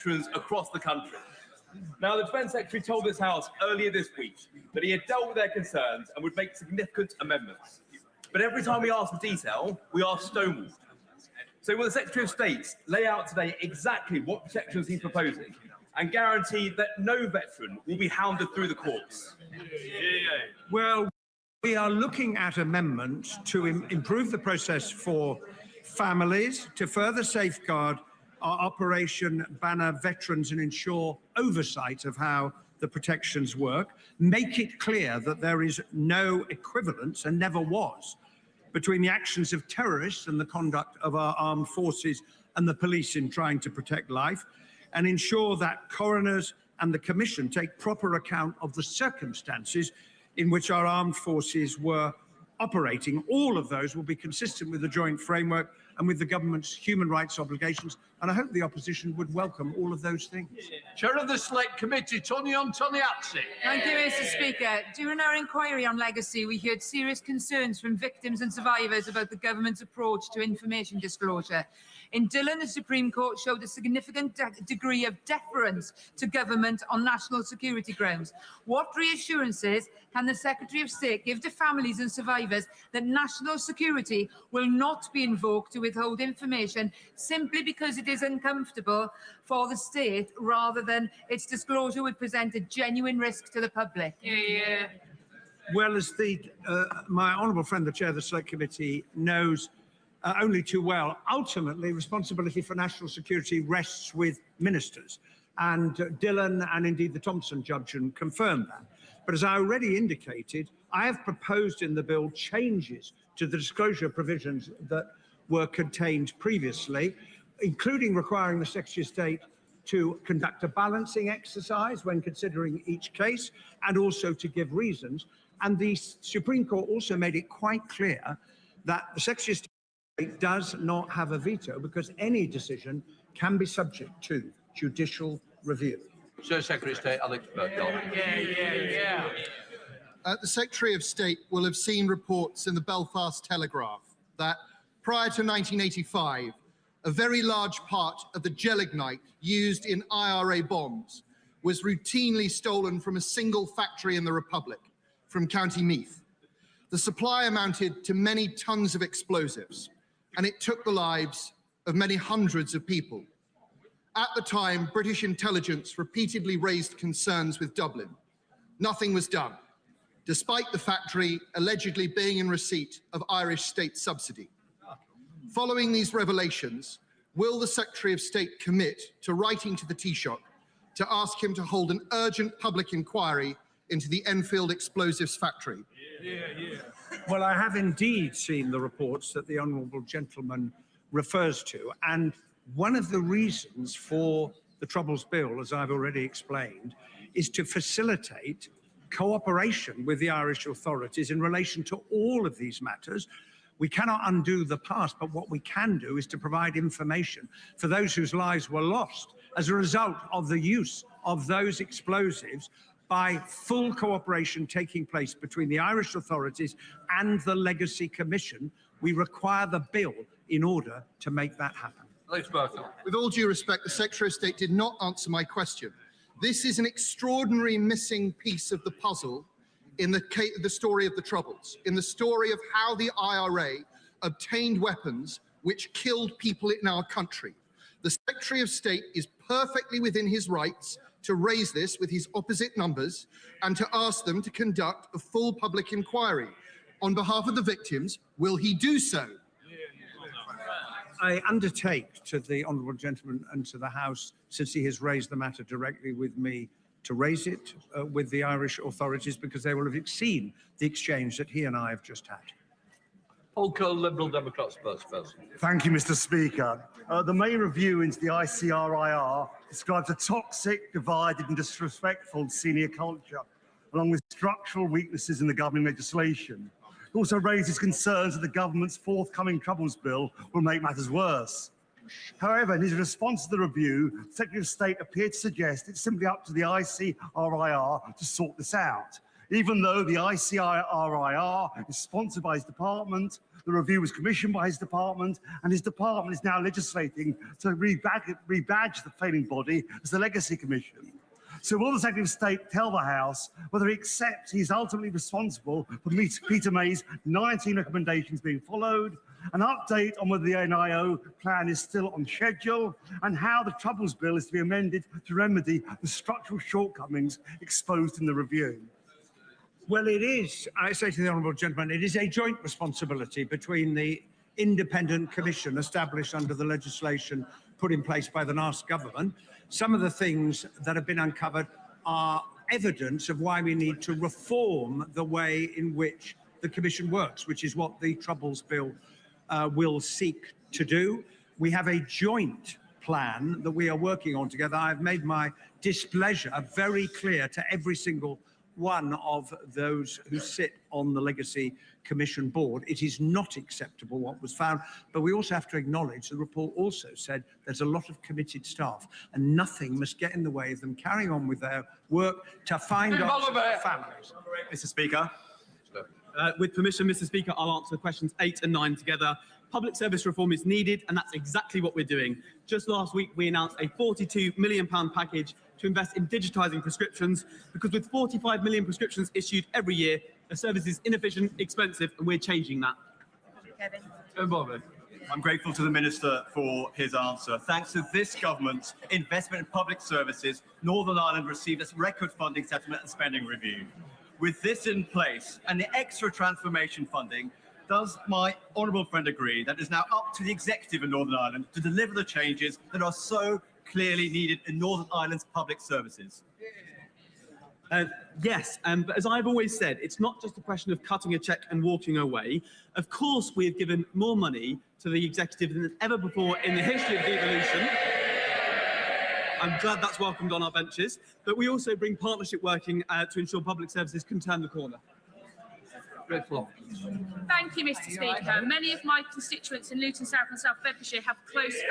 veterans across the country. Now, the Defence Secretary told this House earlier this week that he had dealt with their concerns and would make significant amendments. But every time we ask for detail, we are stonewalled. So will the Secretary of State lay out today exactly what protections he's proposing and guarantee that no veteran will be hounded through the courts? Well, we are looking at amendments to improve the process for families, to further safeguard our Operation Banner veterans and ensure oversight of how the protections work, make it clear that there is no equivalence, and never was, between the actions of terrorists and the conduct of our armed forces and the police in trying to protect life, and ensure that coroners and the Commission take proper account of the circumstances in which our armed forces were operating. All of those will be consistent with the joint framework and with the government's human rights obligations, and I hope the opposition would welcome all of those things. Chair of the Select Committee, Tony Antoniazzi. Thank you, Mr. Speaker. During our inquiry on legacy, we heard serious concerns from victims and survivors about the government's approach to information disclosure. In Dillon, the Supreme Court showed a significant degree of deference to government on national security grounds. What reassurances can the Secretary of State give to families and survivors that national security will not be invoked to withhold information simply because it is uncomfortable for the state, rather than its disclosure would present a genuine risk to the public? Well, as my honourable friend, the Chair of the Select Committee, knows only too well, ultimately responsibility for national security rests with ministers. And Dillon and indeed the Thompson judgment confirmed that. But as I already indicated, I have proposed in the bill changes to the disclosure provisions that were contained previously, including requiring the Secretary of State to conduct a balancing exercise when considering each case, and also to give reasons. And the Supreme Court also made it quite clear that the Secretary of State does not have a veto, because any decision can be subject to judicial review. Sir Secretary of State Alex Burke. The Secretary of State will have seen reports in the Belfast Telegraph that prior to 1985, a very large part of the gelignite used in IRA bombs was routinely stolen from a single factory in the Republic, from County Meath. The supply amounted to many tons of explosives, and it took the lives of many hundreds of people. At the time, British intelligence repeatedly raised concerns with Dublin. Nothing was done, despite the factory allegedly being in receipt of Irish state subsidy. Following these revelations, will the Secretary of State commit to writing to the Taoiseach to ask him to hold an urgent public inquiry into the Enfield explosives factory? Well, I have indeed seen the reports that the honourable gentleman refers to, and one of the reasons for the Troubles Bill, as I've already explained, is to facilitate cooperation with the Irish authorities in relation to all of these matters. We cannot undo the past, but what we can do is to provide information for those whose lives were lost as a result of the use of those explosives, by full cooperation taking place between the Irish authorities and the Legacy Commission. We require the bill in order to make that happen. With all due respect, the Secretary of State did not answer my question. This is an extraordinary missing piece of the puzzle in the story of the Troubles, in the story of how the IRA obtained weapons which killed people in our country. The Secretary of State is perfectly within his rights to raise this with his opposite numbers and to ask them to conduct a full public inquiry. On behalf of the victims, will he do so? I undertake to the honourable gentleman and to the House, since he has raised the matter directly with me, to raise it with the Irish authorities, because they will have seen the exchange that he and I have just had. Holco, Liberal Democrats spokesperson. Thank you, Mr. Speaker. The May review into the ICRIR describes a toxic, divided and disrespectful senior culture, along with structural weaknesses in the governing legislation. It also raises concerns that the government's forthcoming Troubles Bill will make matters worse. However, in his response to the review, the Secretary of State appeared to suggest it's simply up to the ICRIR to sort this out, even though the ICRIR is sponsored by his department The review was commissioned by his department, and his department is now legislating to rebadge the failing body as the Legacy Commission. So will the Secretary of State tell the House whether he accepts he is ultimately responsible for Peter May's 19 recommendations being followed, an update on whether the NIO plan is still on schedule, and how the Troubles Bill is to be amended to remedy the structural shortcomings exposed in the review? Well, it is, I say to the honourable gentleman, it is a joint responsibility between the independent commission established under the legislation put in place by the last government. Some of the things that have been uncovered are evidence of why we need to reform the way in which the Commission works, which is what the Troubles Bill will seek to do. We have a joint plan that we are working on together. I've made my displeasure very clear to every single one of those who sit on the Legacy Commission board. It is not acceptable what was found, but we also have to acknowledge the report also said there's a lot of committed staff and nothing must get in the way of them carrying on with their work to find answers for families. Mr. Speaker. With permission, Mr. Speaker, I'll answer questions 8 and 9 together. Public service reform is needed, and that's exactly what we're doing. Just last week, we announced a £42 million package to invest in digitising prescriptions, because with 45 million prescriptions issued every year, the service is inefficient, expensive, and we're changing that. Kevin. I'm grateful to the Minister for his answer. Thanks to this government's investment in public services, Northern Ireland received its record funding settlement and spending review. With this in place and the extra transformation funding, does my honourable friend agree that it is now up to the executive in Northern Ireland to deliver the changes that are so clearly needed in Northern Ireland's public services? Yes, but as I've always said, it's not just a question of cutting a cheque and walking away. Of course, we have given more money to the executive than ever before in the history of devolution. I'm glad that's welcomed on our benches. But we also bring partnership working to ensure public services can turn the corner. Thank you, Mr. Speaker. Many of my constituents in Luton South and South Bedfordshire have close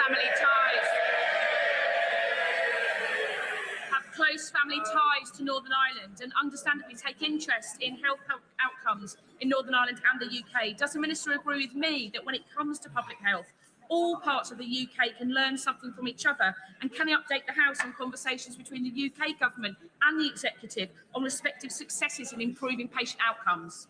family ties to Northern Ireland and understandably take interest in health outcomes in Northern Ireland and the UK. Does the Minister agree with me that when it comes to public health, all parts of the UK can learn something from each other? And can he update the House on conversations between the UK government and the executive on respective successes in improving patient outcomes?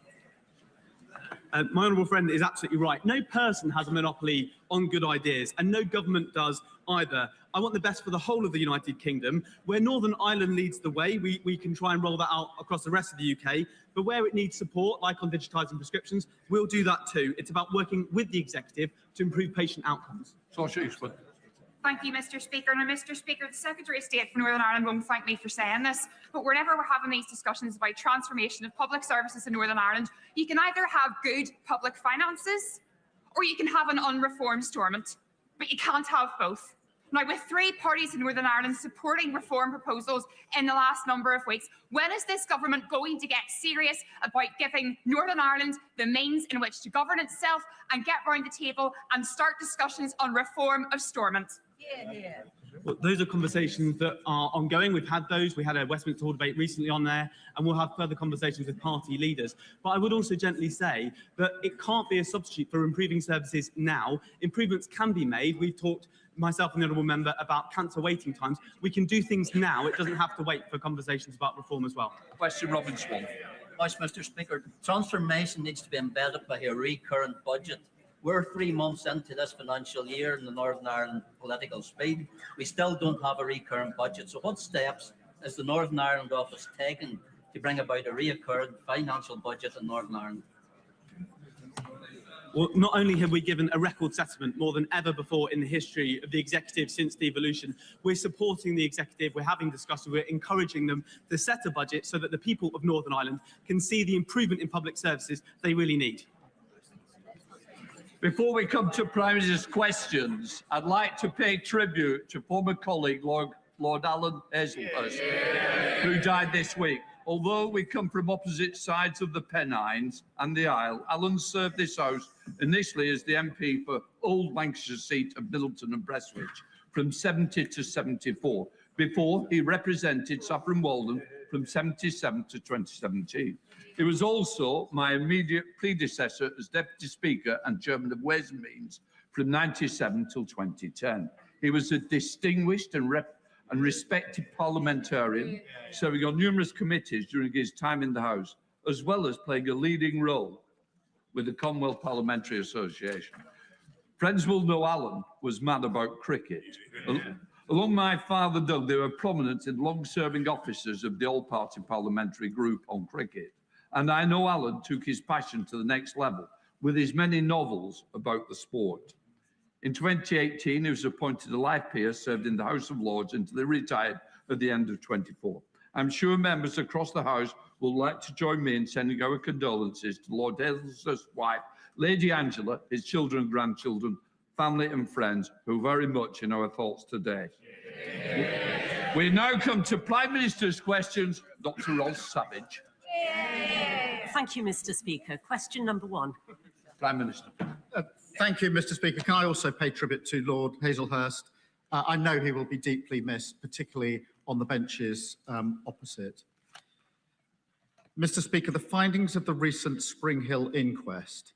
My honourable friend is absolutely right. No person has a monopoly on good ideas, and no government does either. I want the best for the whole of the United Kingdom. Where Northern Ireland leads the way, we can try and roll that out across the rest of the UK. But where it needs support, like on digitising prescriptions, we'll do that too. It's about working with the executive to improve patient outcomes. Thank you, Mr. Speaker. Now, Mr. Speaker, the Secretary of State for Northern Ireland won't thank me for saying this, but whenever we're having these discussions about transformation of public services in Northern Ireland, you can either have good public finances or you can have an unreformed Stormont, but you can't have both. Now, with 3 parties in Northern Ireland supporting reform proposals in the last number of weeks, when is this government going to get serious about giving Northern Ireland the means in which to govern itself and get round the table and start discussions on reform of Stormont? Well, those are conversations that are ongoing. We've had those. We had a Westminster Hall debate recently on there, and we'll have further conversations with party leaders. But I would also gently say that it can't be a substitute for improving services now. Improvements can be made. We've talked, myself and the honourable member, about cancer waiting times. We can do things now. It doesn't have to wait for conversations about reform as well. Question, Robin Swan. Yes, Mr. Speaker. Transformation needs to be embedded by a recurrent budget. We're 3 months into this financial year in the Northern Ireland political speed. We still don't have a recurrent budget. So what steps is the Northern Ireland office taking to bring about a recurrent financial budget in Northern Ireland? Well, not only have we given a record settlement more than ever before in the history of the executive since devolution, we're supporting the executive, we're having discussions, we're encouraging them to set a budget so that the people of Northern Ireland can see the improvement in public services they really need. Before we come to Prime Minister's questions, I'd like to pay tribute to former colleague Lord Alan Hazelhurst, who died this week. Although we come from opposite sides of the Pennines and the Isle, Alan served this House initially as the MP for Old Lancashire seat of Middleton and Prestwich from 70 to 74, Before, he represented Saffron Walden from 77 to 2017. He was also my immediate predecessor as Deputy Speaker and Chairman of Ways and Means from 97 till 2010. He was a distinguished and respected parliamentarian, serving on numerous committees during his time in the House, as well as playing a leading role with the Commonwealth Parliamentary Association. Friends will know Alan was mad about cricket. Along my father Doug, they were prominent and long-serving officers of the all-party parliamentary group on cricket. And I know Alan took his passion to the next level with his many novels about the sport. In 2018, he was appointed a life peer, served in the House of Lords until he retired at the end of 24. I'm sure members across the House will like to join me in sending our condolences to Lord Mandelson's wife, Lady Angela, his children and grandchildren, family and friends who are very much in our thoughts today. We now come to Prime Minister's questions. Dr. Ross Savage. Thank you, Mr. Speaker. Question number 1. Prime Minister. Thank you, Mr. Speaker. Can I also pay tribute to Lord Hazelhurst? I know he will be deeply missed, particularly on the benches opposite. Mr. Speaker, the findings of the recent Spring Hill inquest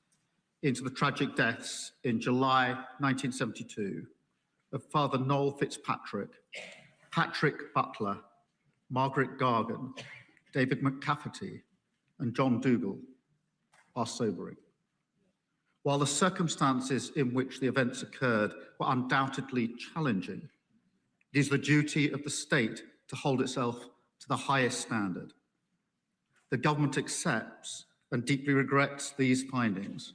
into the tragic deaths in July 1972 of Father Noel Fitzpatrick, Patrick Butler, Margaret Gargan, David McCafferty, and John Dougal are sobering. While the circumstances in which the events occurred were undoubtedly challenging, it is the duty of the state to hold itself to the highest standard. The government accepts and deeply regrets these findings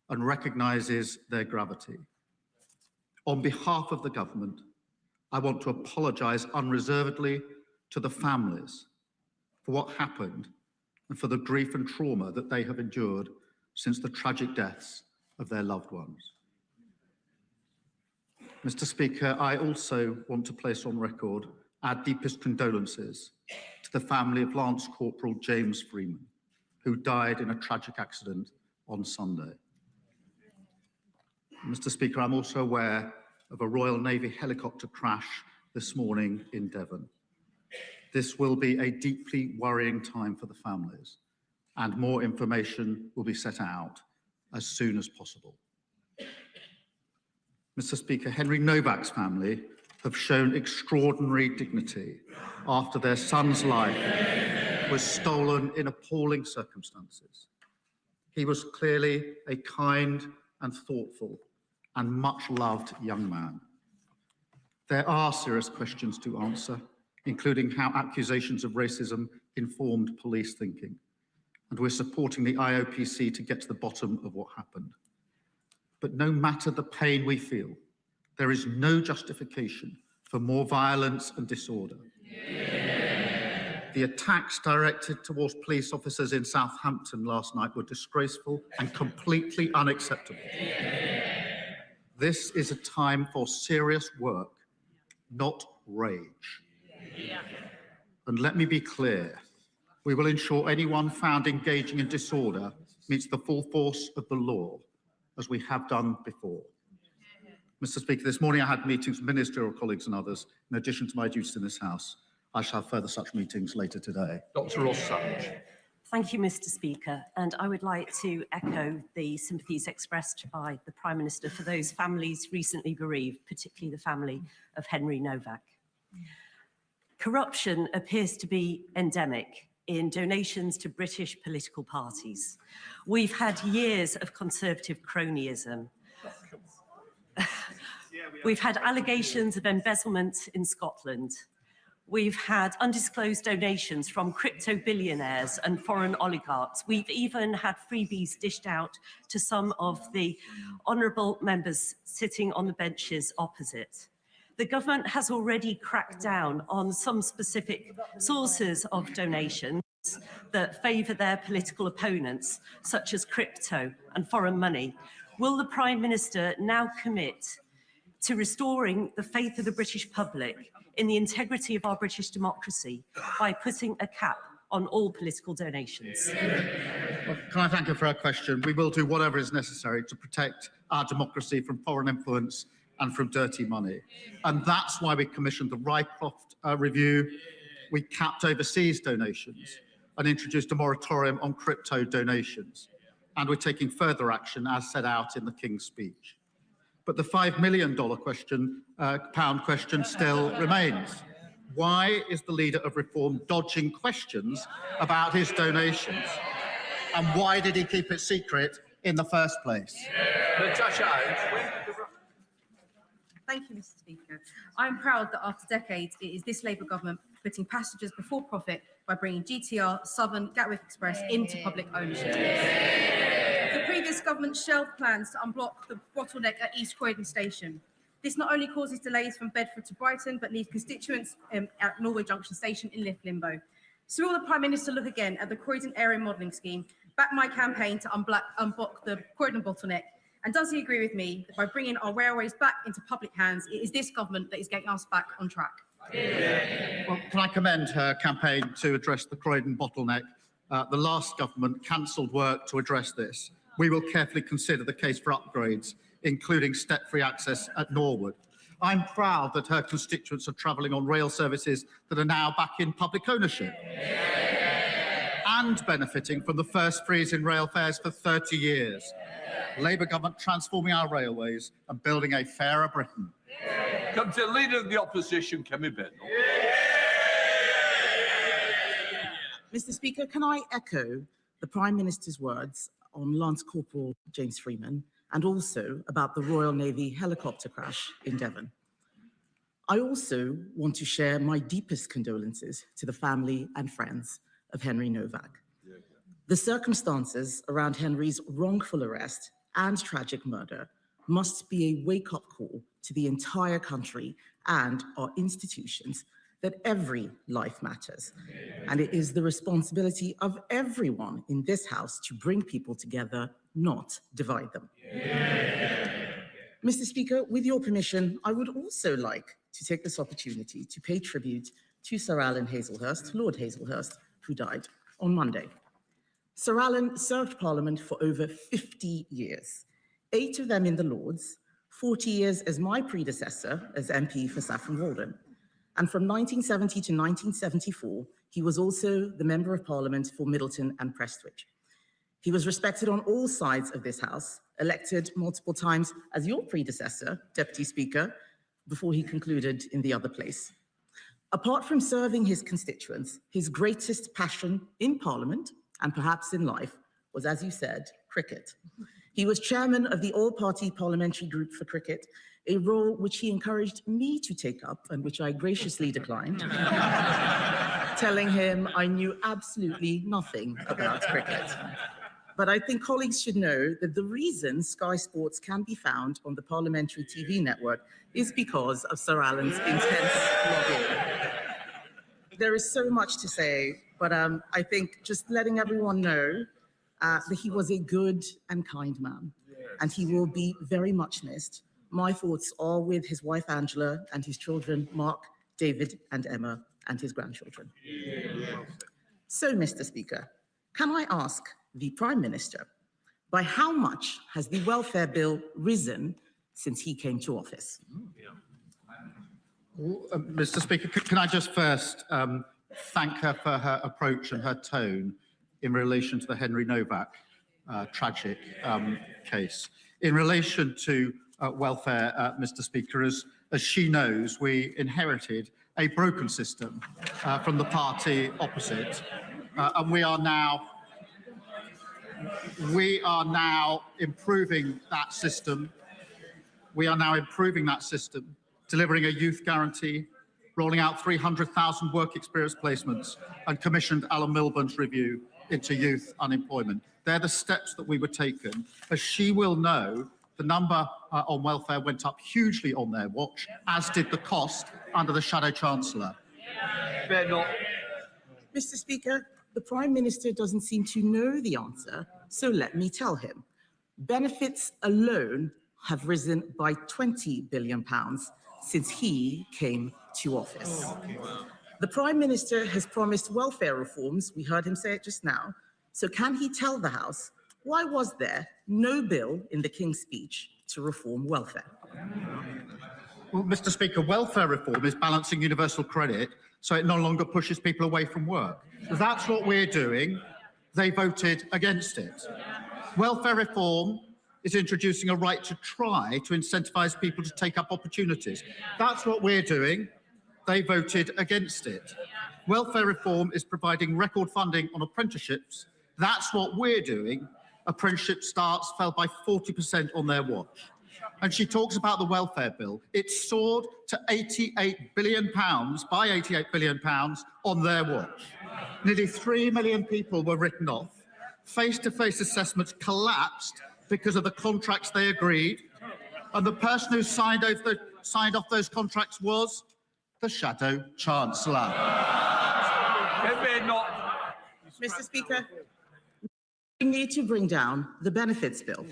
and recognises their gravity. On behalf of the government, I want to apologise unreservedly to the families for what happened and for the grief and trauma that they have endured since the tragic deaths of their loved ones. Mr. Speaker, I also want to place on record our deepest condolences to the family of Lance Corporal James Freeman, who died in a tragic accident on Sunday. Mr. Speaker, I'm also aware of a Royal Navy helicopter crash this morning in Devon. This will be a deeply worrying time for the families, and more information will be set out as soon as possible. Mr. Speaker, Henry Novak's family have shown extraordinary dignity after their son's life was stolen in appalling circumstances. He was clearly a kind and thoughtful and much loved young man. There are serious questions to answer, including how accusations of racism informed police thinking. And we're supporting the IOPC to get to the bottom of what happened. But no matter the pain we feel, there is no justification for more violence and disorder. The attacks directed towards police officers in Southampton last night were disgraceful and completely unacceptable. This is a time for serious work, not rage. And let me be clear, we will ensure anyone found engaging in disorder meets the full force of the law, as we have done before. Mr. Speaker, this morning I had meetings with ministerial colleagues and others, in addition to my duties in this House. I shall have further such meetings later today. Dr. Ross Savage. Thank you, Mr. Speaker. And I would like to echo the sympathies expressed by the Prime Minister for those families recently bereaved, particularly the family of Henry Novak. Corruption appears to be endemic in donations to British political parties. We've had years of Conservative cronyism. We've had allegations of embezzlement in Scotland. We've had undisclosed donations from crypto billionaires and foreign oligarchs. We've even had freebies dished out to some of the honourable members sitting on the benches opposite. The government has already cracked down on some specific sources of donations that favour their political opponents, such as crypto and foreign money. Will the Prime Minister now commit to restoring the faith of the British public in the integrity of our British democracy by putting a cap on all political donations? Well, can I thank her for her question? We will do whatever is necessary to protect our democracy from foreign influence and from dirty money. And that's why we commissioned the Rycroft review. We capped overseas donations and introduced a moratorium on crypto donations. And we're taking further action as set out in the King's speech. But the £5 million pound question still remains. Why is the leader of Reform dodging questions about his donations? And why did he keep it secret in the first place? Thank you, Mr. Speaker. I'm proud that after decades, it is this Labour government putting passengers before profit by bringing GTR, Southern, Gatwick Express into public ownership. The previous government shelved plans to unblock the bottleneck at East Croydon Station. This not only causes delays from Bedford to Brighton, but leaves constituents at Norway Junction Station in limbo. So will the Prime Minister look again at the Croydon Area Modelling Scheme, back my campaign to unblock the Croydon bottleneck? And does he agree with me that by bringing our railways back into public hands, it is this government that is getting us back on track? Well, can I commend her campaign to address the Croydon bottleneck? The last government cancelled work to address this. We will carefully consider the case for upgrades, including step-free access at Norwood. I'm proud that her constituents are travelling on rail services that are now back in public ownership and benefiting from the first freeze in rail fares for 30 years. Labour government transforming our railways and building a fairer Britain. Come to the Leader of the Opposition, Kemi Benno. Mr. Speaker, can I echo the Prime Minister's words on Lance Corporal James Freeman and also about the Royal Navy helicopter crash in Devon? I also want to share my deepest condolences to the family and friends of Henry Novak. The circumstances around Henry's wrongful arrest and tragic murder must be a wake-up call to the entire country and our institutions that every life matters. And it is the responsibility of everyone in this House to bring people together, not divide them. Mr. Speaker, with your permission, I would also like to take this opportunity to pay tribute to Sir Alan Hazelhurst, Lord Hazelhurst, who died on Monday. Sir Alan served Parliament for over 50 years, 8 of them in the Lords, 40 years as my predecessor as MP for Saffron Walden. And from 1970 to 1974, he was also the Member of Parliament for Middleton and Prestwich. He was respected on all sides of this House, elected multiple times as your predecessor, Deputy Speaker, before he concluded in the other place. Apart from serving his constituents, his greatest passion in Parliament and perhaps in life was, as you said, cricket. He was chairman of the all-party parliamentary group for cricket, a role which he encouraged me to take up and which I graciously declined, telling him I knew absolutely nothing about cricket. But I think colleagues should know that the reason Sky Sports can be found on the parliamentary TV network is because of Sir Alan's intense lobbying. There is so much to say, but I think just letting everyone know that he was a good and kind man, and he will be very much missed. My thoughts are with his wife, Angela, and his children, Mark, David, and Emma, and his grandchildren. So, Mr. Speaker, can I ask the Prime Minister, by how much has the welfare bill risen since he came to office? Mr. Speaker, can I just first thank her for her approach and her tone in relation to the Henry Novak tragic case. In relation to welfare, Mr. Speaker, as she knows, we inherited a broken system from the party opposite, and we are now improving that system. Delivering a youth guarantee, rolling out 300,000 work experience placements, and commissioned Alan Milburn's review into youth unemployment. They're the steps that we were taken. As she will know, the number on welfare went up hugely on their watch, as did the cost under the Shadow Chancellor. Mr. Speaker, the Prime Minister doesn't seem to know the answer, so let me tell him. Benefits alone have risen by £20 billion since he came to office. The Prime Minister has promised welfare reforms, we heard him say it just now, so can he tell the House why was there no bill in the King's speech to reform welfare? Well, Mr. Speaker, welfare reform is balancing universal credit so it no longer pushes people away from work. That's what we're doing. They voted against it. Welfare reform is introducing a right to try to incentivise people to take up opportunities. That's what we're doing. They voted against it. Welfare reform is providing record funding on apprenticeships. That's what we're doing. Apprenticeship starts fell by 40% on their watch. And she talks about the welfare bill. It soared to £88 billion, by £88 billion on their watch. Nearly 3 million people were written off. Face-to-face assessments collapsed because of the contracts they agreed. And the person who signed off those contracts was the Shadow Chancellor. Mr. Speaker, we need to bring down the benefits bill.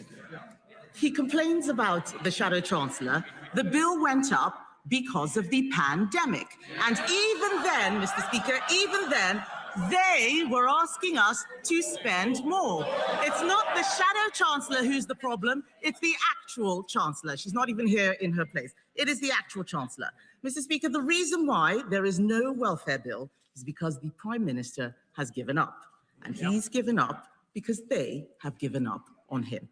He complains about the Shadow Chancellor. The bill went up because of the pandemic. And even then, Mr. Speaker, even then, they were asking us to spend more. It's not the Shadow Chancellor who's the problem, it's the actual Chancellor. She's not even here in her place. It is the actual Chancellor. Mr. Speaker, the reason why there is no welfare bill is because the Prime Minister has given up. And he's given up because they have given up on him.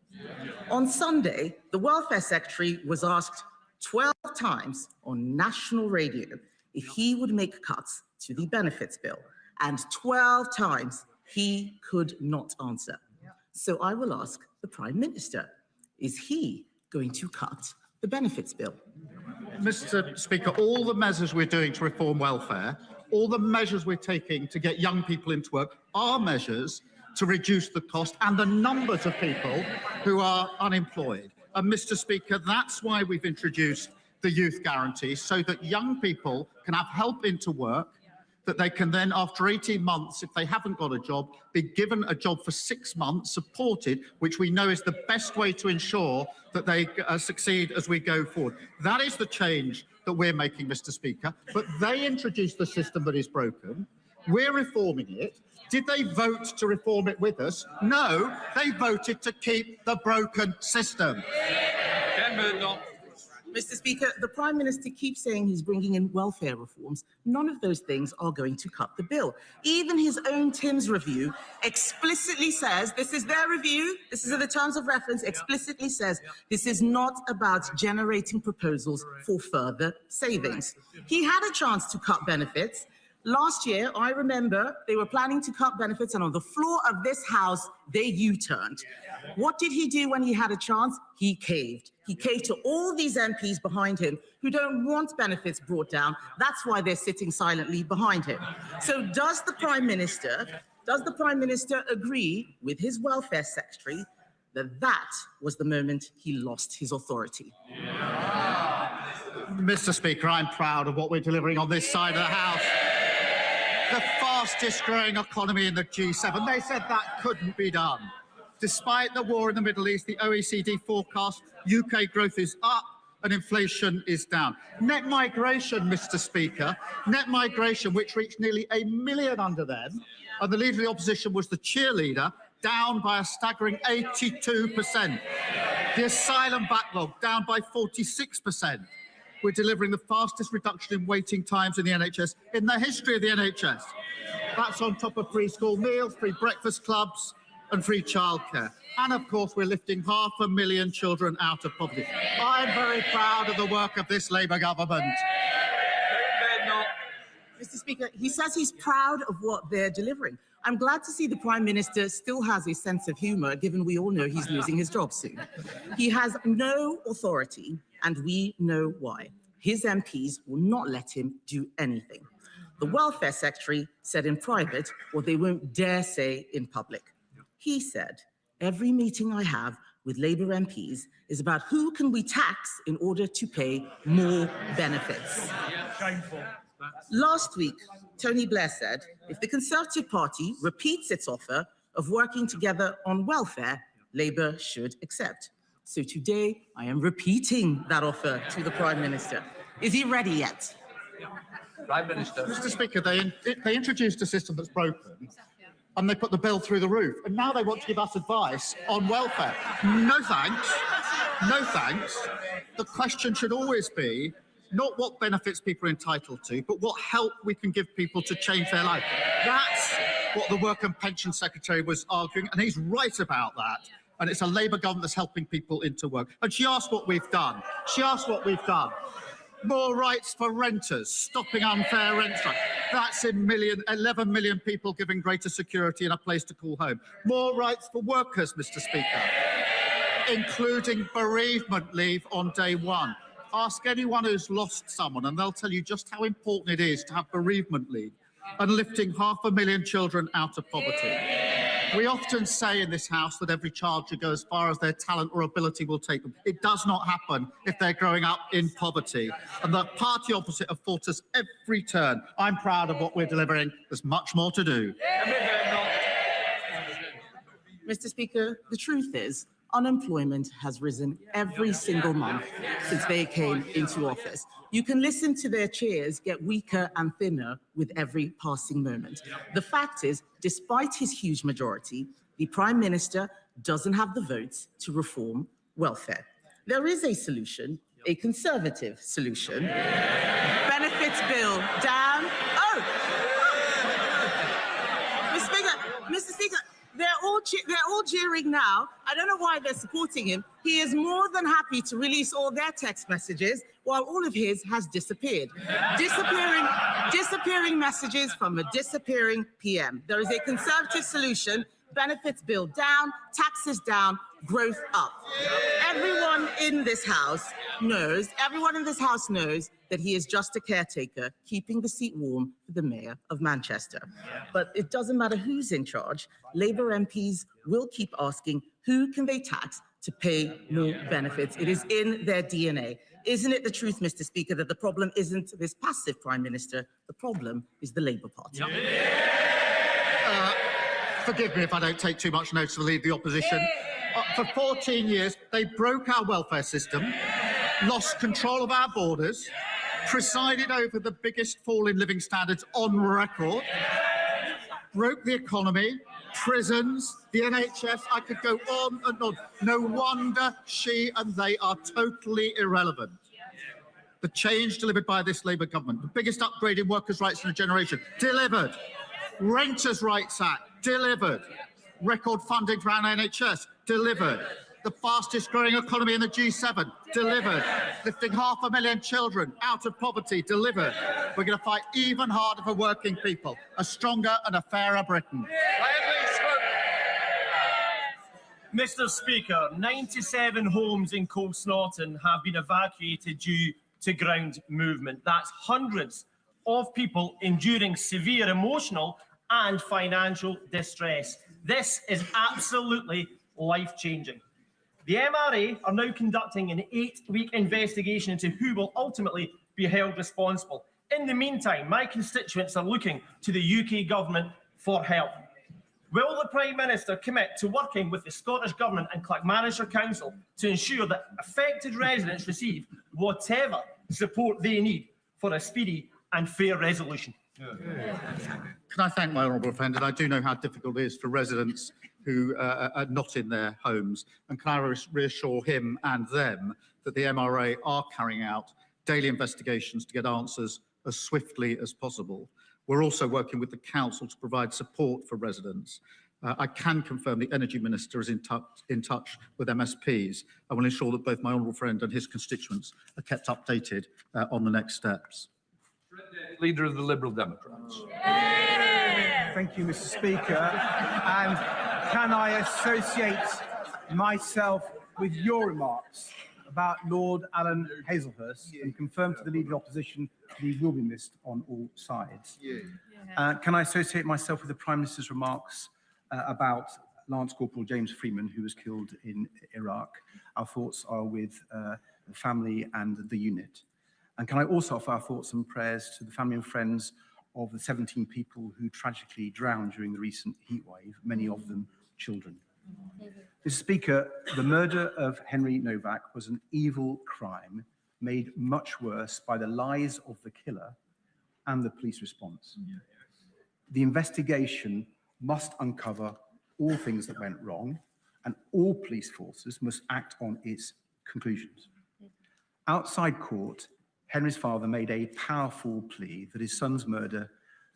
On Sunday, the Welfare Secretary was asked 12 times on national radio if he would make cuts to the benefits bill. And 12 times he could not answer. So I will ask the Prime Minister, is he going to cut the benefits bill? Mr. Speaker, all the measures we're doing to reform welfare, all the measures we're taking to get young people into work are measures to reduce the cost and the numbers of people who are unemployed. And Mr. Speaker, that's why we've introduced the youth guarantee, so that young people can have help into work, that they can then, after 18 months, if they haven't got a job, be given a job for 6 months, supported, which we know is the best way to ensure that they succeed as we go forward. That is the change that we're making, Mr. Speaker. But they introduced the system that is broken. We're reforming it. Did they vote to reform it with us? No, they voted to keep the broken system. Mr. Speaker, the Prime Minister keeps saying he's bringing in welfare reforms. None of those things are going to cut the bill. Even his own Tim's review explicitly says, this is their review, this is in the terms of reference, explicitly says this is not about generating proposals for further savings. He had a chance to cut benefits. Last year, I remember they were planning to cut benefits, and on the floor of this House, they U-turned. What did he do when he had a chance? He caved. He caved to all these MPs behind him who don't want benefits brought down. That's why they're sitting silently behind him. So does the Prime Minister agree with his Welfare Secretary that that was the moment he lost his authority? Mr. Speaker, I'm proud of what we're delivering on this side of the House. The fastest growing economy in the G7. They said that couldn't be done. Despite the war in the Middle East, the OECD forecast UK growth is up and inflation is down. Net migration, Mr. Speaker, net migration, which reached nearly 1 million under them, and the Leader of the Opposition was the cheerleader, down by a staggering 82%. The asylum backlog down by 46%. We're delivering the fastest reduction in waiting times in the NHS in the history of the NHS. That's on top of free school meals, free breakfast clubs, and free childcare. And of course, we're lifting 500,000 children out of poverty. I'm very proud of the work of this Labour government. Mr. Speaker, he says he's proud of what they're delivering. I'm glad to see the Prime Minister still has a sense of humour, given we all know he's losing his job soon. He has no authority, and we know why. His MPs will not let him do anything. The Welfare Secretary said in private what they won't dare say in public. He said, every meeting I have with Labour MPs is about who can we tax in order to pay more benefits. Shameful. Last week, Tony Blair said, if the Conservative Party repeats its offer of working together on welfare, Labour should accept. So today, I am repeating that offer to the Prime Minister. Is he ready yet? Prime Minister. Mr. Speaker, they introduced a system that's broken, and they put the bill through the roof, and now they want to give us advice on welfare. No thanks. No thanks. The question should always be not what benefits people are entitled to, but what help we can give people to change their life. That's what the Work and Pension Secretary was arguing, and he's right about that. And it's a Labour government that's helping people into work. And she asked what we've done. She asked what we've done. More rights for renters, stopping unfair rent strike. That's 11 million people giving greater security and a place to call home. More rights for workers, Mr. Speaker, including bereavement leave on day one. Ask anyone who's lost someone and they'll tell you just how important it is to have bereavement leave and lifting 500,000 children out of poverty. We often say in this House that every child should go as far as their talent or ability will take them. It does not happen if they're growing up in poverty. And the party opposite have fought us every turn. I'm proud of what we're delivering. There's much more to do. Mr. Speaker, the truth is, unemployment has risen every single month since they came into office. You can listen to their chairs get weaker and thinner with every passing moment. The fact is, despite his huge majority, the Prime Minister doesn't have the votes to reform welfare. There is a solution, a Conservative solution. Benefits bill down. Oh! Mr. Speaker, they're all jeering now. I don't know why they're supporting him. He is more than happy to release all their text messages while all of his has disappeared. Disappearing messages from a disappearing PM. There is a Conservative solution. Benefits bill down, taxes down, growth up. Everyone in this House knows that he is just a caretaker, keeping the seat warm for the Mayor of Manchester. But it doesn't matter who's in charge. Labour MPs will keep asking, who can they tax to pay more benefits? It is in their DNA. Isn't it the truth, Mr. Speaker, that the problem isn't this passive Prime Minister? The problem is the Labour Party. Forgive me if I don't take too much notice of the Leader of the Opposition. For 14 years, they broke our welfare system, lost control of our borders, presided over the biggest fall in living standards on record, broke the economy, prisons, the NHS. I could go on and on. No wonder she and they are totally irrelevant. The change delivered by this Labour government, the biggest upgrade in workers' rights in a generation, delivered. Renters' Rights Act, delivered. Record funding for our NHS, delivered. The fastest growing economy in the G7, delivered. Lifting 500,000 children out of poverty, delivered. We're going to fight even harder for working people, a stronger and a fairer Britain. Mr. Speaker, 97 homes in Colsnaughton have been evacuated due to ground movement. That's hundreds of people enduring severe emotional and financial distress. This is absolutely life-changing. The MRA are now conducting an 8-week investigation into who will ultimately be held responsible. In the meantime, my constituents are looking to the UK government for help. Will the Prime Minister commit to working with the Scottish Government and Clackmannanshire Council to ensure that affected residents receive whatever support they need for a speedy and fair resolution? Can I thank my honourable friend? And I do know how difficult it is for residents who are not in their homes. And can I reassure him and them that the MRA are carrying out daily investigations to get answers as swiftly as possible. We're also working with the Council to provide support for residents. I can confirm the Energy Minister is in touch with MSPs and will ensure that both my honourable friend and his constituents are kept updated on the next steps. Leader of the Liberal Democrats. Thank you, Mr. Speaker. And can I associate myself with your remarks about Lord Alan Hazelhurst and confirm to the Leader of the Opposition that he will be missed on all sides? Can I associate myself with the Prime Minister's remarks about Lance Corporal James Freeman, who was killed in Iraq? Our thoughts are with the family and the unit. And can I also offer our thoughts and prayers to the family and friends of the 17 people who tragically drowned during the recent heatwave, many of them children. Mr. Speaker, the murder of Henry Novak was an evil crime made much worse by the lies of the killer and the police response. The investigation must uncover all things that went wrong, and all police forces must act on its Conclusions. Outside court, Henry's father made a powerful plea that his son's murder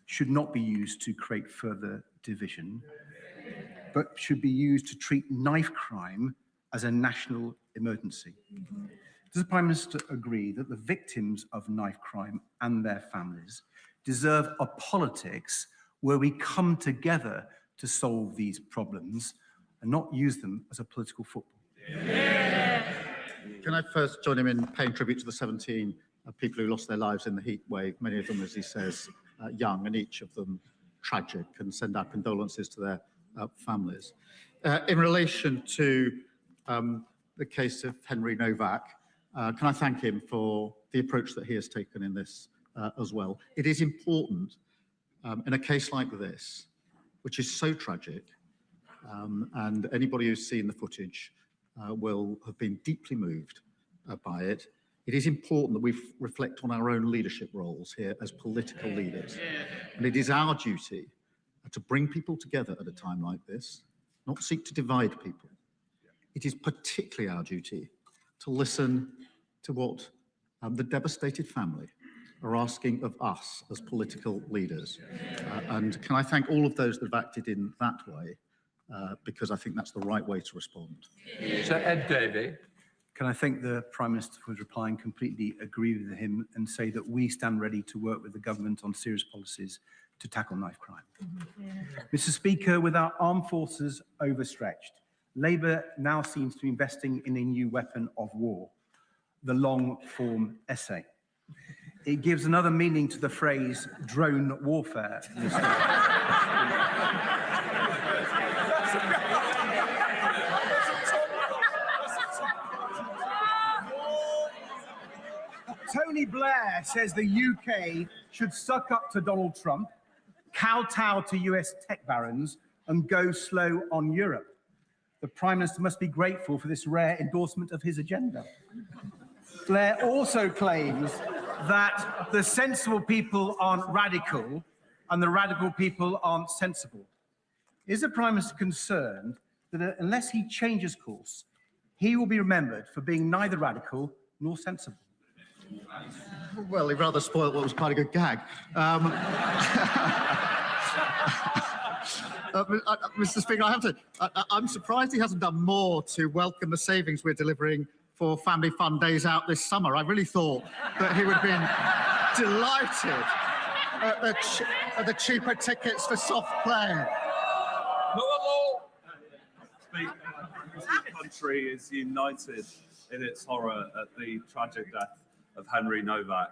should not be used to create further division, but should be used to treat knife crime as a national emergency. Does the Prime Minister agree that the victims of knife crime and their families deserve a politics where we come together to solve these problems and not use them as a political football? Can I first join him in paying tribute to the 17 people who lost their lives in the heat wave, many of them, as he says, young, and each of them tragic, and send our condolences to their families. In relation to the case of Henry Novak, can I thank him for the approach that he has taken in this as well. It is important in a case like this, which is so tragic, and anybody who's seen the footage will have been deeply moved by it. It is important that we reflect on our own leadership roles here as political leaders. And it is our duty to bring people together at a time like this, not seek to divide people. It is particularly our duty to listen to what the devastated family are asking of us as political leaders. And can I thank all of those that have acted in that way, because I think that's the right way to respond. Sir Ed Davey. Can I thank the Prime Minister for his reply and completely agree with him and say that we stand ready to work with the government on serious policies to tackle knife crime. Mr. Speaker, with our armed forces overstretched, Labour now seems to be investing in a new weapon of war, the long-form essay. It gives another meaning to the phrase drone warfare. Tony Blair says the UK should suck up to Donald Trump, kowtow to US tech barons, and go slow on Europe. The Prime Minister must be grateful for this rare endorsement of his agenda. Blair also claims that the sensible people aren't radical and the radical people aren't sensible. Is the Prime Minister concerned that unless he changes course, he will be remembered for being neither radical nor sensible? Well, he rather spoiled what was quite a good gag. Mr. Speaker, I have to. I'm surprised he hasn't done more to welcome the savings we're delivering for family fun days out this summer. I really thought that he would have been delighted at the cheaper tickets for soft play. The country is united in its horror at the tragic death of Henry Novak.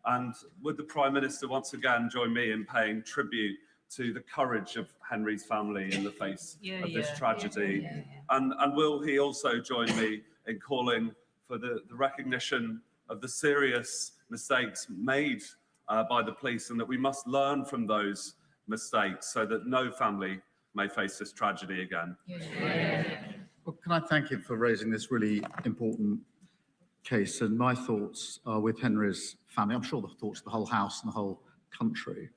And would the Prime Minister once again join me in paying tribute to the courage of Henry's family in the face of this tragedy? And will he also join me in calling for the recognition of the serious mistakes made by the police, and that we must learn from those mistakes so that no family may face this tragedy again? Well, can I thank him for raising this really important case? And my thoughts are with Henry's family. I'm sure the thoughts of the whole House and the whole country.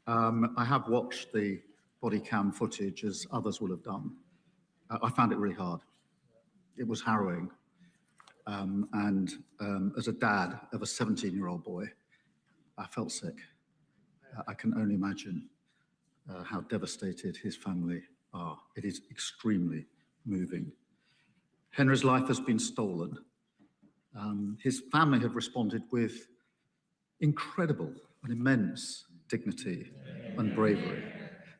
I have watched the body cam footage, as others will have done. I found it really hard. It was harrowing. As a dad of a 17-year-old boy, I felt sick. I can only imagine how devastated his family are. It is extremely moving. Henry's life has been stolen. His family have responded with incredible and immense dignity and bravery.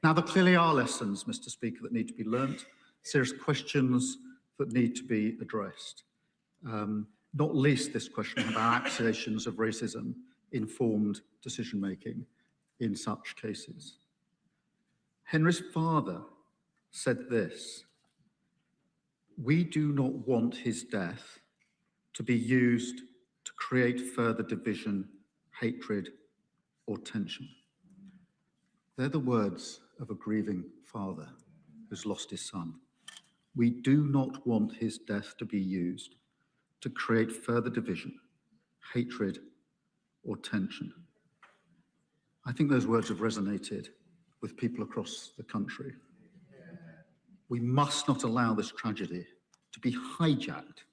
Now, there clearly are lessons, Mr. Speaker, that need to be learnt, serious questions that need to be addressed, not least this question about accusations of racism, informed decision-making in such cases. Henry's father said this: "We do not want his death to be used to create further division, hatred, or tension." They're the words of a grieving father who's lost his son. We do not want his death to be used to create further division, hatred, or tension. I think those words have resonated with people across the country. We must not allow this tragedy to be hijacked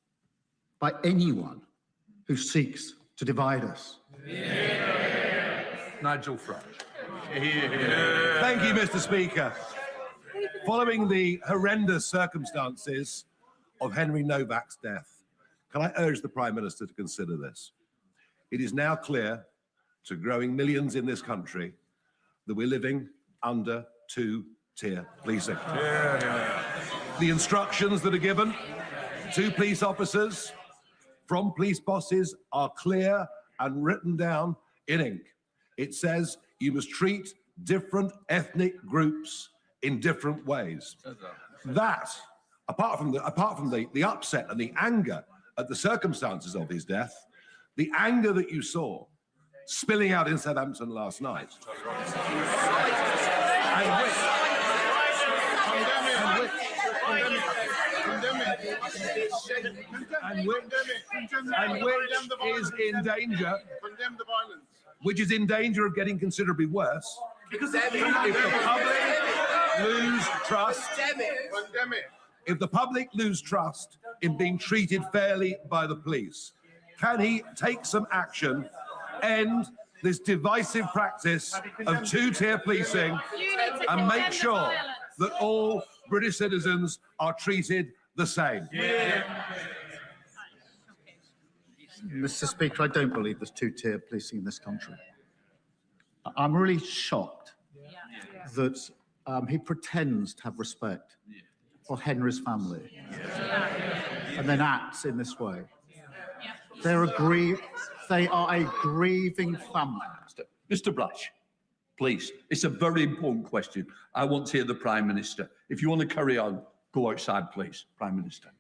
by anyone who seeks to divide us. Nigel Farage. Thank you, Mr. Speaker. Following the horrendous circumstances of Henry Novak's death, can I urge the Prime Minister to consider this? It is now clear to growing millions in this country that we're living under two-tier policing. The instructions that are given to police officers from police bosses are clear and written down in ink. It says you must treat different ethnic groups in different ways. That, apart from the upset and the anger at the circumstances of his death, the anger that you saw spilling out in Southampton last night, and which is in danger, which is in danger of getting considerably worse, because if the public lose trust, if the public lose trust in being treated fairly by the police, can he take some action, end this divisive practice of two-tier policing, and make sure that all British citizens are treated the same? Mr. Speaker, I don't believe there's two-tier policing in this country. I'm really shocked that he pretends to have respect for Henry's family and then acts in this way. They are a grieving family. Mr. Brash, please. It's a very important question. I want to hear the Prime Minister. If you want to carry on, go outside, please, Prime Minister.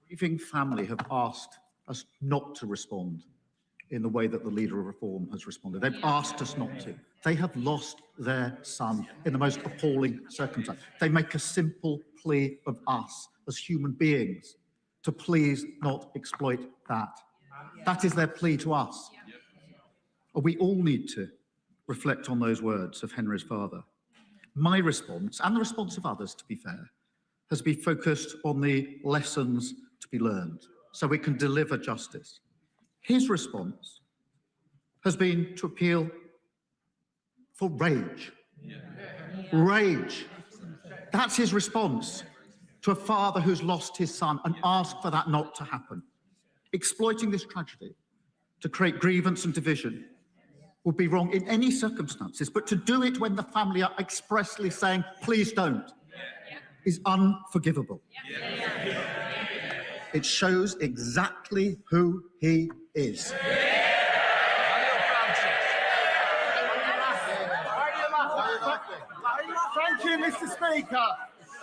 The grieving family have asked us not to respond in the way that the Leader of Reform has responded. They've asked us not to. They have lost their son in the most appalling circumstance. They make a simple plea of us as human beings to please not exploit that. That is their plea to us. We all need to reflect on those words of Henry's father. My response, and the response of others, to be fair, has been focused on the lessons to be learned so we can deliver justice. His response has been to appeal for rage. Rage. That's his response to a father who's lost his son, and ask for that not to happen. Exploiting this tragedy to create grievance and division would be wrong in any circumstances, but to do it when the family are expressly saying, please don't, is unforgivable. It shows exactly who he is. Thank you, Mr. Speaker.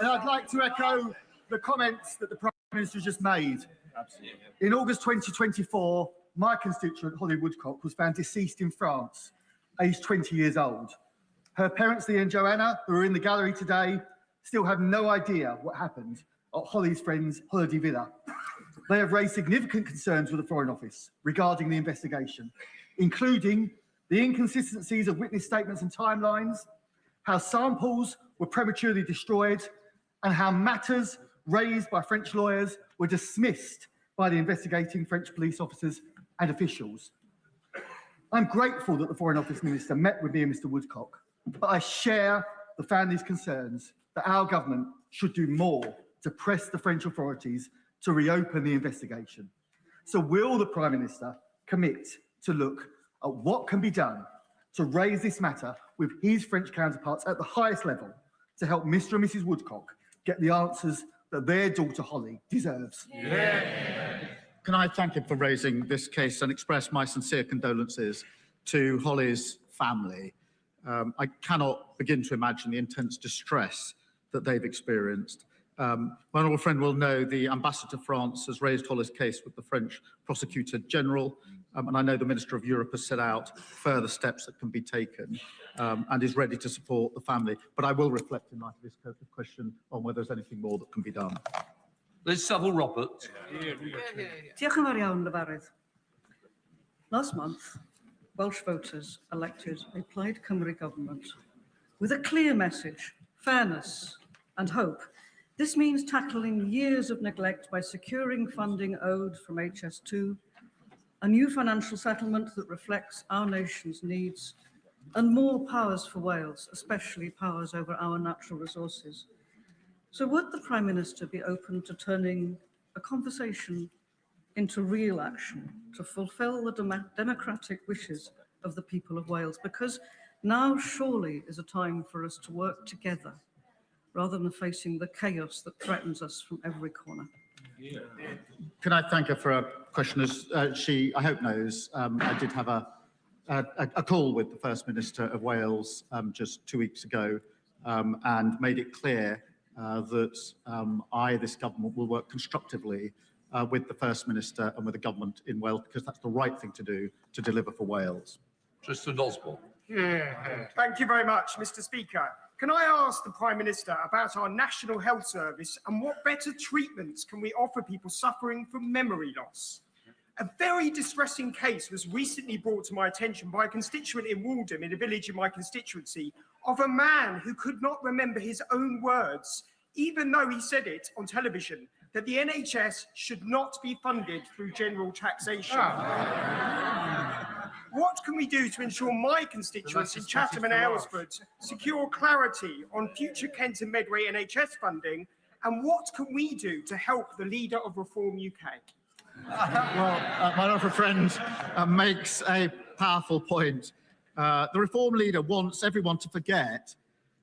And I'd like to echo the comments that the Prime Minister just made. Absolutely. In August 2024, my constituent, Holly Woodcock, was found deceased in France, aged 20 years old. Her parents, Lee and Joanna, who are in the gallery today, still have no idea what happened at Holly's friend's holiday villa. They have raised significant concerns with the Foreign Office regarding the investigation, including the inconsistencies of witness statements and timelines, how samples were prematurely destroyed, and how matters raised by French lawyers were dismissed by the investigating French police officers and officials. I'm grateful that the Foreign Office Minister met with me and Mr. Woodcock, but I share the family's concerns that our government should do more to press the French authorities to reopen the investigation. So will the Prime Minister commit to look at what can be done to raise this matter with his French counterparts at the highest level to help Mr. and Mrs. Woodcock get the answers that their daughter Holly deserves? Can I thank him for raising this case and express my sincere condolences to Holly's family? I cannot begin to imagine the intense distress that they've experienced. My honourable friend will know the Ambassador to France has raised Holly's case with the French Prosecutor General, and I know the Minister of Europe has set out further steps that can be taken and is ready to support the family. But I will reflect in light of this question on whether there's anything more that can be done. Liz Saville-Roberts. Diolch yn fawr iawn, Lefarydd. Last month, Welsh voters elected a Plaid Cymru government with a clear message, fairness and hope This means tackling years of neglect by securing funding owed from HS2, a new financial settlement that reflects our nation's needs, and more powers for Wales, especially powers over our natural resources. So would the Prime Minister be open to turning a conversation into real action to fulfil the democratic wishes of the people of Wales? Because now surely is a time for us to work together rather than facing the chaos that threatens us from every corner. Can I thank her for a question? As she, I hope, knows, I did have a call with the First Minister of Wales just 2 weeks ago and made it clear that this government, will work constructively with the First Minister and with the government in Wales, because that's the right thing to do to deliver for Wales. Mr. Osborne. Thank you very much, Mr. Speaker. Can I ask the Prime Minister about our National Health Service and what better treatments can we offer people suffering from memory loss? A very distressing case was recently brought to my attention by a constituent in Waldham, in a village in my constituency, of a man who could not remember his own words, even though he said it on television, that the NHS should not be funded through general taxation. What can we do to ensure my constituents in Chatham and Aylesford secure clarity on future Kent and Medway NHS funding? And what can we do to help the leader of Reform UK? Well, my honourable friend makes a powerful point. The Reform leader wants everyone to forget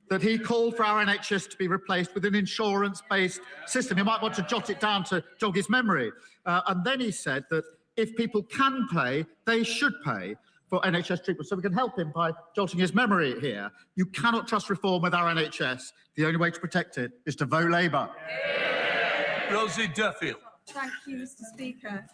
that he called for our NHS to be replaced with an insurance-based system. He might want to jot it down to jog his memory. And then he said that if people can pay, they should pay for NHS treatment. So we can help him by jotting his memory here. You cannot trust reform with our NHS. The only way to protect it is to vote Labour. Rosie Duffield. Thank you, Mr. Speaker.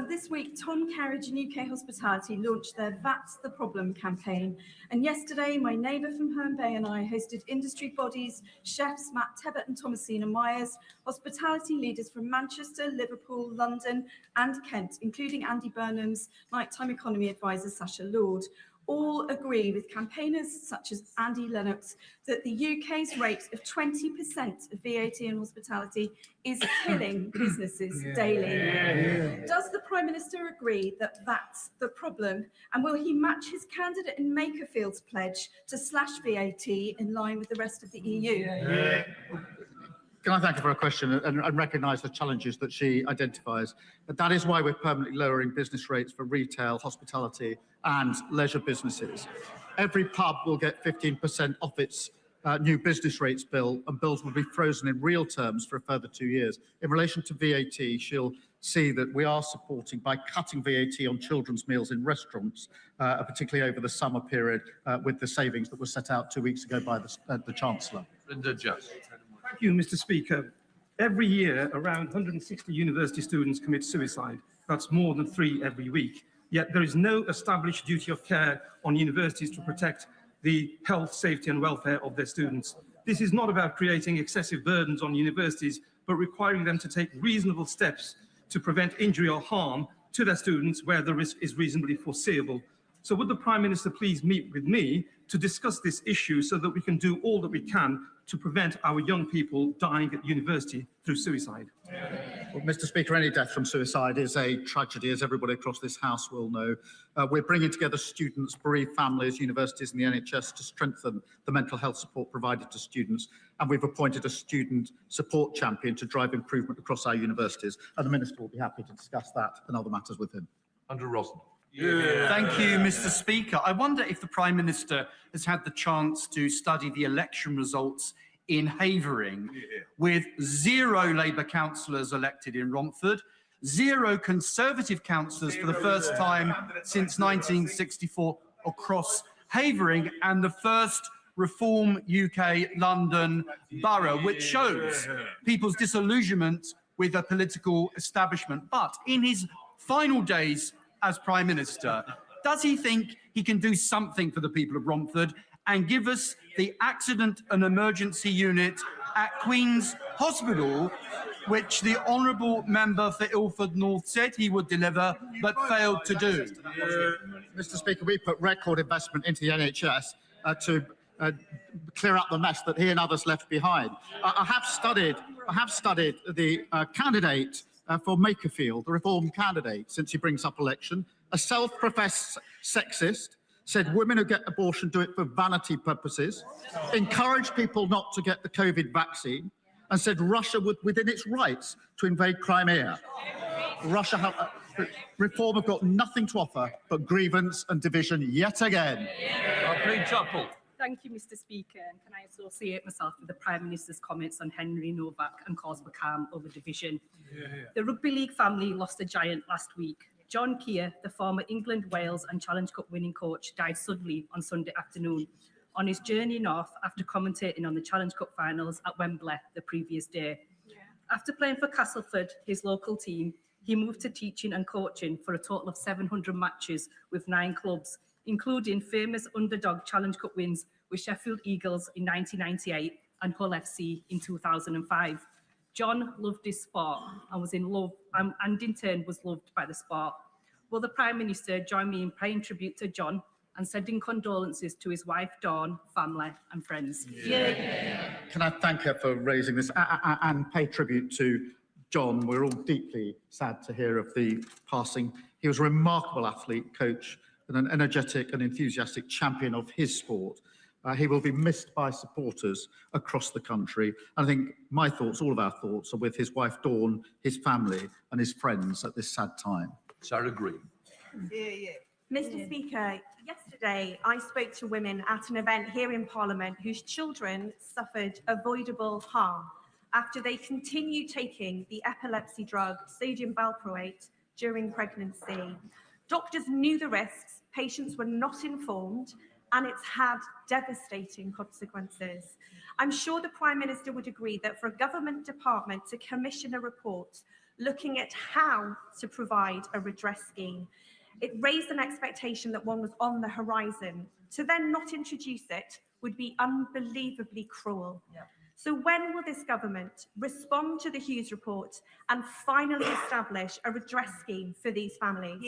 This week, Tom Carriage and UK Hospitality launched their That's the Problem campaign. And yesterday, my neighbour from Herne Bay and I hosted industry bodies, chefs Matt Tebbett and Thomasina Myers, hospitality leaders from Manchester, Liverpool, London and Kent, including Andy Burnham's nighttime economy advisor, Sacha Lord. All agree with campaigners such as Andy Lennox that the UK's rate of 20% of VAT in hospitality is killing businesses daily. Does the Prime Minister agree that that's the problem? And will he match his candidate in Makerfield's pledge to slash VAT in line with the rest of the EU? Can I thank her for her question and recognise the challenges that she identifies? But that is why we're permanently lowering business rates for retail, hospitality and leisure businesses. Every pub will get 15% off its new business rates bill, and bills will be frozen in real terms for a further 2 years. In relation to VAT, she'll see that we are supporting, by cutting VAT on children's meals in restaurants, particularly over the summer period, with the savings that were set out 2 weeks ago by the Chancellor. Linda Just. Thank you, Mr. Speaker. Every year, around 160 university students commit suicide. That's more than 3 every week. Yet there is no established duty of care on universities to protect the health, safety and welfare of their students. This is not about creating excessive burdens on universities, but requiring them to take reasonable steps to prevent injury or harm to their students where the risk is reasonably foreseeable. So would the Prime Minister please meet with me to discuss this issue so that we can do all that we can to prevent our young people dying at university through suicide? Well, Mr. Speaker, any death from suicide is a tragedy, as everybody across this House will know. We're bringing together students, bereaved families, universities and the NHS to strengthen the mental health support provided to students. And we've appointed a student support champion to drive improvement across our universities. And the Minister will be happy to discuss that and other matters with him. Andrew Rosner. Thank you, Mr. Speaker. I wonder if the Prime Minister has had the chance to study the election results in Havering, with 0 Labour councillors elected in Romford, 0 Conservative councillors for the first time since 1964 across Havering, and the first Reform UK London borough, which shows people's disillusionment with the political establishment. But in his final days as Prime Minister, does he think he can do something for the people of Romford and give us the accident and emergency unit at Queen's Hospital, which the honourable member for Ilford North said he would deliver, but failed to do? Mr. Speaker, we put record investment into the NHS to clear up the mess that he and others left behind. I have studied the candidate for Makerfield, the Reform candidate, since he brings up election, a self-professed sexist, said women who get abortion do it for vanity purposes, encouraged people not to get the COVID vaccine, and said Russia would, within its rights, to invade Crimea. Reform have got nothing to offer but grievance and division yet again. Thank you, Mr. Speaker. And can I associate myself with the Prime Minister's comments on Henry Novak and cause for calm over division? The rugby league family lost a giant last week. John Keir, the former England, Wales and Challenge Cup winning coach, died suddenly on Sunday afternoon on his journey north after commentating on the Challenge Cup finals at Wembley the previous day. After playing for Castleford, his local team, he moved to teaching and coaching for a total of 700 matches with 9 clubs, including famous underdog Challenge Cup wins with Sheffield Eagles in 1998 and Hull FC in 2005. John loved his sport and was in love, and in turn was loved by the sport. Will the Prime Minister join me in paying tribute to John and sending condolences to his wife Dawn, family and friends? Can I thank her for raising this and pay tribute to John? We're all deeply sad to hear of the passing. He was a remarkable athlete, coach, and an energetic and enthusiastic champion of his sport. He will be missed by supporters across the country. And I think my thoughts, all of our thoughts, are with his wife Dawn, his family and his friends at this sad time. Sarah Green. Mr. Speaker, yesterday I spoke to women at an event here in Parliament whose children suffered avoidable harm after they continued taking the epilepsy drug sodium valproate during pregnancy. Doctors knew the risks, patients were not informed, and it's had devastating consequences. I'm sure the Prime Minister would agree that for a government department to commission a report looking at how to provide a redress scheme, it raised an expectation that one was on the horizon. To then not introduce it would be unbelievably cruel. So when will this government respond to the Hughes report and finally establish a redress scheme for these families?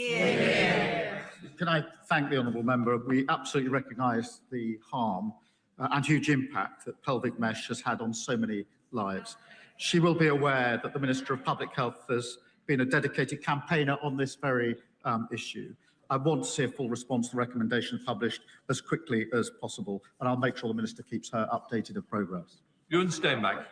Can I thank the honourable member? We absolutely recognise the harm and huge impact that pelvic mesh has had on so many lives. She will be aware that the Minister of Public Health has been a dedicated campaigner on this very issue. I want to see a full response to the recommendation published as quickly as possible, and I'll make sure the Minister keeps her updated of progress. Ewan Steinbach.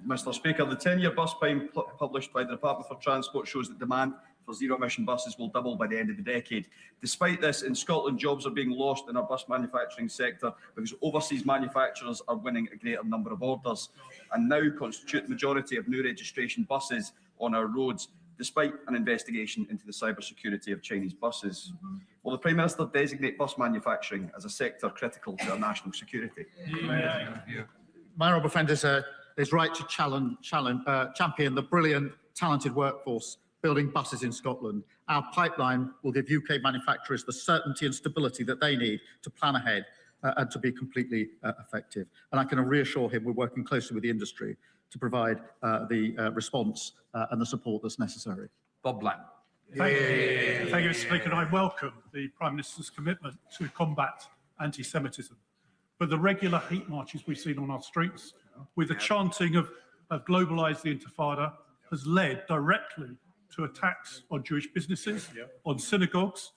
Mr. Speaker, the 10-year bus plan published by the Department for Transport shows that demand for zero-emission buses will double by the end of the decade. Despite this, in Scotland, jobs are being lost in our bus manufacturing sector because overseas manufacturers are winning a greater number of orders and now constitute the majority of new registration buses on our roads, despite an investigation into the cybersecurity of Chinese buses. Will the Prime Minister designate bus manufacturing as a sector critical to our national security? My honourable friend is right to champion the brilliant, talented workforce building buses in Scotland. Our pipeline will give UK manufacturers the certainty and stability that they need to plan ahead and to be completely effective. And I can reassure him we're working closely with the industry to provide the response and the support that's necessary. Bob Bland. Thank you, Mr. Speaker. And I welcome the Prime Minister's commitment to combat anti-Semitism. But the regular hate marches we've seen on our streets, with the chanting of globalise the Intifada, has led directly to attacks on Jewish businesses, on synagogues,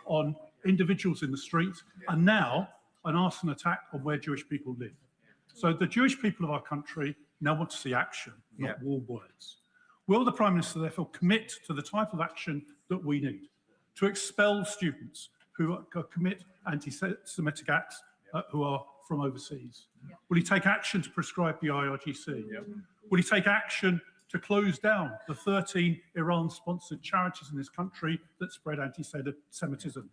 on individuals in the street, and now an arson attack on where Jewish people live. So the Jewish people of our country now want to see action, not warm words. Will the Prime Minister therefore commit to the type of action that we need to expel students who commit anti-Semitic acts who are from overseas? Will he take action to prescribe the IRGC? Will he take action to close down the 13 Iran-sponsored charities in this country that spread anti-Semitism?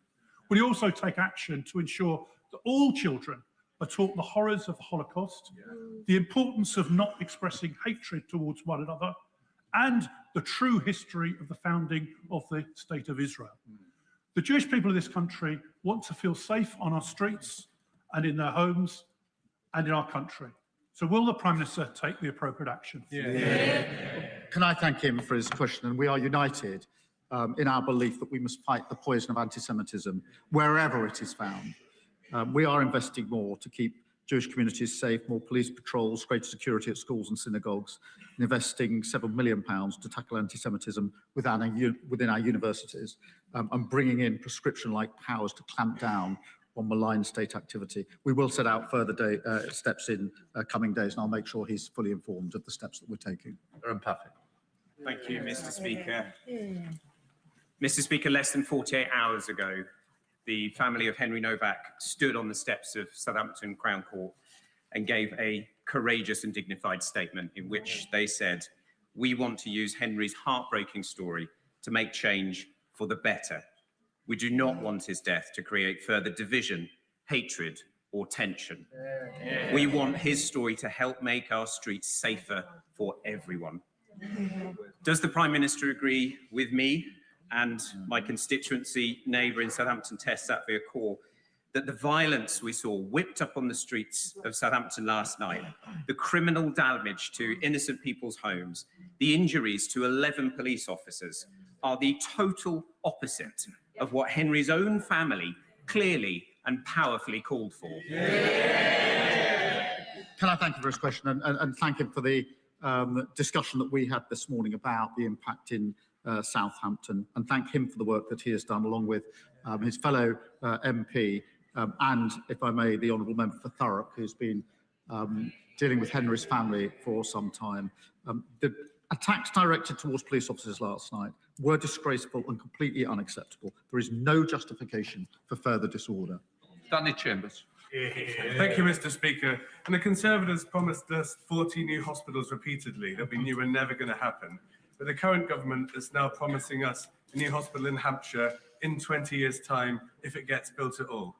Will he also take action to ensure that all children are taught the horrors of the Holocaust, the importance of not expressing hatred towards one another, and the true history of the founding of the State of Israel? The Jewish people of this country want to feel safe on our streets and in their homes and in our country. So will the Prime Minister take the appropriate action? Can I thank him for his question? And we are united in our belief that we must fight the poison of anti-Semitism wherever it is found. We are investing more to keep Jewish communities safe, more police patrols, greater security at schools and synagogues, and investing several £1 million to tackle anti-Semitism within our universities, and bringing in prescription-like powers to clamp down on malign state activity. We will set out further steps in coming days, and I'll make sure he's fully informed of the steps that we're taking. Thank you, Mr. Speaker. Mr. Speaker, less than 48 hours ago, the family of Henry Novak stood on the steps of Southampton Crown Court and gave a courageous and dignified statement in which they said, "We want to use Henry's heartbreaking story to make change for the better. We do not want his death to create further division, hatred, or tension. We want his story to help make our streets safer for everyone." Does the Prime Minister agree with me and my constituency neighbour in Southampton Test, Satvir Kaur, that the violence we saw whipped up on the streets of Southampton last night, the criminal damage to innocent people's homes, the injuries to 11 police officers are the total opposite of what Henry's own family clearly and powerfully called for? Can I thank him for his question and thank him for the discussion that we had this morning about the impact in Southampton, and thank him for the work that he has done along with his fellow MP and, if I may, the Honourable Member for Thurrock, who's been dealing with Henry's family for some time. The attacks directed towards police officers last night were disgraceful and completely unacceptable. There is no justification for further disorder. Danny Chambers. Thank you, Mr. Speaker. And the Conservatives promised us 40 new hospitals repeatedly that we knew were never going to happen. But the current government is now promising us a new hospital in Hampshire in 20 years' time if it gets built at all.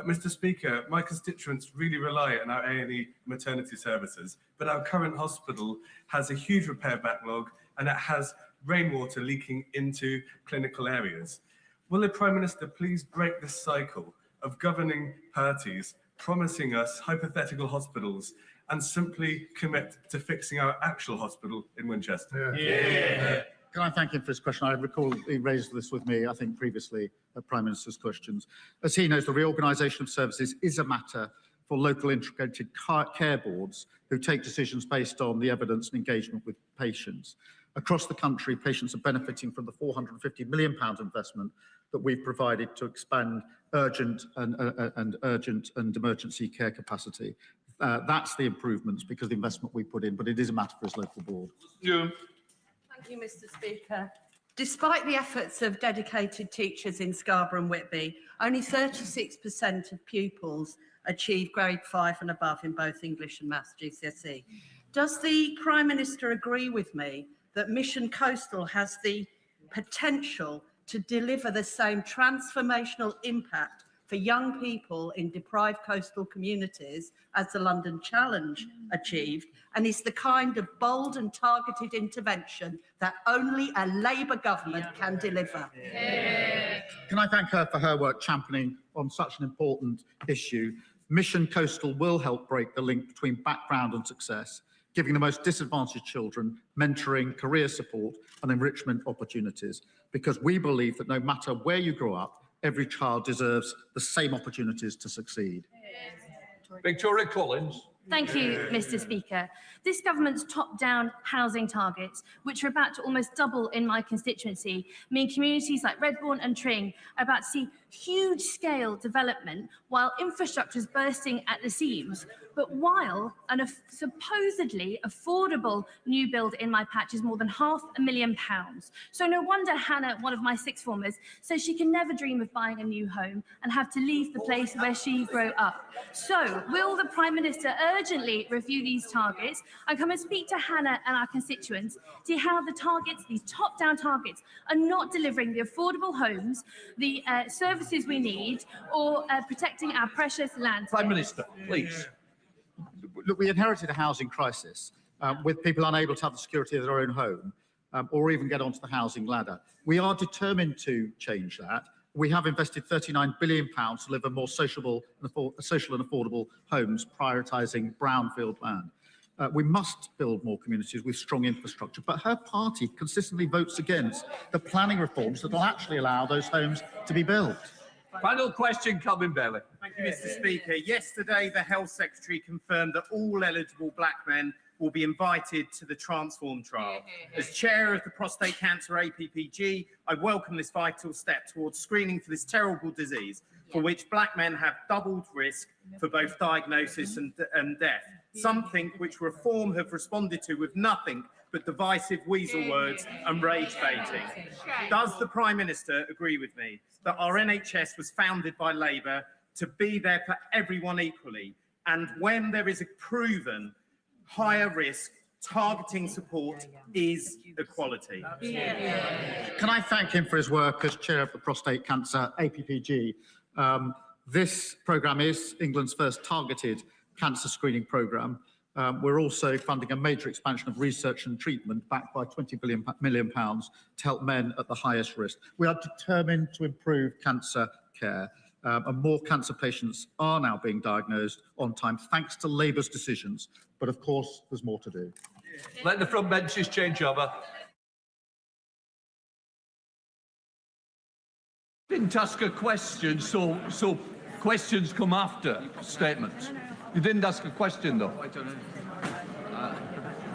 Mr. Speaker, my constituents really rely on our A&E maternity services, but our current hospital has a huge repair backlog and it has rainwater leaking into clinical areas. Will the Prime Minister please break this cycle of governing parties promising us hypothetical hospitals and simply commit to fixing our actual hospital in Winchester? Can I thank him for his question? I recall he raised this with me, I think, previously at Prime Minister's questions. As he knows, the reorganisation of services is a matter for local integrated care boards who take decisions based on the evidence and engagement with patients. Across the country, patients are benefiting from the £450 million investment that we've provided to expand urgent and emergency care capacity. That's the improvements because of the investment we put in, but it is a matter for his local board. Thank you, Mr. Speaker. Despite the efforts of dedicated teachers in Scarborough and Whitby, only 36% of pupils achieve grade 5 and above in both English and Maths GCSE. Does the Prime Minister agree with me that Mission Coastal has the potential to deliver the same transformational impact for young people in deprived coastal communities as the London Challenge achieved, and is the kind of bold and targeted intervention that only a Labour government can deliver? Can I thank her for her work championing on such an important issue? Mission Coastal will help break the link between background and success, giving the most disadvantaged children mentoring, career support and enrichment opportunities, because we believe that no matter where you grow up, every child deserves the same opportunities to succeed. Victoria Collins. Thank you, Mr. Speaker. This government's top-down housing targets, which are about to almost double in my constituency, mean communities like Redbourne and Tring are about to see huge-scale development while infrastructure is bursting at the seams. But while a supposedly affordable new build in my patch is more than £500,000. So no wonder Hannah, one of my sixth formers, says she can never dream of buying a new home and have to leave the place where she grew up. So will the Prime Minister urgently review these targets and come and speak to Hannah and our constituents, see how the targets, these top-down targets, are not delivering the affordable homes, the services we need, or protecting our precious land? Prime Minister, please. Look, we inherited a housing crisis with people unable to have the security of their own home or even get onto the housing ladder. We are determined to change that. We have invested £39 billion to deliver more social and affordable homes, prioritising brownfield land. We must build more communities with strong infrastructure, but her party consistently votes against the planning reforms that will actually allow those homes to be built. Final question, Colin Bailey. Thank you, Mr. Speaker. Yesterday, the Health Secretary confirmed that all eligible black men will be invited to the Transform trial. As chair of the Prostate Cancer APPG, I welcome this vital step towards screening for this terrible disease, for which black men have doubled risk for both diagnosis and death, something which Reform have responded to with nothing but divisive weasel words and rage baiting. Does the Prime Minister agree with me that our NHS was founded by Labour to be there for everyone equally, and when there is a proven higher risk, targeting support is equality? Can I thank him for his work as chair of the Prostate Cancer APPG? This programme is England's first targeted cancer screening programme. We're also funding a major expansion of research and treatment backed by £20 million to help men at the highest risk. We are determined to improve cancer care, and more cancer patients are now being diagnosed on time thanks to Labour's decisions. But of course, there's more to do. Let the front benches change over. Didn't ask a question, so questions come after statements. You didn't ask a question, though. I don't know.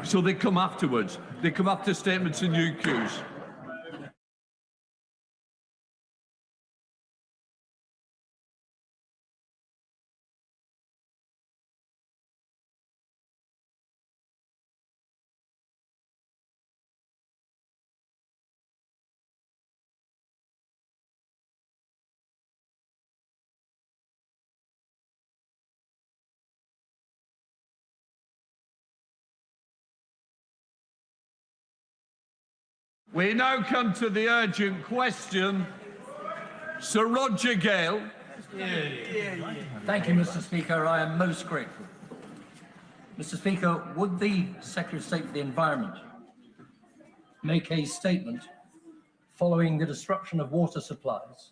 So they come afterwards. They come after statements and new cues. We now come to the urgent question. Sir Roger Gale. Thank you, Mr. Speaker. I am most grateful. Mr. Speaker, would the Secretary of State for the Environment make a statement following the disruption of water supplies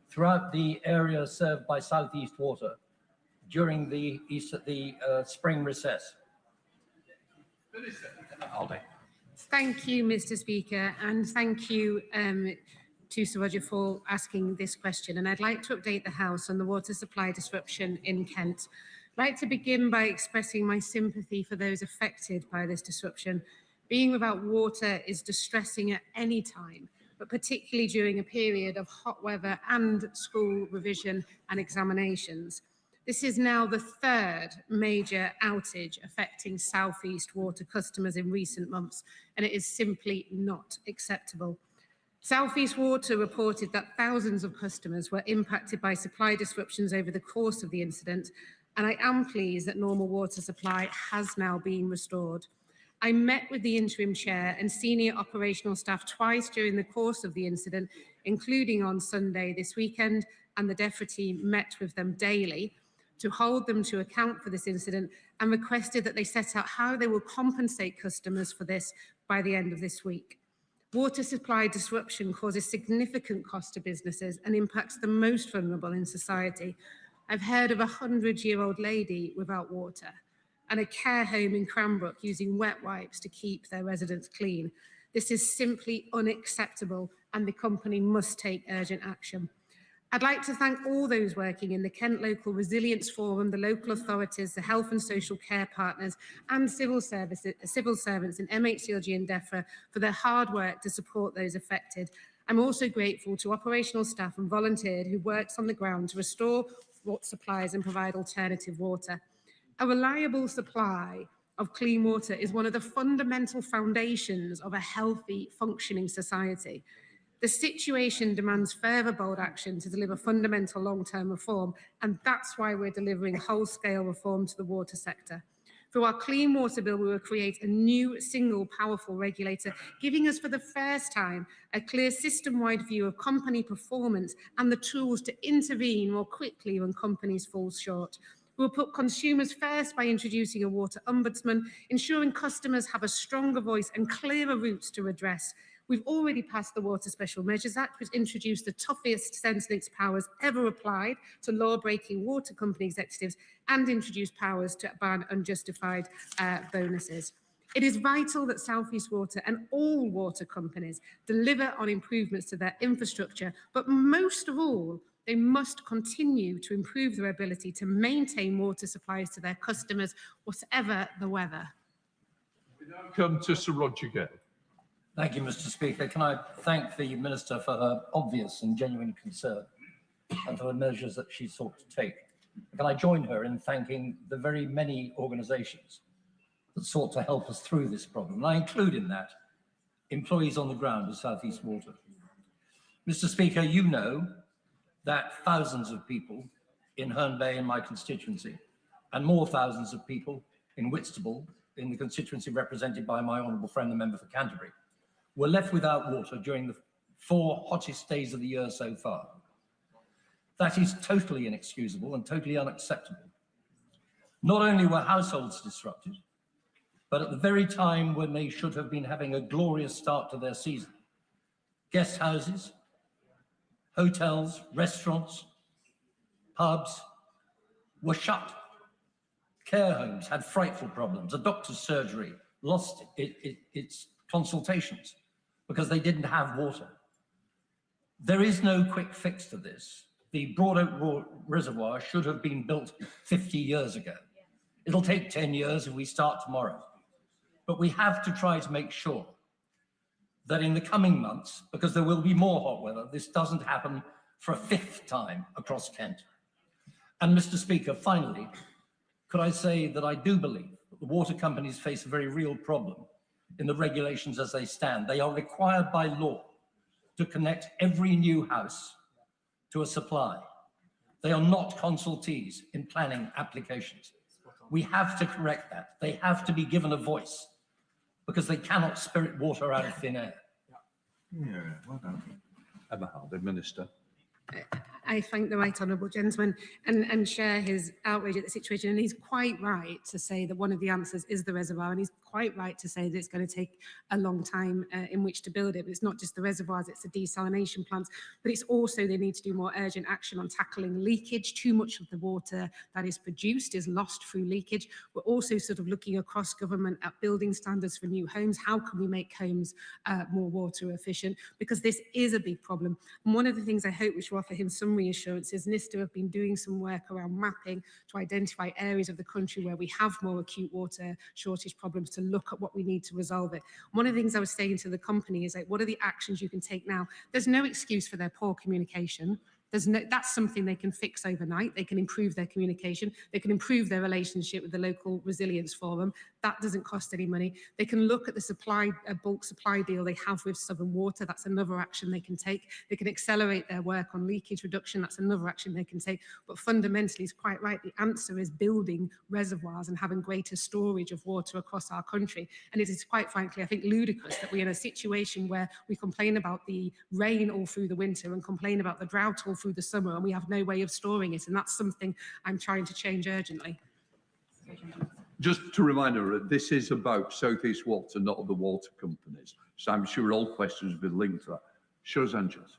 throughout the area served by South East Water during the spring recess? Thank you, Mr. Speaker, and thank you to Sir Roger for asking this question. And I'd like to update the House on the water supply disruption in Kent. I'd like to begin by expressing my sympathy for those affected by this disruption. Being without water is distressing at any time, but particularly during a period of hot weather and school revision and examinations. This is now the third major outage affecting South East Water customers in recent months, and it is simply not acceptable. South East Water reported that thousands of customers were impacted by supply disruptions over the course of the incident, and I am pleased that normal water supply has now been restored. I met with the interim chair and senior operational staff twice during the course of the incident, including on Sunday this weekend, and the deputy met with them daily to hold them to account for this incident and requested that they set out how they will compensate customers for this by the end of this week. Water supply disruption causes significant cost to businesses and impacts the most vulnerable in society. I've heard of a 100-year-old lady without water and a care home in Cranbrook using wet wipes to keep their residents clean. This is simply unacceptable, and the company must take urgent action. I'd like to thank all those working in the Kent Local Resilience Forum, the local authorities, the health and social care partners, and civil servants in MHCLG and DEFRA for their hard work to support those affected. I'm also grateful to operational staff and volunteers who worked on the ground to restore water supplies and provide alternative water. A reliable supply of clean water is one of the fundamental foundations of a healthy, functioning society. The situation demands further bold action to deliver fundamental long-term reform, and that's why we're delivering whole-scale reform to the water sector. Through our Clean Water Bill, we will create a new single powerful regulator, giving us for the first time a clear system-wide view of company performance and the tools to intervene more quickly when companies fall short. We'll put consumers first by introducing a water ombudsman, ensuring customers have a stronger voice and clearer routes to redress. We've already passed the Water Special Measures Act, which introduced the toughest Centrelink powers ever applied to law-breaking water company executives and introduced powers to ban unjustified bonuses. It is vital that South East Water and all water companies deliver on improvements to their infrastructure, but most of all, They must continue to improve their ability to maintain water supplies to their customers, whatever the weather. We now come to Sir Roger Gale. Thank you, Mr. Speaker. Can I thank the Minister for her obvious and genuine concern and for the measures that she sought to take? Can I join her in thanking the very many organisations that sought to help us through this problem? And I include in that employees on the ground of South East Water. Mr. Speaker, you know that thousands of people in Herne Bay, in my constituency, and more thousands of people in Whitstable, in the constituency represented by my honourable friend, the member for Canterbury, were left without water during the 4 hottest days of the year so far. That is totally inexcusable and totally unacceptable. Not only were households disrupted, but at the very time when they should have been having a glorious start to their season, guest houses, hotels, restaurants, pubs were shut. Care homes had frightful problems. A doctor's surgery lost its consultations because they didn't have water. There is no quick fix to this. The Broad Oak Reservoir should have been built 50 years ago. It'll take 10 years if we start tomorrow. But we have to try to make sure that in the coming months, because there will be more hot weather, this doesn't happen for a 5th time across Kent. And Mr. Speaker, finally, could I say that I do believe that the water companies face a very real problem in the regulations as they stand. They are required by law to connect every new house to a supply. They are not consultees in planning applications. We have to correct that. They have to be given a voice because they cannot spirit water out of thin air. Yeah, well done. Emma Harding, Minister. I thank the right honourable gentleman and share his outrage at the situation. And he's quite right to say that one of the answers is the reservoir. And he's quite right to say that it's going to take a long time in which to build it. But it's not just the reservoirs, it's the desalination plants. But it's also they need to do more urgent action on tackling leakage. Too much of the water that is produced is lost through leakage. We're also sort of looking across government at building standards for new homes. How can we make homes more water efficient? Because this is a big problem. And one of the things I hope which will offer him some reassurances, NISTA have been doing some work around mapping to identify areas of the country where we have more acute water shortage problems to look at what we need to resolve it. One of the things I was saying to the company is like, what are the actions you can take now? There's no excuse for their poor communication. That's something they can fix overnight. They can improve their communication. They can improve their relationship with the local resilience forum. That doesn't cost any money. They can look at the supply, bulk supply deal they have with Southern Water. That's another action they can take. They can accelerate their work on leakage reduction. That's another action they can take. But fundamentally, he's quite right. The answer is building reservoirs and having greater storage of water across our country. And it is quite frankly, I think, ludicrous that we're in a situation where we complain about the rain all through the winter and complain about the drought all through the summer, and we have no way of storing it. And that's something I'm trying to change urgently. Just to remind her, this is about South East Water, not the water companies. So I'm sure all questions will be linked to that. Sure, Sanchez.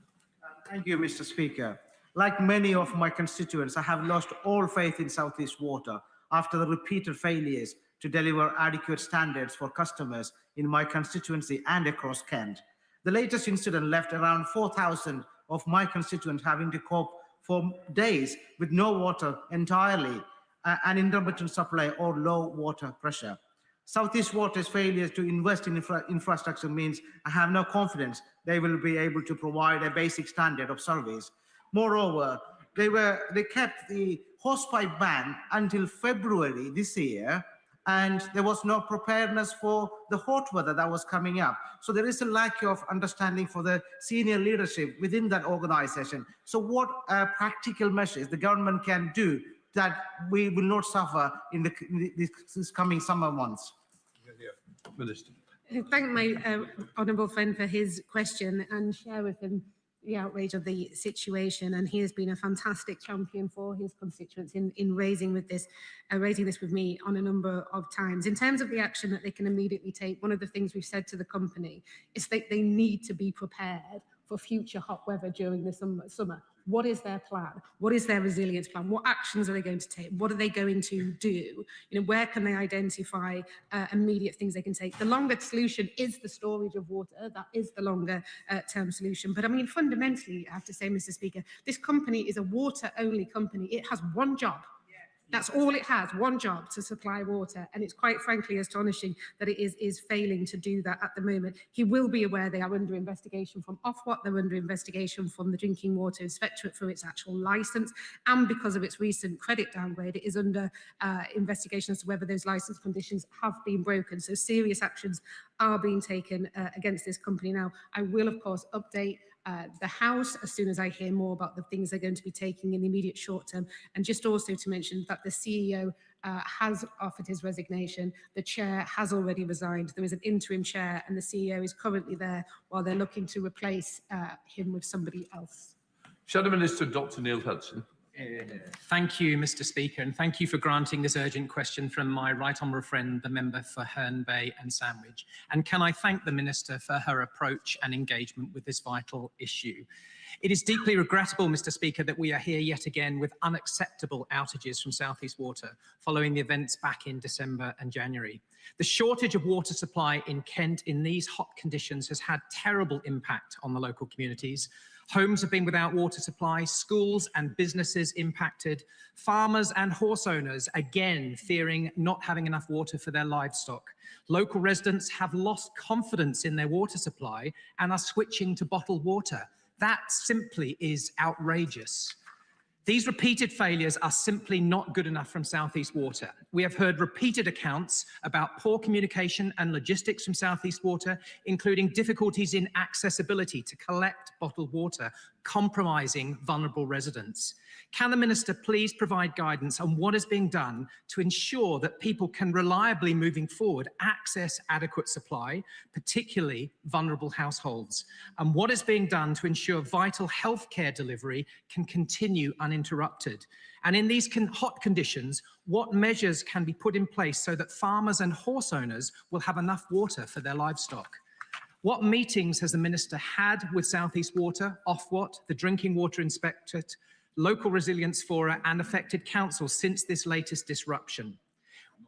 Thank you, Mr. Speaker. Like many of my constituents, I have lost all faith in South East Water after the repeated failures to deliver adequate standards for customers in my constituency and across Kent. The latest incident left around 4,000 of my constituents having to cope for days with no water entirely, an intermittent supply or low water pressure. South East Water's failure to invest in infrastructure means I have no confidence they will be able to provide a basic standard of service. Moreover, they kept the hosepipe ban until February this year, and there was no preparedness for the hot weather that was coming up. So there is a lack of understanding for the senior leadership within that organization. So what practical measures the government can do that we will not suffer in this coming summer months? Minister. I thank my honourable friend for his question and share with him the outrage of the situation, and he has been a fantastic champion for his constituents in raising this with me on a number of times. In terms of the action that they can immediately take, one of the things we've said to the company is that they need to be prepared for future hot weather during the summer. What is their plan? What is their resilience plan? What actions are they going to take? What are they going to do? Where can they identify immediate things they can take? The longer solution is the storage of water. That is the longer term solution. But I mean, fundamentally, I have to say, Mr. Speaker, this company is a water-only company. It has one job. That's all it has, one job, to supply water. And it's quite frankly astonishing that it is failing to do that at the moment. He will be aware they are under investigation from Ofwat, they're under investigation from the Drinking Water Inspectorate for its actual licence, and because of its recent credit downgrade, it is under investigation as to whether those licence conditions have been broken. So serious actions are being taken against this company now. I will, of course, update the House as soon as I hear more about the things they're going to be taking in the immediate short term. And just also to mention that the CEO has offered his resignation. The chair has already resigned. There is an interim chair and the CEO is currently there while they're looking to replace him with somebody else. Shadow Minister Dr. Neil Hudson. Thank you, Mr. Speaker, and thank you for granting this urgent question from my right honourable friend, the member for Herne Bay and Sandwich. And can I thank the Minister for her approach and engagement with this vital issue. It is deeply regrettable, Mr. Speaker, that we are here yet again with unacceptable outages from South East Water following the events back in December and January. The shortage of water supply in Kent in these hot conditions has had terrible impact on the local communities. Homes have been without water supply, schools and businesses impacted, farmers and horse owners again fearing not having enough water for their livestock. Local residents have lost confidence in their water supply and are switching to bottled water. That simply is outrageous. These repeated failures are simply not good enough from South East Water. We have heard repeated accounts about poor communication and logistics from South East Water, including difficulties in accessibility to collect bottled water, compromising vulnerable residents. Can the Minister please provide guidance on what is being done to ensure that people can reliably, moving forward, access adequate supply, particularly vulnerable households? And what is being done to ensure vital healthcare delivery can continue uninterrupted? And in these hot conditions, what measures can be put in place so that farmers and horse owners will have enough water for their livestock? What meetings has the Minister had with South East Water, Ofwat, the Drinking Water Inspectorate, local resilience fora and affected councils since this latest disruption?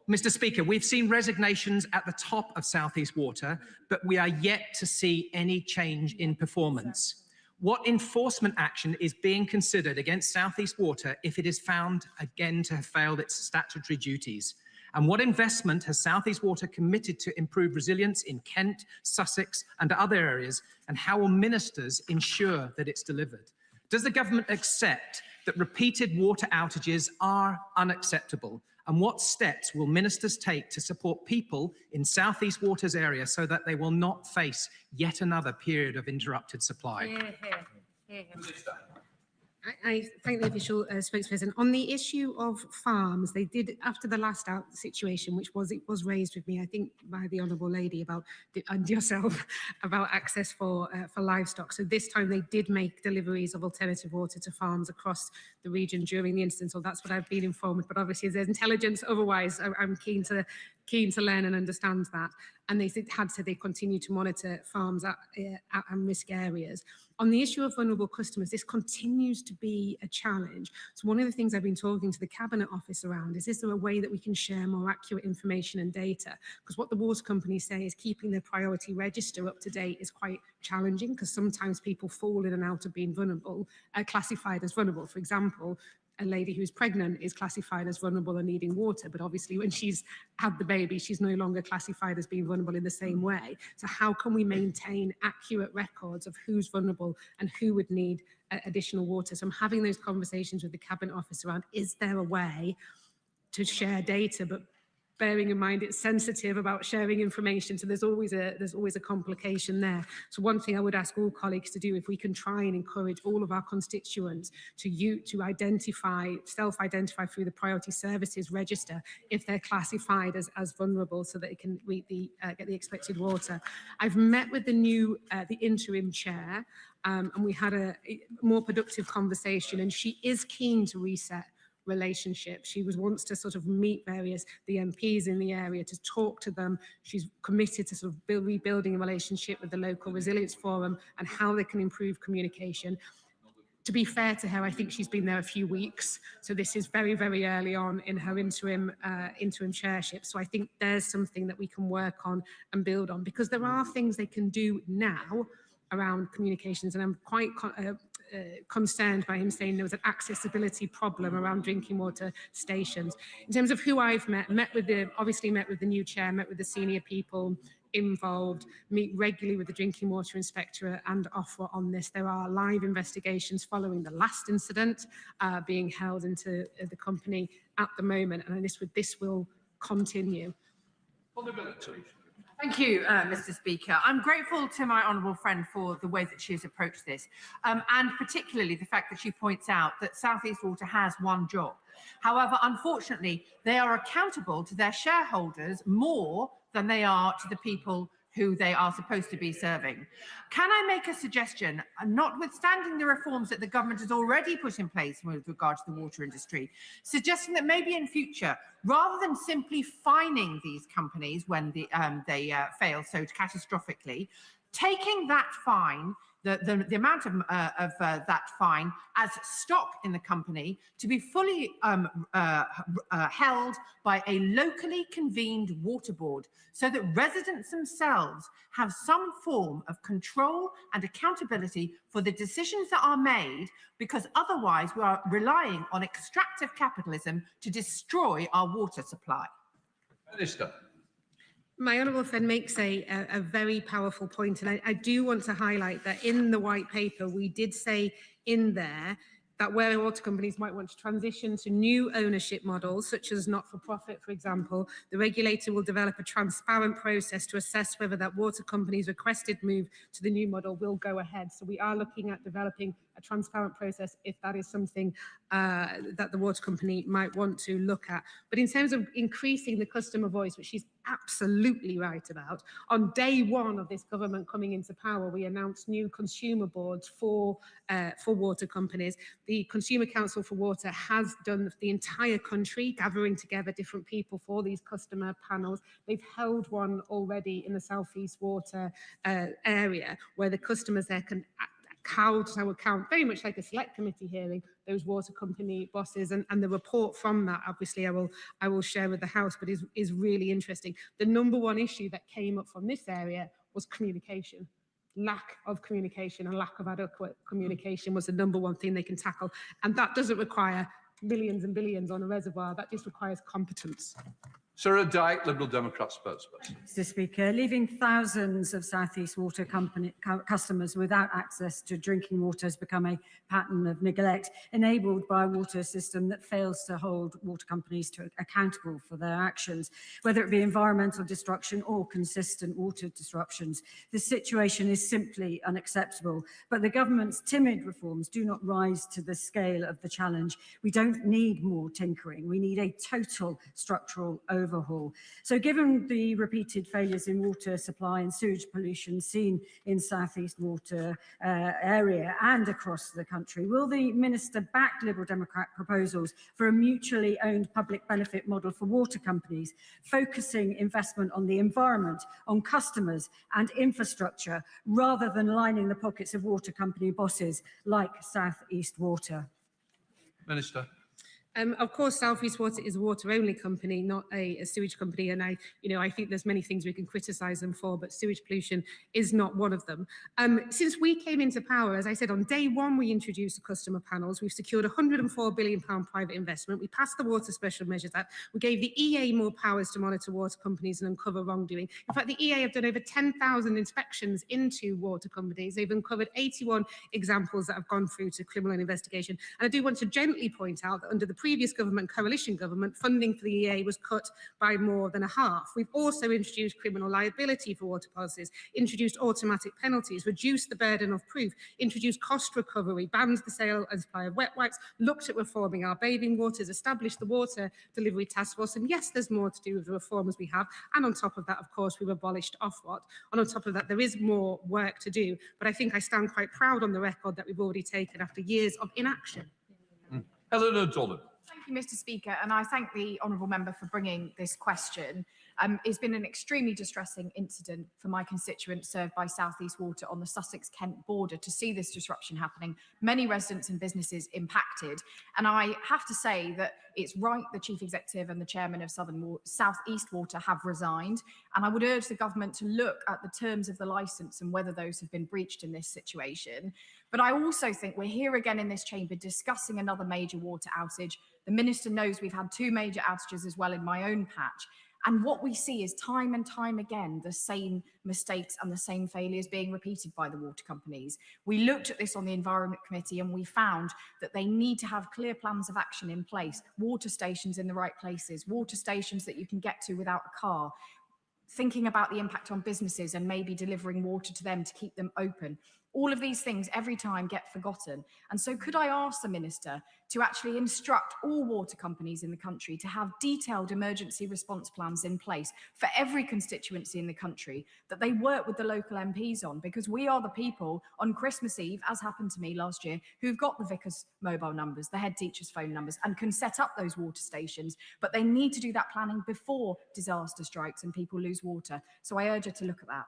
Mr. Speaker, we've seen resignations at the top of South East Water, but we are yet to see any change in performance. What enforcement action is being considered against South East Water if it is found again to have failed its statutory duties? And what investment has South East Water committed to improve resilience in Kent, Sussex and other areas? And how will ministers ensure that it's delivered? Does the government accept that repeated water outages are unacceptable? And what steps will ministers take to support people in South East Water's area so that they will not face yet another period of interrupted supply? I thank the official spokesperson. On the issue of farms, they did, after the last situation, which was raised with me, I think, by the Honourable Lady and yourself, about access for livestock. So this time they did make deliveries of alternative water to farms across the region during the incident. So that's what I've been informed. But obviously, if there's intelligence otherwise, I'm keen to learn and understand that. And they had said they continue to monitor farms at risk areas. On the issue of vulnerable customers, this continues to be a challenge. So one of the things I've been talking to the Cabinet Office around is there a way that we can share more accurate information and data? Because what the water companies say is keeping their priority register up to date is quite challenging, because sometimes people fall in and out of being vulnerable, classified as vulnerable. For example, a lady who's pregnant is classified as vulnerable and needing water, but obviously when she's had the baby, she's no longer classified as being vulnerable in the same way. So how can we maintain accurate records of who's vulnerable and who would need additional water? So I'm having those conversations with the Cabinet Office around, is there a way to share data, but bearing in mind it's sensitive about sharing information, so there's always a complication there. So one thing I would ask all colleagues to do, if we can try and encourage all of our constituents to self-identify through the priority services register if they're classified as vulnerable, so that they can get the expected water. I've met with the interim chair, and we had a more productive conversation, and she is keen to reset relationship. She wants to sort of meet the MPs in the area, to talk to them. She's committed to sort of rebuilding a relationship with the local resilience forum and how they can improve communication. To be fair to her, I think she's been there a few weeks, so this is very, very early on in her interim chairship. So I think there's something that we can work on and build on, because there are things they can do now around communications, and I'm quite concerned by him saying there was an accessibility problem around drinking water stations. In terms of who I've obviously met with the new chair, met with the senior people involved, meet regularly with the Drinking Water Inspectorate and Ofwat on this. There are live investigations following the last incident being held into the company at the moment, and this will continue. Thank you, Mr. Speaker. I'm grateful to my honourable friend for the way that she has approached this, and particularly the fact that she points out that South East Water has one job. However, unfortunately, they are accountable to their shareholders more than they are to the people who they are supposed to be serving. Can I make a suggestion, notwithstanding the reforms that the government has already put in place with regard to the water industry, suggesting that maybe in future, rather than simply fining these companies when they fail so catastrophically, taking that fine, the amount of that fine as stock in the company to be fully held by a locally convened water board, so that residents themselves have some form of control and accountability for the decisions that are made, because otherwise we are relying on extractive capitalism to destroy our water supply. Minister. My honourable friend makes a very powerful point, and I do want to highlight that in the white paper we did say in there that where water companies might want to transition to new ownership models, such as not-for-profit, for example, the regulator will develop a transparent process to assess whether that water company's requested move to the new model will go ahead. So we are looking at developing a transparent process if that is something that the water company might want to look at. But in terms of increasing the customer voice, which she's absolutely right about, on day one of this government coming into power, we announced new consumer boards for water companies. The Consumer Council for Water has done the entire country, gathering together different people for these customer panels. They've held one already in the South East Water area, where the customers there can count very much like a select committee hearing, those water company bosses, and the report from that, obviously, I will share with the House, but is really interesting. The number one issue that came up from this area was communication. Lack of communication and lack of adequate communication was the number one thing they can tackle. And that doesn't require billions and billions on a reservoir. That just requires competence. Sarah Dyke, Liberal Democrat spokesperson. Mr. Speaker, leaving thousands of South East Water customers without access to drinking water has become a pattern of neglect, enabled by a water system that fails to hold water companies accountable for their actions, whether it be environmental destruction or consistent water disruptions. This situation is simply unacceptable, but the government's timid reforms do not rise to the scale of the challenge. We don't need more tinkering. We need a total structural overhaul. So given the repeated failures in water supply and sewage pollution seen in South East Water area and across the country, will the Minister back Liberal Democrat proposals for a mutually owned public benefit model for water companies, focusing investment on the environment, on customers and infrastructure, rather than lining the pockets of water company bosses like South East Water? Minister. Of course, South East Water is a water-only company, not a sewage company, and I think there's many things we can criticise them for, but sewage pollution is not one of them. Since we came into power, as I said, on day one we introduced the customer panels. We've secured £104 billion private investment. We passed the Water Special Measures Act. We gave the EA more powers to monitor water companies and uncover wrongdoing. In fact, the EA have done over 10,000 inspections into water companies. They've uncovered 81 examples that have gone through to criminal investigation. And I do want to gently point out that under the previous government, coalition government, funding for the EA was cut by more than a half. We've also introduced criminal liability for water policies, introduced automatic penalties, reduced the burden of proof, introduced cost recovery, banned the sale and supply of wet wipes, looked at reforming our bathing waters, established the Water Delivery Task Force, and yes, there's more to do with the reforms we have. And on top of that, of course, we've abolished Ofwat. And on top of that, there is more work to do. But I think I stand quite proud on the record that we've already taken after years of inaction. Eleanor Dolan. Thank you, Mr. Speaker, and I thank the honourable member for bringing this question. It's been an extremely distressing incident for my constituents served by South East Water on the Sussex-Kent border to see this disruption happening. Many residents and businesses impacted. And I have to say that it's right the Chief Executive and the Chairman of South East Water have resigned. And I would urge the government to look at the terms of the licence and whether those have been breached in this situation. But I also think we're here again in this chamber discussing another major water outage. The Minister knows we've had 2 major outages as well in my own patch. And what we see is time and time again, the same mistakes and the same failures being repeated by the water companies. We looked at this on the Environment Committee and we found that they need to have clear plans of action in place, water stations in the right places, water stations that you can get to without a car, thinking about the impact on businesses and maybe delivering water to them to keep them open. All of these things every time get forgotten. And so could I ask the Minister to actually instruct all water companies in the country to have detailed emergency response plans in place for every constituency in the country that they work with the local MPs on, because we are the people on Christmas Eve, as happened to me last year, who've got the vicar's mobile numbers, the head teacher's phone numbers, and can set up those water stations. But they need to do that planning before disaster strikes and people lose water. So I urge her to look at that.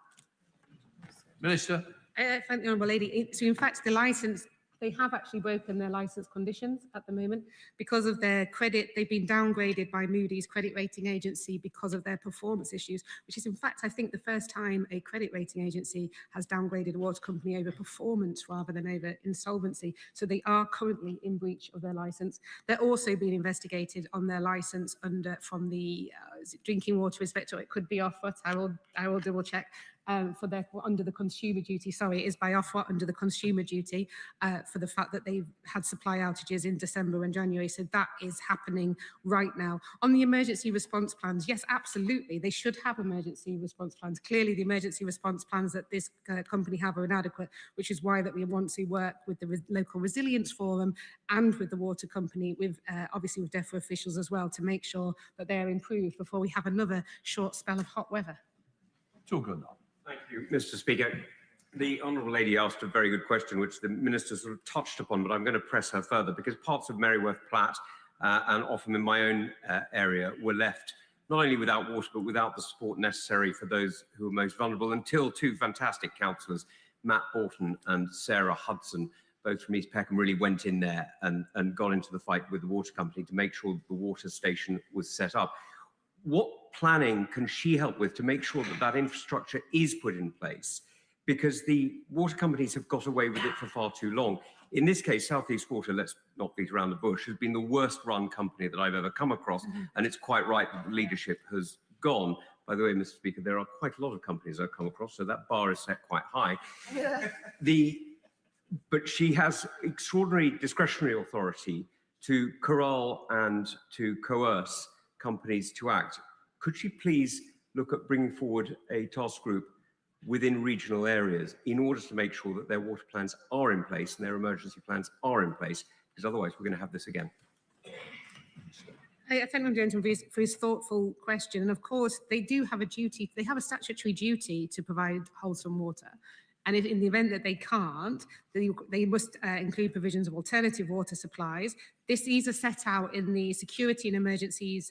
Minister. I thank the Honourable Lady. So in fact, the licence, they have actually broken their licence conditions at the moment because of their credit. They've been downgraded by Moody's credit rating agency because of their performance issues, which is in fact, I think, the first time a credit rating agency has downgraded a water company over performance rather than over insolvency. So they are currently in breach of their licence. They're also being investigated on their licence from the Drinking Water Inspectorate. It could be Ofwat. I will double check. Under the consumer duty, sorry, it is by Ofwat under the consumer duty for the fact that they've had supply outages in December and January. So that is happening right now. On the emergency response plans, yes, absolutely, they should have emergency response plans. Clearly, the emergency response plans that this company have are inadequate, which is why that we want to work with the local resilience forum and with the water company, with obviously with DEFRA officials as well, to make sure that they are improved before we have another short spell of hot weather. It's all good now. Thank you, Mr. Speaker. The Honourable Lady asked a very good question, which the Minister sort of touched upon, but I'm going to press her further because parts of Merryworth Platt and often in my own area were left not only without water, but without the support necessary for those who are most vulnerable until 2 fantastic councillors, Matt Borton and Sarah Hudson, both from East Peckham, really went in there and got into the fight with the water company to make sure the water station was set up. What planning can she help with to make sure that that infrastructure is put in place? Because the water companies have got away with it for far too long. In this case, South East Water, let's not beat around the bush, has been the worst run company that I've ever come across. And it's quite right that the leadership has gone. By the way, Mr. Speaker, there are quite a lot of companies I've come across, so that bar is set quite high. But she has extraordinary discretionary authority to corral and to coerce companies to act. Could she please look at bringing forward a task group within regional areas in order to make sure that their water plans are in place and their emergency plans are in place? Because otherwise we're going to have this again. I thank the gentleman for his thoughtful question. And of course, they do have a duty, they have a statutory duty to provide wholesome water. And if in the event that they can't, they must include provisions of alternative water supplies. These are set out in the Security and Emergency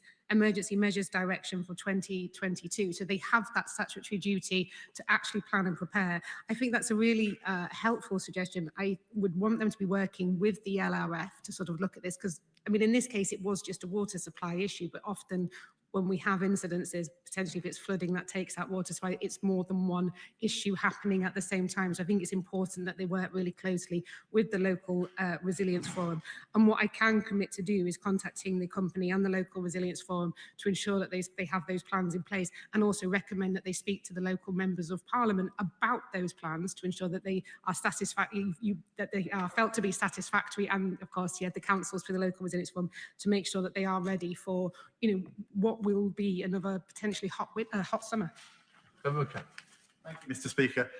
Measures Direction for 2022. So they have that statutory duty to actually plan and prepare. I think that's a really helpful suggestion. I would want them to be working with the LRF to sort of look at this, because, I mean, in this case, it was just a water supply issue, but often when we have incidences, potentially if it's flooding that takes out water supply, it's more than one issue happening at the same time. So I think it's important that they work really closely with the local resilience forum. And what I can commit to do is contacting the company and the local resilience forum to ensure that they have those plans in place, and also recommend that they speak to the local members of parliament about those plans to ensure that they are satisfactory, that they are felt to be satisfactory, and of course, the councils for the local resilience forum to make sure that they are ready for, what will be another potentially hot summer. Okay. Thank you, Mr. Speaker.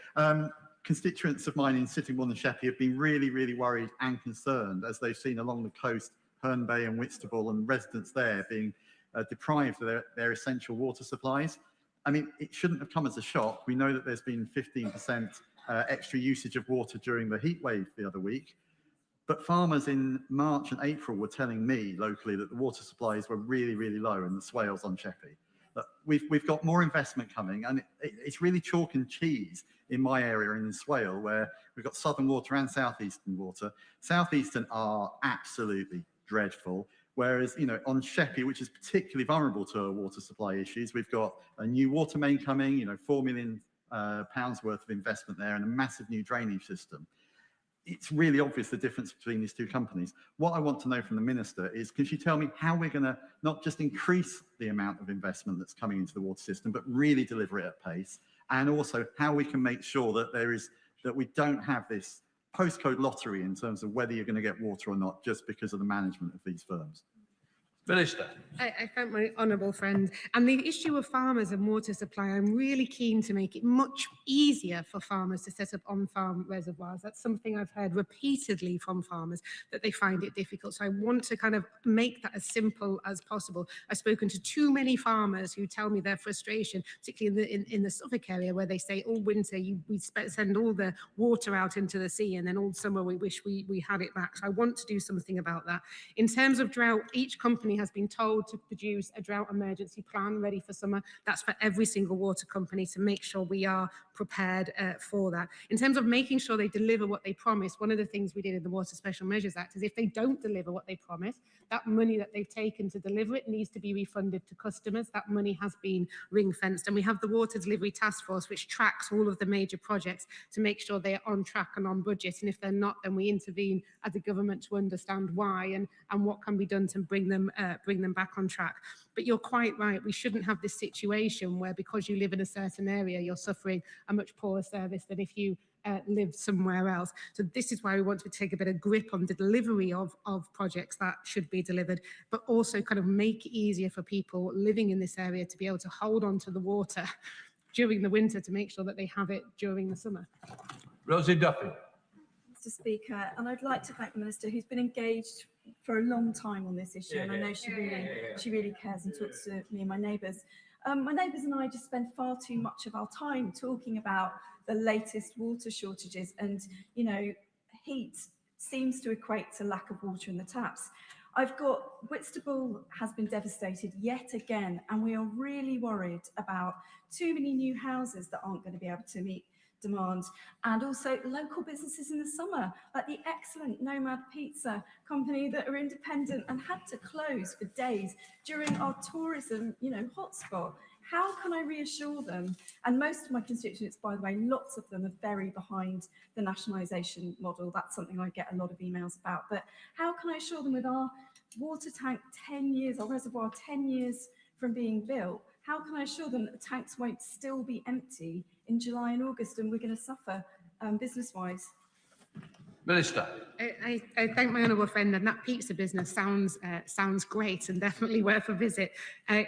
Constituents of mine in Sittingbourne and Sheppey have been really worried and concerned as they've seen along the coast, Herne Bay and Whitstable, and residents there being deprived of their essential water supplies. I mean, it shouldn't have come as a shock. We know that there's been 15% extra usage of water during the heat wave the other week. But farmers in March and April were telling me locally that the water supplies were really, really low in the swales on Sheppey. But we've got more investment coming, and it's really chalk and cheese in my area in the Swale, where we've got Southern Water and Southeastern Water. Southeastern are absolutely dreadful, whereas, you know, on Sheppey, which is particularly vulnerable to water supply issues, we've got a new water main coming, you know, £4 million worth of investment there, and a massive new drainage system. It's really obvious the difference between these two companies. What I want to know from the Minister is, can she tell me how we're going to not just increase the amount of investment that's coming into the water system, but really deliver it at pace, and also how we can make sure that we don't have this postcode lottery in terms of whether you're going to get water or not, just because of the management of these firms. Minister. I thank my honourable friend. And the issue of farmers and water supply, I'm really keen to make it much easier for farmers to set up on-farm reservoirs. That's something I've heard repeatedly from farmers, that they find it difficult. So I want to kind of make that as simple as possible. I've spoken to too many farmers who tell me their frustration, particularly in the Suffolk area, where they say all winter we send all the water out into the sea, and then all summer we wish we had it back. So I want to do something about that. In terms of drought, each company has been told to produce a drought emergency plan ready for summer. That's for every single water company, to make sure we are prepared for that. In terms of making sure they deliver what they promise, one of the things we did in the Water Special Measures Act is if they don't deliver what they promise, that money that they've taken to deliver it needs to be refunded to customers. That money has been ring-fenced, and we have the Water Delivery Task Force, which tracks all of the major projects to make sure they are on track and on budget. And if they're not, then we intervene as a government to understand why and what can be done to bring them back on track. But you're quite right, we shouldn't have this situation where, because you live in a certain area, you're suffering a much poorer service than if you live somewhere else. So this is why we want to take a bit of grip on the delivery of projects that should be delivered, but also kind of make it easier for people living in this area to be able to hold on to the water during the winter, to make sure that they have it during the summer. Rosie Duffy. Mr. Speaker, and I'd like to thank the Minister, who's been engaged for a long time on this issue, and I know she really cares and talks to me and my neighbours. My neighbours and I just spend far too much of our time talking about the latest water shortages, and, you know, heat seems to equate to lack of water in the taps. I've got Whitstable has been devastated yet again, and we are really worried about too many new houses that aren't going to be able to meet demand, and also local businesses in the summer, like the excellent Nomad Pizza company that are independent and had to close for days during our tourism, you know, hotspot. How can I reassure them? And most of my constituents, by the way, lots of them are very behind the nationalisation model. That's something I get a lot of emails about. But how can I assure them, with our water tank 10 years, our reservoir 10 years from being built, how can I assure them that the tanks won't still be empty in July and August, and we're going to suffer business-wise? Minister. I thank my honourable friend, and that pizza business sounds great and definitely worth a visit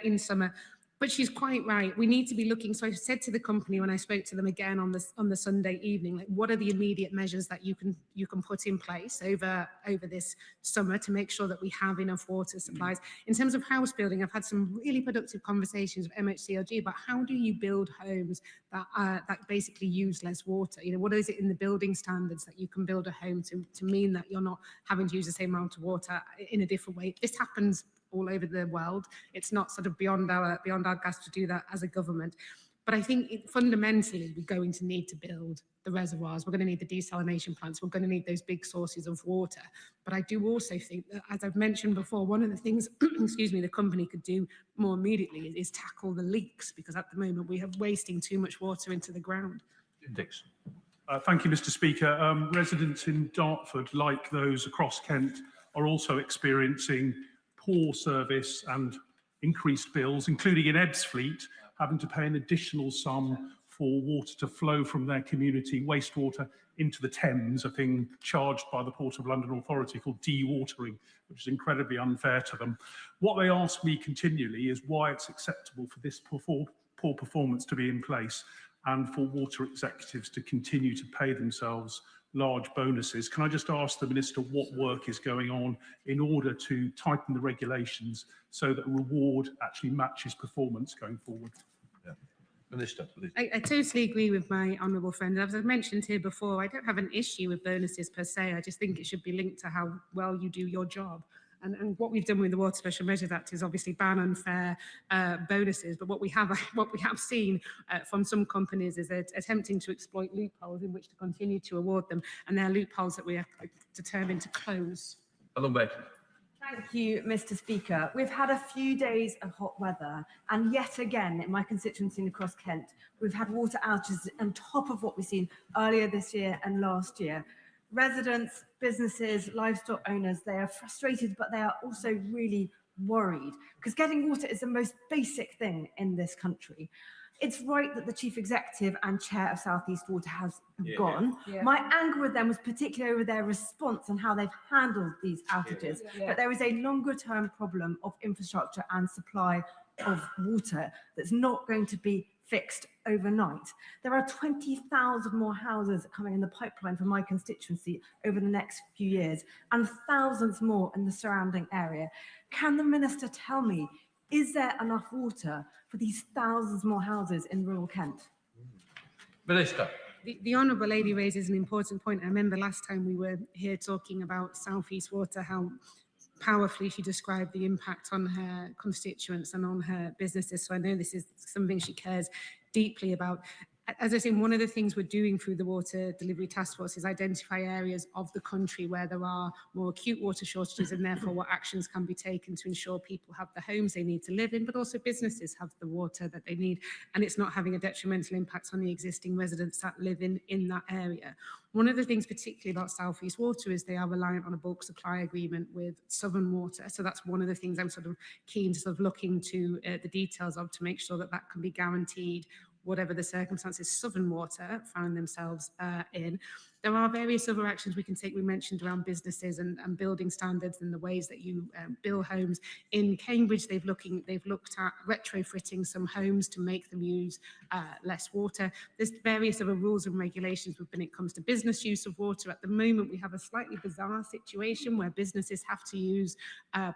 in summer. But she's quite right. We need to be looking. So I said to the company when I spoke to them again on the Sunday evening, like, what are the immediate measures that you can put in place over this summer to make sure that we have enough water supplies? In terms of house building, I've had some really productive conversations with MHCLG about how do you build homes that basically use less water. You know, what is it in the building standards that you can build a home to mean that you're not having to use the same amount of water in a different way? This happens all over the world. It's not sort of beyond our grasp to do that as a government. But I think fundamentally we're going to need to build the reservoirs. We're going to need the desalination plants. We're going to need those big sources of water. But I do also think that, as I've mentioned before, one of the things, excuse me, the company could do more immediately is tackle the leaks, because at the moment we are wasting too much water into the ground. Dixon. Thank you, Mr. Speaker. Residents in Dartford, like those across Kent, are also experiencing poor service and increased bills, including in Ebbsfleet, having to pay an additional sum for water to flow from their community wastewater into the Thames, a thing charged by the Port of London Authority called dewatering, which is incredibly unfair to them. What they ask me continually is why it's acceptable for this poor performance to be in place and for water executives to continue to pay themselves large bonuses. Can I just ask the Minister what work is going on in order to tighten the regulations so that reward actually matches performance going forward? Minister, please. I totally agree with my honourable friend. As I've mentioned here before, I don't have an issue with bonuses per se. I just think it should be linked to how well you do your job. And what we've done with the Water Special Measures Act is obviously ban unfair bonuses. But what we have seen from some companies is they're attempting to exploit loopholes in which to continue to award them, and they're loopholes that we are determined to close. Thank you, Mr. Speaker. We've had a few days of hot weather, and yet again in my constituency and across Kent, we've had water outages on top of what we've seen earlier this year and last year. Residents, businesses, livestock owners, they are frustrated, but they are also really worried because getting water is the most basic thing in this country. It's right that the Chief Executive and Chair of South East Water has gone. My anger with them was particularly over their response and how they've handled these outages. But there is a longer term problem of infrastructure and supply of water that's not going to be fixed overnight. There are 20,000 more houses coming in the pipeline for my constituency over the next few years and thousands more in the surrounding area. Can the Minister tell me, is there enough water for these thousands more houses in rural Kent? Minister. The Honourable Lady raises an important point. I remember last time we were here talking about South East Water, how powerfully she described the impact on her constituents and on her businesses. So I know this is something she cares deeply about. As I say, one of the things we're doing through the Water Delivery Task Force is identify areas of the country where there are more acute water shortages and therefore what actions can be taken to ensure people have the homes they need to live in, but also businesses have the water that they need and it's not having a detrimental impact on the existing residents that live in that area. One of the things particularly about South East Water is they are reliant on a bulk supply agreement with Southern Water. So that's one of the things I'm sort of keen to sort of look into the details of to make sure that that can be guaranteed whatever the circumstances Southern Water found themselves in. There are various other actions we can take. We mentioned around businesses and building standards and the ways that you build homes. In Cambridge, they've looked at retrofitting some homes to make them use less water. There's various other rules and regulations when it comes to business use of water. At the moment, we have a slightly bizarre situation where businesses have to use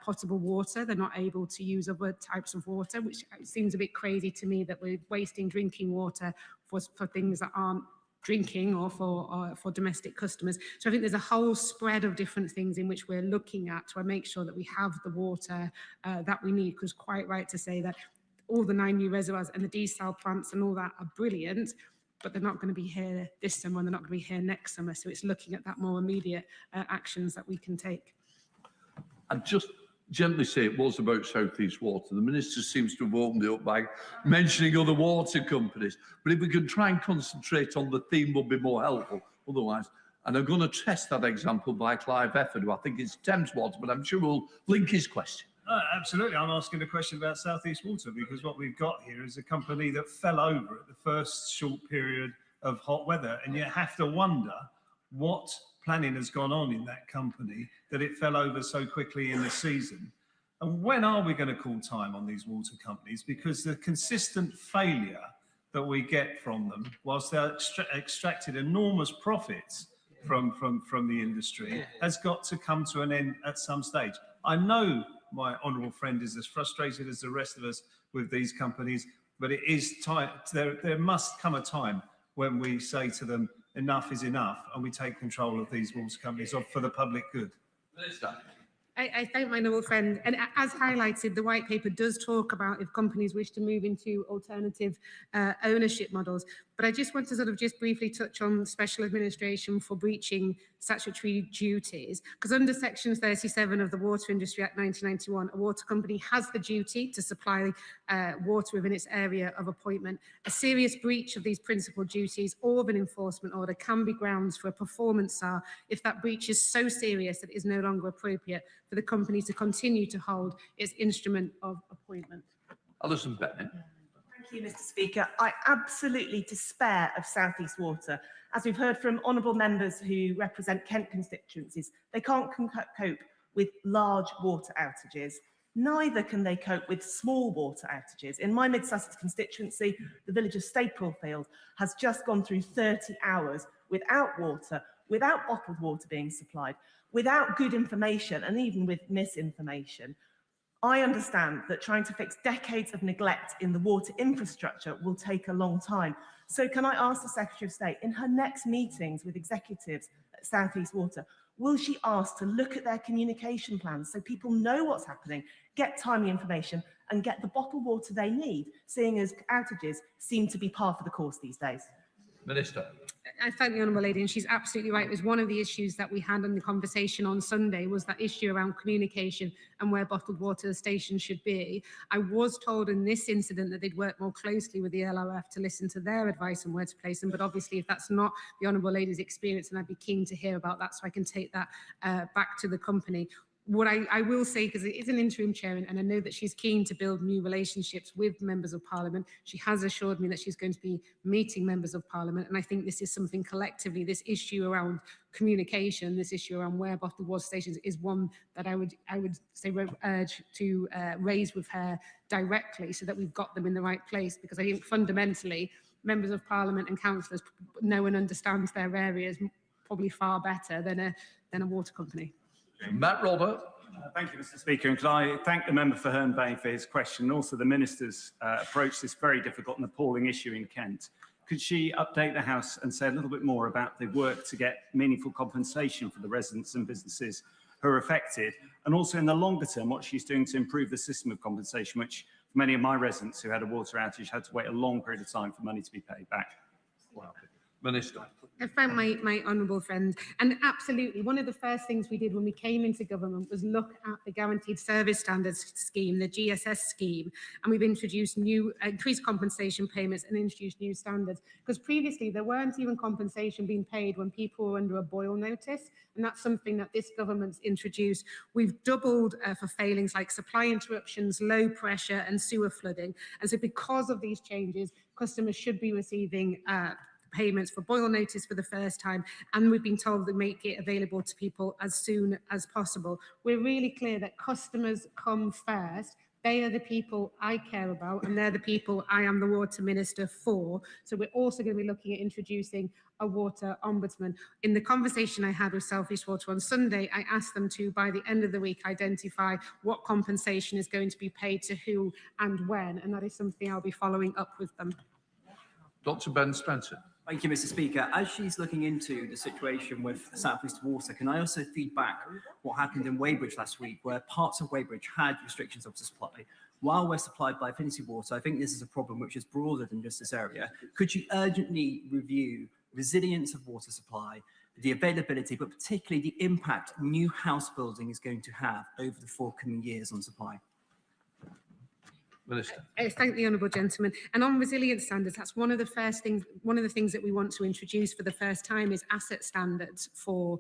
potable water. They're not able to use other types of water, which seems a bit crazy to me that we're wasting drinking water for things that aren't drinking or for domestic customers. So I think there's a whole spread of different things in which we're looking at to make sure that we have the water that we need, because quite right to say that all the 9 new reservoirs and the desal plants and all that are brilliant, but they're not going to be here this summer and they're not going to be here next summer. So it's looking at that more immediate actions that we can take. And just gently say it was about South East Water. The Minister seems to have opened it up by mentioning other water companies. But if we could try and concentrate on the theme, would be more helpful otherwise. And I'm going to test that example by Clive Efford, who I think is Thames Water, but I'm sure we'll link his question. Absolutely. I'm asking a question about South East Water because what we've got here is a company that fell over at the first short period of hot weather. And you have to wonder what planning has gone on in that company that it fell over so quickly in the season. And when are we going to call time on these water companies? Because the consistent failure that we get from them, whilst they're extracted enormous profits from the industry, has got to come to an end at some stage. I know my honourable friend is as frustrated as the rest of us with these companies, but it is time. There must come a time when we say to them, enough is enough, and we take control of these water companies for the public good. Minister. I thank my noble friend, and as highlighted, the white paper does talk about if companies wish to move into alternative ownership models. But I just want to sort of just briefly touch on special administration for breaching statutory duties, because under Section 37 of the Water Industry Act 1991, a water company has the duty to supply water within its area of appointment. A serious breach of these principal duties or of an enforcement order can be grounds for a performance SAR if that breach is so serious that it is no longer appropriate for the company to continue to hold its instrument of appointment. Alison Bennett. Thank you, Mr. Speaker. I absolutely despair of South East Water. As we've heard from honourable members who represent Kent constituencies, they can't cope with large water outages. Neither can they cope with small water outages. In my Mid-Sussex constituency, the village of Staplefield has just gone through 30 hours without water, without bottled water being supplied, without good information, and even with misinformation. I understand that trying to fix decades of neglect in the water infrastructure will take a long time. So can I ask the Secretary of State, in her next meetings with executives at South East Water, will she ask to look at their communication plans so people know what's happening, get timely information, and get the bottled water they need, seeing as outages seem to be par for the course these days? Minister. I thank the Honourable Lady, and she's absolutely right. It was one of the issues that we had in the conversation on Sunday, was that issue around communication and where bottled water stations should be. I was told in this incident that they'd work more closely with the LRF to listen to their advice on where to place them, but obviously if that's not the Honourable Lady's experience, then I'd be keen to hear about that so I can take that back to the company. What I will say, because it is an interim chair, and I know that she's keen to build new relationships with members of Parliament. She has assured me that she's going to be meeting members of Parliament, and I think this is something collectively, this issue around communication, this issue around where bottled water stations is one that I would say urge to raise with her directly so that we've got them in the right place, because I think fundamentally members of Parliament and councillors know and understand their areas probably far better than a water company. Matt Robert. Thank you, Mr. Speaker. And can I thank the member for Herne Bay for his question, and also the Minister's approach to this very difficult and appalling issue in Kent. Could she update the House and say a little bit more about the work to get meaningful compensation for the residents and businesses who are affected, and also in the longer term what she's doing to improve the system of compensation, which for many of my residents who had a water outage had to wait a long period of time for money to be paid back? Wow. Minister. I found my honourable friend, and absolutely one of the first things we did when we came into government was look at the Guaranteed Service Standards scheme, the GSS scheme, and we've introduced new increased compensation payments and introduced new standards, because previously there weren't even compensation being paid when people were under a boil notice, and that's something that this government's introduced. We've doubled for failings like supply interruptions, low pressure and sewer flooding, and so because of these changes, customers should be receiving payments for boil notice for the first time, and we've been told to make it available to people as soon as possible. We're really clear that customers come first. They are the people I care about, and they're the people I am the water minister for. So we're also going to be looking at introducing a water ombudsman. In the conversation I had with South East Water on Sunday, I asked them to, by the end of the week, identify what compensation is going to be paid to who and when, and that is something I'll be following up with them. Dr. Ben Spencer. Thank you, Mr. Speaker. As she's looking into the situation with South East Water, can I also feed back what happened in Weybridge last week, where parts of Weybridge had restrictions of supply? While we're supplied by Affinity Water, I think this is a problem which is broader than just this area. Could you urgently review resilience of water supply, the availability, but particularly the impact new house building is going to have over the forthcoming years on supply? Minister. Thank the honourable gentleman. And on resilience standards, that's one of the things that we want to introduce for the first time is asset standards for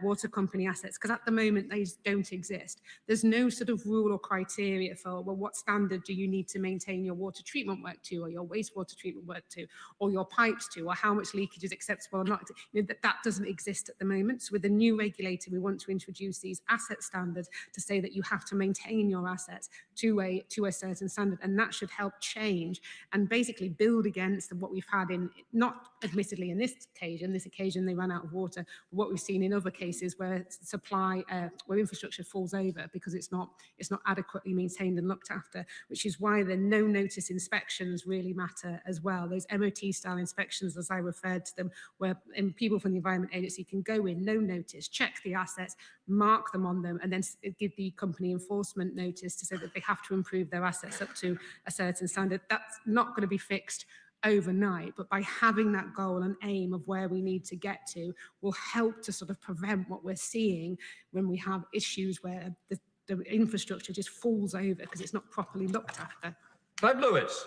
water company assets, because at the moment they don't exist. There's no sort of rule or criteria for, well, what standard do you need to maintain your water treatment work to, or your wastewater treatment work to, or your pipes to, or how much leakage is acceptable or not. You know, that doesn't exist at the moment. So with the new regulator, we want to introduce these asset standards to say that you have to maintain your assets to a certain standard. And that should help change and basically build against what we've had in, not admittedly in this occasion they ran out of water, but what we've seen in other cases where supply, where infrastructure falls over because it's not adequately maintained and looked after, which is why the no notice inspections really matter as well. Those MOT style inspections, as I referred to them, where people from the Environment Agency can go in, no notice, check the assets, mark them on them, and then give the company enforcement notice to say that they have to improve their assets up to a certain standard. That's not going to be fixed overnight, but by having that goal and aim of where we need to get to will help to sort of prevent what we're seeing when we have issues where the infrastructure just falls over because it's not properly looked after. Clive Lewis.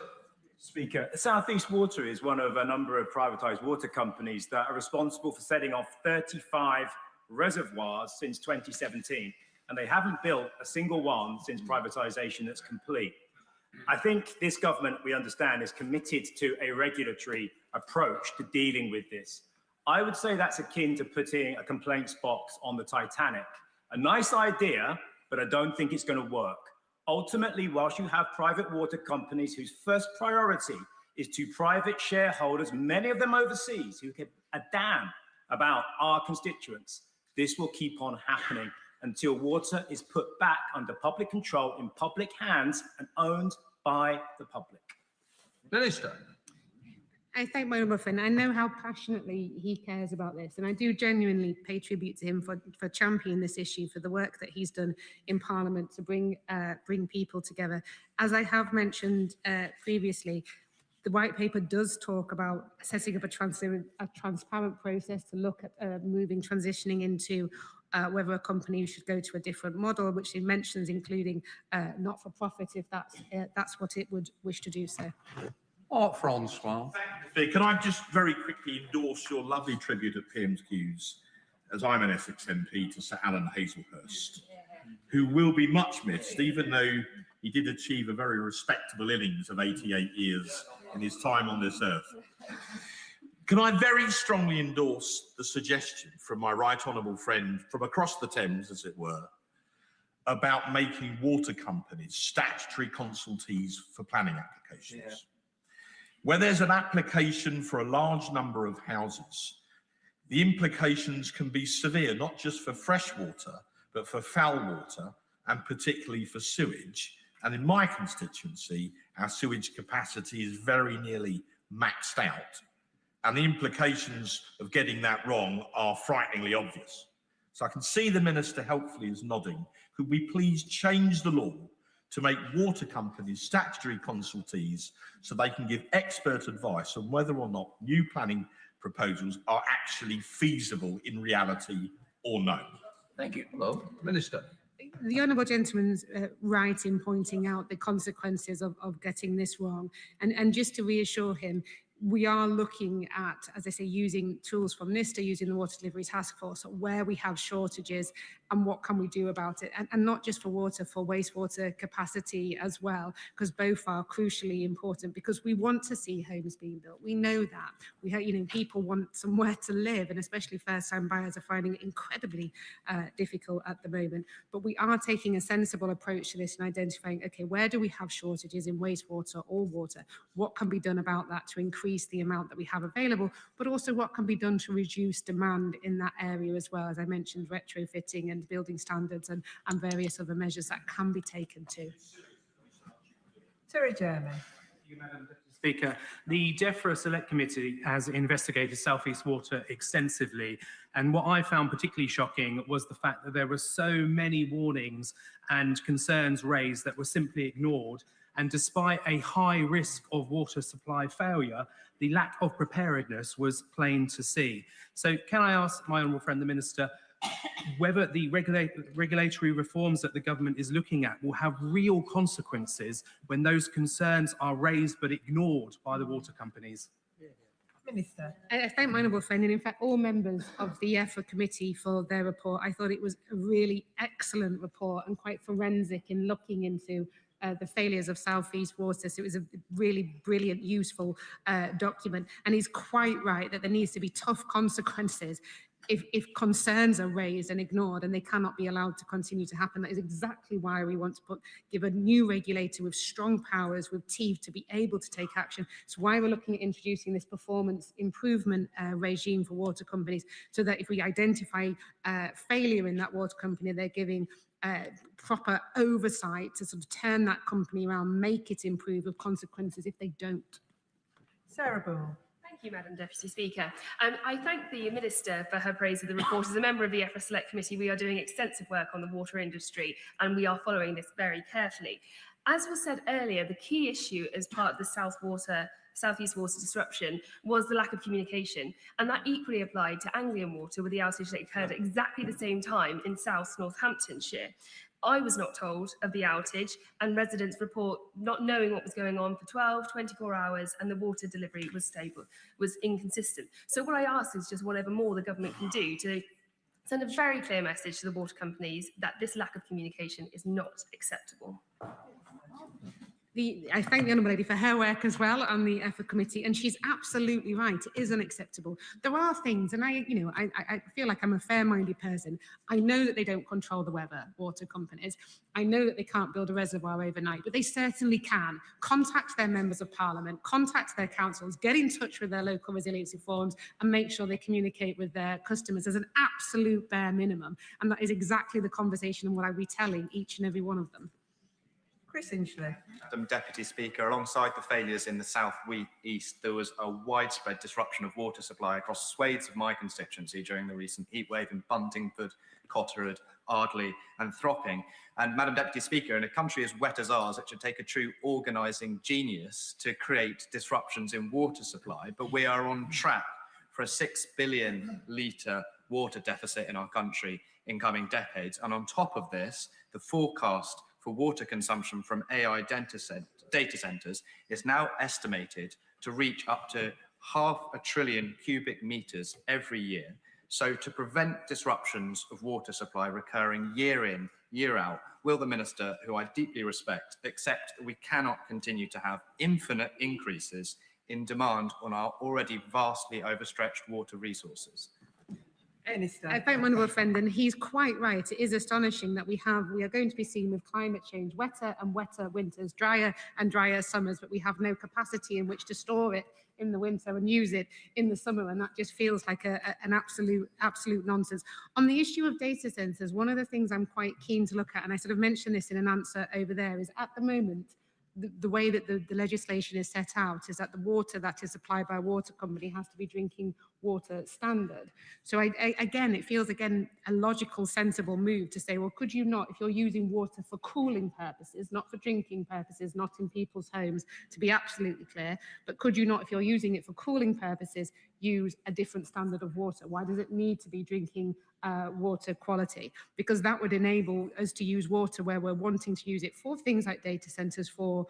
Speaker, South East Water is one of a number of privatised water companies that are responsible for setting off 35 reservoirs since 2017, and they haven't built a single one since privatisation that's complete. I think this government, we understand, is committed to a regulatory approach to dealing with this. I would say that's akin to putting a complaints box on the Titanic. A nice idea, but I don't think it's going to work. Ultimately, whilst you have private water companies whose first priority is to private shareholders, many of them overseas, who give a damn about our constituents, this will keep on happening. until water is put back under public control in public hands and owned by the public. Minister. I thank my honourable friend. I know how passionately he cares about this, and I do genuinely pay tribute to him for championing this issue, for the work that he's done in Parliament to bring people together. As I have mentioned previously, the white paper does talk about setting up a transparent process to look at transitioning into whether a company should go to a different model, which it mentions including not-for-profit, if that's what it would wish to do so. Francois. Can I just very quickly endorse your lovely tribute at PMQs, as I'm an Essex MP, to Sir Alan Hazelhurst, who will be much missed, even though he did achieve a very respectable innings of 88 years in his time on this earth. Can I very strongly endorse the suggestion from my right honourable friend from across the Thames, as it were, about making water companies statutory consultees for planning applications. Yeah. Where there's an application for a large number of houses, the implications can be severe, not just for fresh water, but for foul water, and particularly for sewage. And in my constituency, our sewage capacity is very nearly maxed out. And the implications of getting that wrong are frighteningly obvious. So I can see the Minister helpfully is nodding. Could we please change the law to make water companies statutory consultees so they can give expert advice on whether or not new planning proposals are actually feasible in reality or no? Thank you. Hello, Minister. The honourable gentleman's right in pointing out the consequences of getting this wrong. And just to reassure him, we are looking at, as I say, using tools from NISTA, using the Water Delivery Task Force, where we have shortages and what can we do about it. And not just for water, for wastewater capacity as well, because both are crucially important, because we want to see homes being built. We know that. We have, people want somewhere to live, and especially first-time buyers are finding it incredibly difficult at the moment. But we are taking a sensible approach to this and identifying, okay, where do we have shortages in wastewater or water? What can be done about that to increase the amount that we have available, but also what can be done to reduce demand in that area as well, as I mentioned, retrofitting and building standards and various other measures that can be taken too. Terry Jeremy. Thank you, Madam Deputy Speaker. The DEFRA Select Committee has investigated South East Water extensively, and what I found particularly shocking was the fact that there were so many warnings and concerns raised that were simply ignored. And despite a high risk of water supply failure, the lack of preparedness was plain to see. So can I ask my honourable friend, the Minister, whether the regulatory reforms that the government is looking at will have real consequences when those concerns are raised but ignored by the water companies? Minister. I thank my honourable friend, and in fact all members of the EFRA committee for their report. I thought it was a really excellent report and quite forensic in looking into the failures of South East Water. So it was a really brilliant, useful document. And he's quite right that there needs to be tough consequences if concerns are raised and ignored, and they cannot be allowed to continue to happen. That is exactly why we want to give a new regulator with strong powers, with teeth, to be able to take action. It's why we're looking at introducing this performance improvement regime for water companies, so that if we identify failure in that water company, they're giving proper oversight to sort of turn that company around, make it improve, with consequences if they don't. Sarah Bull. Thank you, Madam Deputy Speaker. I thank the Minister for her praise of the report. As a member of the EFRA Select Committee, we are doing extensive work on the water industry, and we are following this very carefully. As was said earlier, the key issue as part of the South East Water disruption was the lack of communication, and that equally applied to Anglian Water, with the outage that occurred at exactly the same time in South Northamptonshire. I was not told of the outage, and residents report not knowing what was going on for 12, 24 hours, and the water delivery was inconsistent. So what I ask is just whatever more the government can do to send a very clear message to the water companies that this lack of communication is not acceptable. I thank the Honourable Lady for her work as well on the EFA committee, and she's absolutely right. It is unacceptable. There are things, and I feel like I'm a fair-minded person. I know that they don't control the weather, water companies. I know that they can't build a reservoir overnight, but they certainly can. Contact their members of parliament, contact their councils, get in touch with their local resiliency forums, and make sure they communicate with their customers as an absolute bare minimum. And that is exactly the conversation and what I'll be telling each and every one of them. Chris Inchley. Madam Deputy Speaker, alongside the failures in the South East, there was a widespread disruption of water supply across swathes of my constituency during the recent heatwave in Buntingford, Cotterford, Ardley and Thropping. And Madam Deputy Speaker, in a country as wet as ours, it should take a true organising genius to create disruptions in water supply, but we are on track for a 6 billion litre water deficit in our country in coming decades. And on top of this, the forecast for water consumption from AI data centres is now estimated to reach up to 500 billion cubic metres every year. So to prevent disruptions of water supply recurring year in, year out, will the Minister, who I deeply respect, accept that we cannot continue to have infinite increases in demand on our already vastly overstretched water resources? I thank my honourable friend, and he's quite right. It is astonishing that we are going to be seeing with climate change wetter and wetter winters, drier and drier summers, but we have no capacity in which to store it in the winter and use it in the summer, and that just feels like an absolute nonsense. On the issue of data centres, one of the things I'm quite keen to look at, and I sort of mentioned this in an answer over there, is at the moment, the way that the legislation is set out is that the water that is supplied by a water company has to be drinking water standard. So again, it feels a logical, sensible move to say, well, could you not, if you're using water for cooling purposes, not for drinking purposes, not in people's homes, to be absolutely clear, but could you not, if you're using it for cooling purposes, use a different standard of water? Why does it need to be drinking water quality? Because that would enable us to use water where we're wanting to use it for things like data centres, for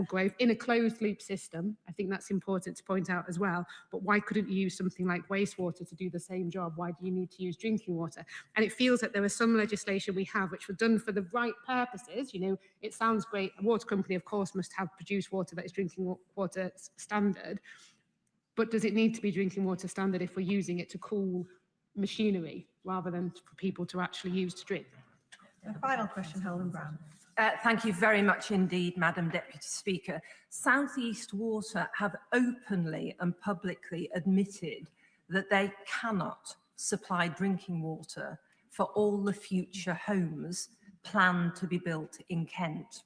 growth in a closed loop system. I think that's important to point out as well. But why couldn't you use something like wastewater to do the same job? Why do you need to use drinking water? And it feels that there is some legislation we have which were done for the right purposes. You know, it sounds great. A water company, of course, must have produced water that is drinking water standard. But does it need to be drinking water standard if we're using it to cool machinery rather than for people to actually use to drink? A final question, Helen Brown. Thank you very much indeed, Madam Deputy Speaker. South East Water have openly and publicly admitted that they cannot supply drinking water for all the future homes planned to be built in Kent.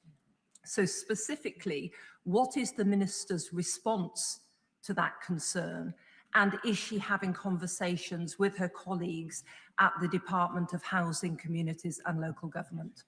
So specifically, what is the Minister's response to that concern? And is she having conversations with her colleagues at the Department of Housing, Communities and Local Government?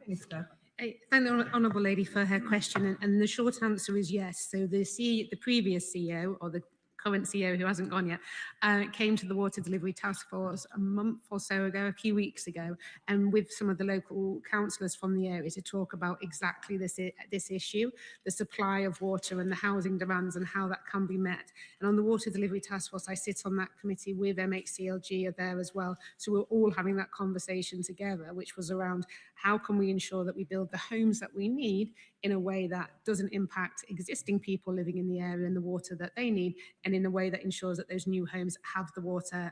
Minister. I thank the Honourable Lady for her question, and the short answer is yes. So the previous CEO, or the current CEO who hasn't gone yet, came to the Water Delivery Task Force a month or so ago, a few weeks ago, and with some of the local councillors from the area to talk about exactly this issue, the supply of water and the housing demands and how that can be met. And on the Water Delivery Task Force, I sit on that committee with MHCLG are there as well. So we're all having that conversation together, which was around how can we ensure that we build the homes that we need in a way that doesn't impact existing people living in the area and the water that they need, and in a way that ensures that those new homes have the water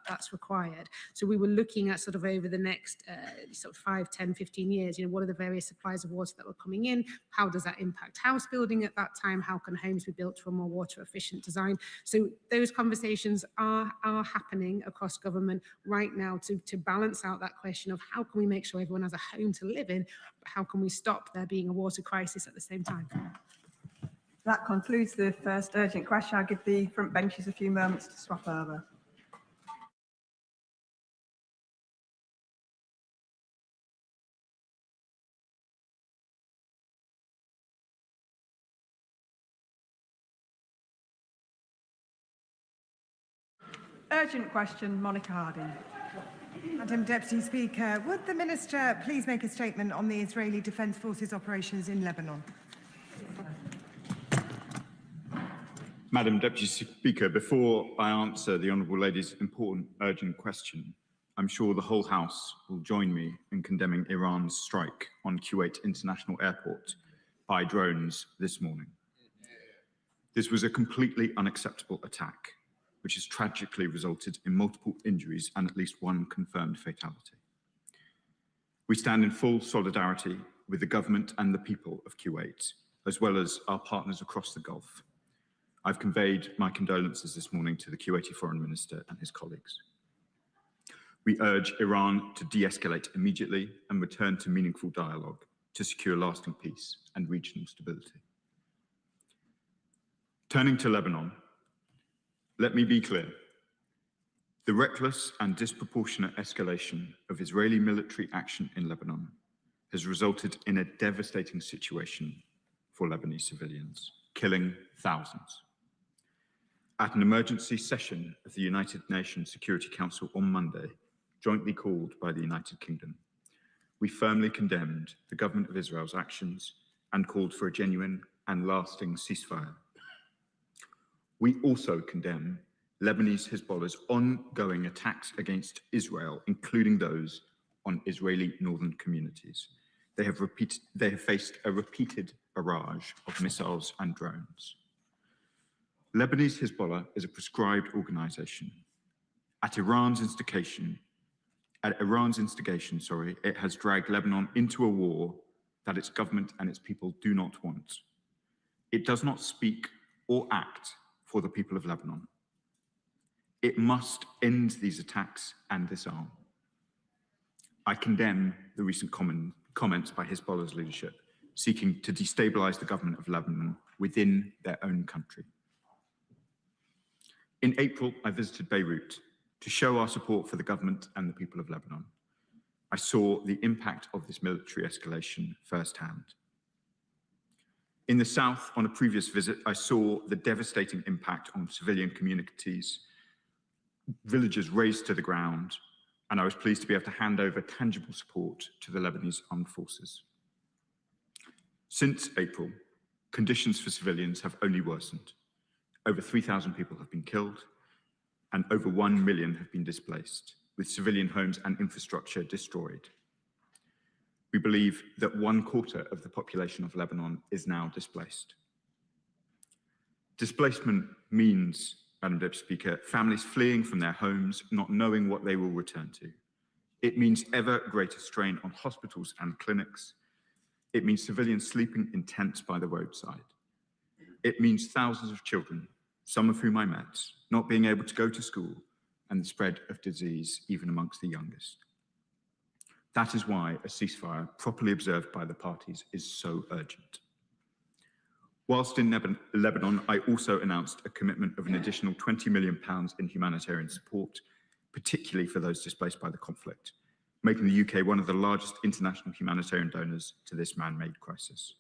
that's required. So we were looking at sort of over the next sort of 5, 10, 15 years, you know, what are the various supplies of water that were coming in? How does that impact house building at that time? How can homes be built for a more water efficient design? So those conversations are happening across government right now to balance out that question of how can we make sure everyone has a home to live in, but how can we stop there being a water crisis at the same time? That concludes the first urgent question. I'll give the front benches a few moments to swap over. Urgent question, Monica Harding. Madam Deputy Speaker, would the Minister please make a statement on the Israeli Defence Forces operations in Lebanon? Madam Deputy Speaker, before I answer the Honourable Lady's important urgent question, I'm sure the whole House will join me in condemning Iran's strike on Kuwait International Airport by drones this morning. This was a completely unacceptable attack, which has tragically resulted in multiple injuries and at least one confirmed fatality. We stand in full solidarity with the government and the people of Kuwait, as well as our partners across the Gulf. I've conveyed my condolences this morning to the Kuwaiti Foreign Minister and his colleagues. We urge Iran to de-escalate immediately and return to meaningful dialogue to secure lasting peace and regional stability. Turning to Lebanon, let me be clear. The reckless and disproportionate escalation of Israeli military action in Lebanon has resulted in a devastating situation for Lebanese civilians, killing thousands. At an emergency session of the United Nations Security Council on Monday, jointly called by the United Kingdom, we firmly condemned the government of Israel's actions and called for a genuine and lasting ceasefire. We also condemn Lebanese Hezbollah's ongoing attacks against Israel, including those on Israeli northern communities. They have faced a repeated barrage of missiles and drones. Lebanese Hezbollah is a proscribed organization. At Iran's instigation, it has dragged Lebanon into a war that its government and its people do not want. It does not speak or act for the people of Lebanon. It must end these attacks and disarm. I condemn the recent comments by Hezbollah's leadership seeking to destabilize the government of Lebanon within their own country. In April, I visited Beirut to show our support for the government and the people of Lebanon. I saw the impact of this military escalation firsthand. In the south, on a previous visit, I saw the devastating impact on civilian communities, villages razed to the ground, and I was pleased to be able to hand over tangible support to the Lebanese armed forces. Since April, conditions for civilians have only worsened. Over 3,000 people have been killed, and over 1 million have been displaced, with civilian homes and infrastructure destroyed. We believe that 1/4 of the population of Lebanon is now displaced. Displacement means, Madam Deputy Speaker, families fleeing from their homes, not knowing what they will return to. It means ever greater strain on hospitals and clinics. It means civilians sleeping in tents by the roadside. It means thousands of children, some of whom I met, not being able to go to school, and the spread of disease even amongst the youngest. That is why a ceasefire properly observed by the parties is so urgent. Whilst in Lebanon, I also announced a commitment of an additional £20 million in humanitarian support, particularly for those displaced by the conflict, making the UK one of the largest international humanitarian donors to this man-made crisis.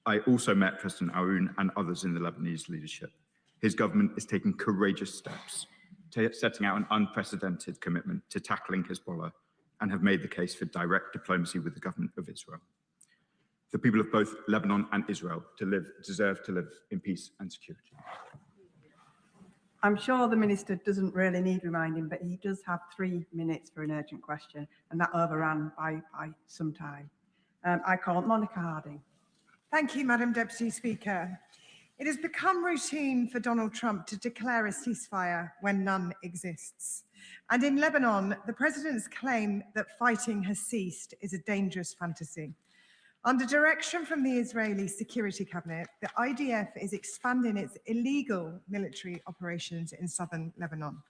I also met President Aoun and others in the Lebanese leadership. His government is taking courageous steps, setting out an unprecedented commitment to tackling Hezbollah, and have made the case for direct diplomacy with the government of Israel. The people of both Lebanon and Israel deserve to live in peace and security. I'm sure the Minister doesn't really need reminding, but he does have 3 minutes for an urgent question, and that overran by some time. I call Monica Harding. Thank you, Madam Deputy Speaker. It has become routine for Donald Trump to declare a ceasefire when none exists. And in Lebanon, the President's claim that fighting has ceased is a dangerous fantasy. Under direction from the Israeli Security Cabinet, the IDF is expanding its illegal military operations in southern Lebanon.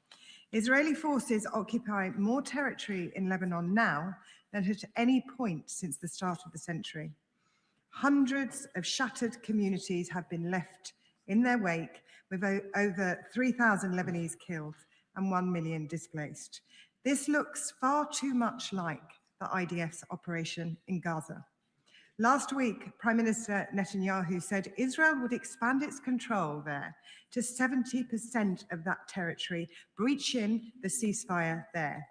Israeli forces occupy more territory in Lebanon now than at any point since the start of the century. Hundreds of shattered communities have been left in their wake, with over 3,000 Lebanese killed and 1 million displaced. This looks far too much like the IDF's operation in Gaza. Last week, Prime Minister Netanyahu said Israel would expand its control there to 70% of that territory, breaching the ceasefire there.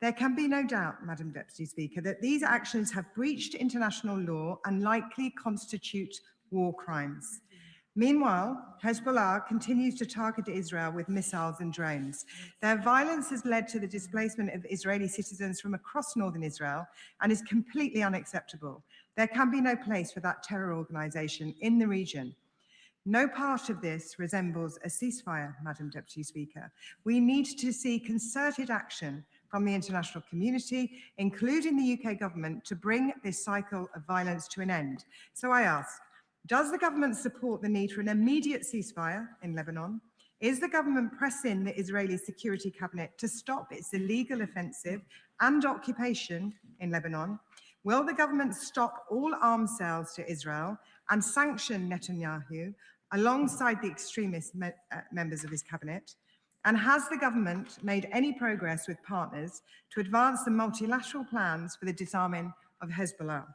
There can be no doubt, Madam Deputy Speaker, that these actions have breached international law and likely constitute war crimes. Meanwhile, Hezbollah continues to target Israel with missiles and drones. Their violence has led to the displacement of Israeli citizens from across northern Israel and is completely unacceptable. There can be no place for that terror organisation in the region. No part of this resembles a ceasefire, Madam Deputy Speaker. We need to see concerted action from the international community, including the UK government, to bring this cycle of violence to an end. So I ask, does the government support the need for an immediate ceasefire in Lebanon? Is the government pressing the Israeli Security Cabinet to stop its illegal offensive and occupation in Lebanon? Will the government stop all arms sales to Israel and sanction Netanyahu alongside the extremist members of his cabinet? And has the government made any progress with partners to advance the multilateral plans for the disarming of Hezbollah?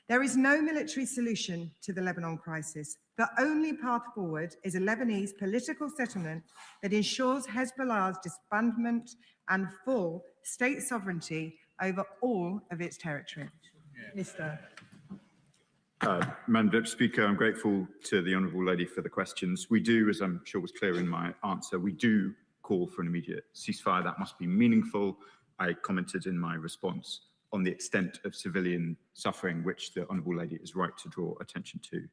There is no military solution to the Lebanon crisis. The only path forward is a Lebanese political settlement that ensures Hezbollah's disbandment and full state sovereignty over all of its territory. Minister. Madam Deputy Speaker, I'm grateful to the Honourable Lady for the questions. We do, as I'm sure was clear in my answer, we do call for an immediate ceasefire. That must be meaningful. I commented in my response on the extent of civilian suffering, which the Honourable Lady is right to draw attention to.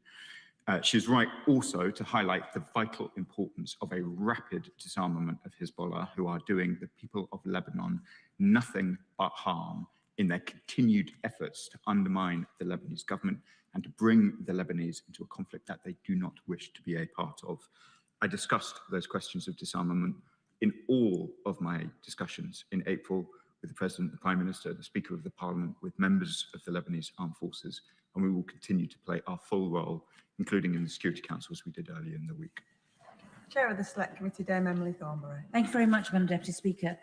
She's right also to highlight the vital importance of a rapid disarmament of Hezbollah, who are doing the people of Lebanon nothing but harm in their continued efforts to undermine the Lebanese government and to bring the Lebanese into a conflict that they do not wish to be a part of. I discussed those questions of disarmament in all of my discussions in April with the President, the Prime Minister, the Speaker of the Parliament, with members of the Lebanese Armed Forces, and we will continue to play our full role, including in the Security Council, as we did earlier in the week. Chair of the Select Committee, Dame Emily Thornberry. Thank you very much, Madam Deputy Speaker.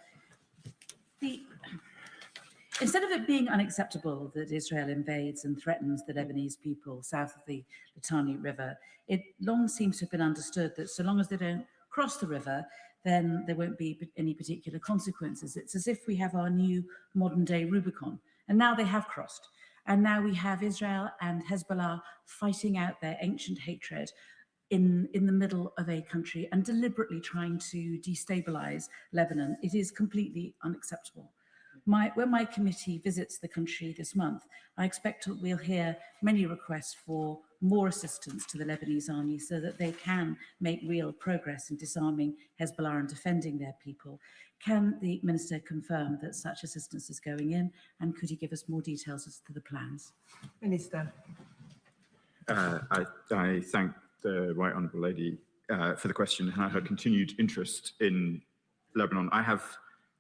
Instead of it being unacceptable that Israel invades and threatens the Lebanese people south of the Litani River, it long seems to have been understood that so long as they don't cross the river, then there won't be any particular consequences. It's as if we have our new modern day Rubicon, and now they have crossed. And now we have Israel and Hezbollah fighting out their ancient hatred in the middle of a country and deliberately trying to destabilize Lebanon. It is completely unacceptable. When my committee visits the country this month, I expect we'll hear many requests for more assistance to the Lebanese army so that they can make real progress in disarming Hezbollah and defending their people. Can the Minister confirm that such assistance is going in, and could he give us more details as to the plans? Minister. I thank the Right Honourable Lady for the question and her continued interest in Lebanon. I have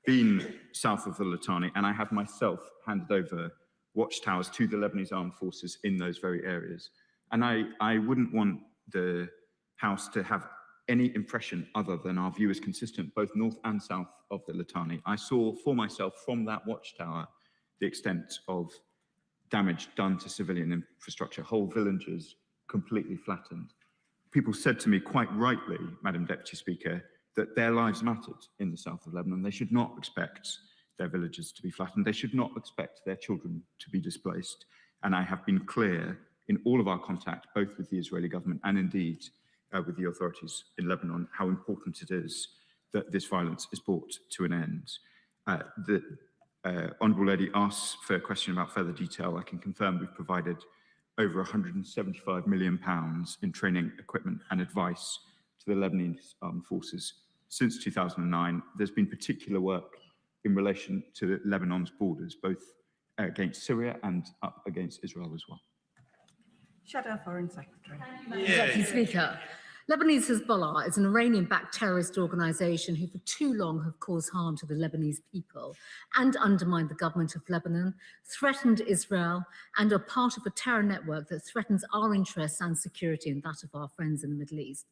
been south of the Litani, and I have myself handed over watchtowers to the Lebanese armed forces in those very areas. And I wouldn't want the House to have any impression other than our view is consistent, both north and south of the Litani. I saw for myself from that watchtower the extent of damage done to civilian infrastructure, whole villages completely flattened. People said to me quite rightly, Madam Deputy Speaker, that their lives mattered in the south of Lebanon. They should not expect their villages to be flattened. They should not expect their children to be displaced. And I have been clear in all of our contact, both with the Israeli government and indeed with the authorities in Lebanon, how important it is that this violence is brought to an end. The Honourable Lady asks for a question about further detail. I can confirm we've provided over £175 million in training, equipment and advice to the Lebanese armed forces since 2009. There's been particular work in relation to Lebanon's borders, both against Syria and up against Israel as well. Shadow Foreign Secretary. Deputy Speaker, Lebanese Hezbollah is an Iranian-backed terrorist organisation who for too long have caused harm to the Lebanese people and undermined the government of Lebanon, threatened Israel, and are part of a terror network that threatens our interests and security and that of our friends in the Middle East.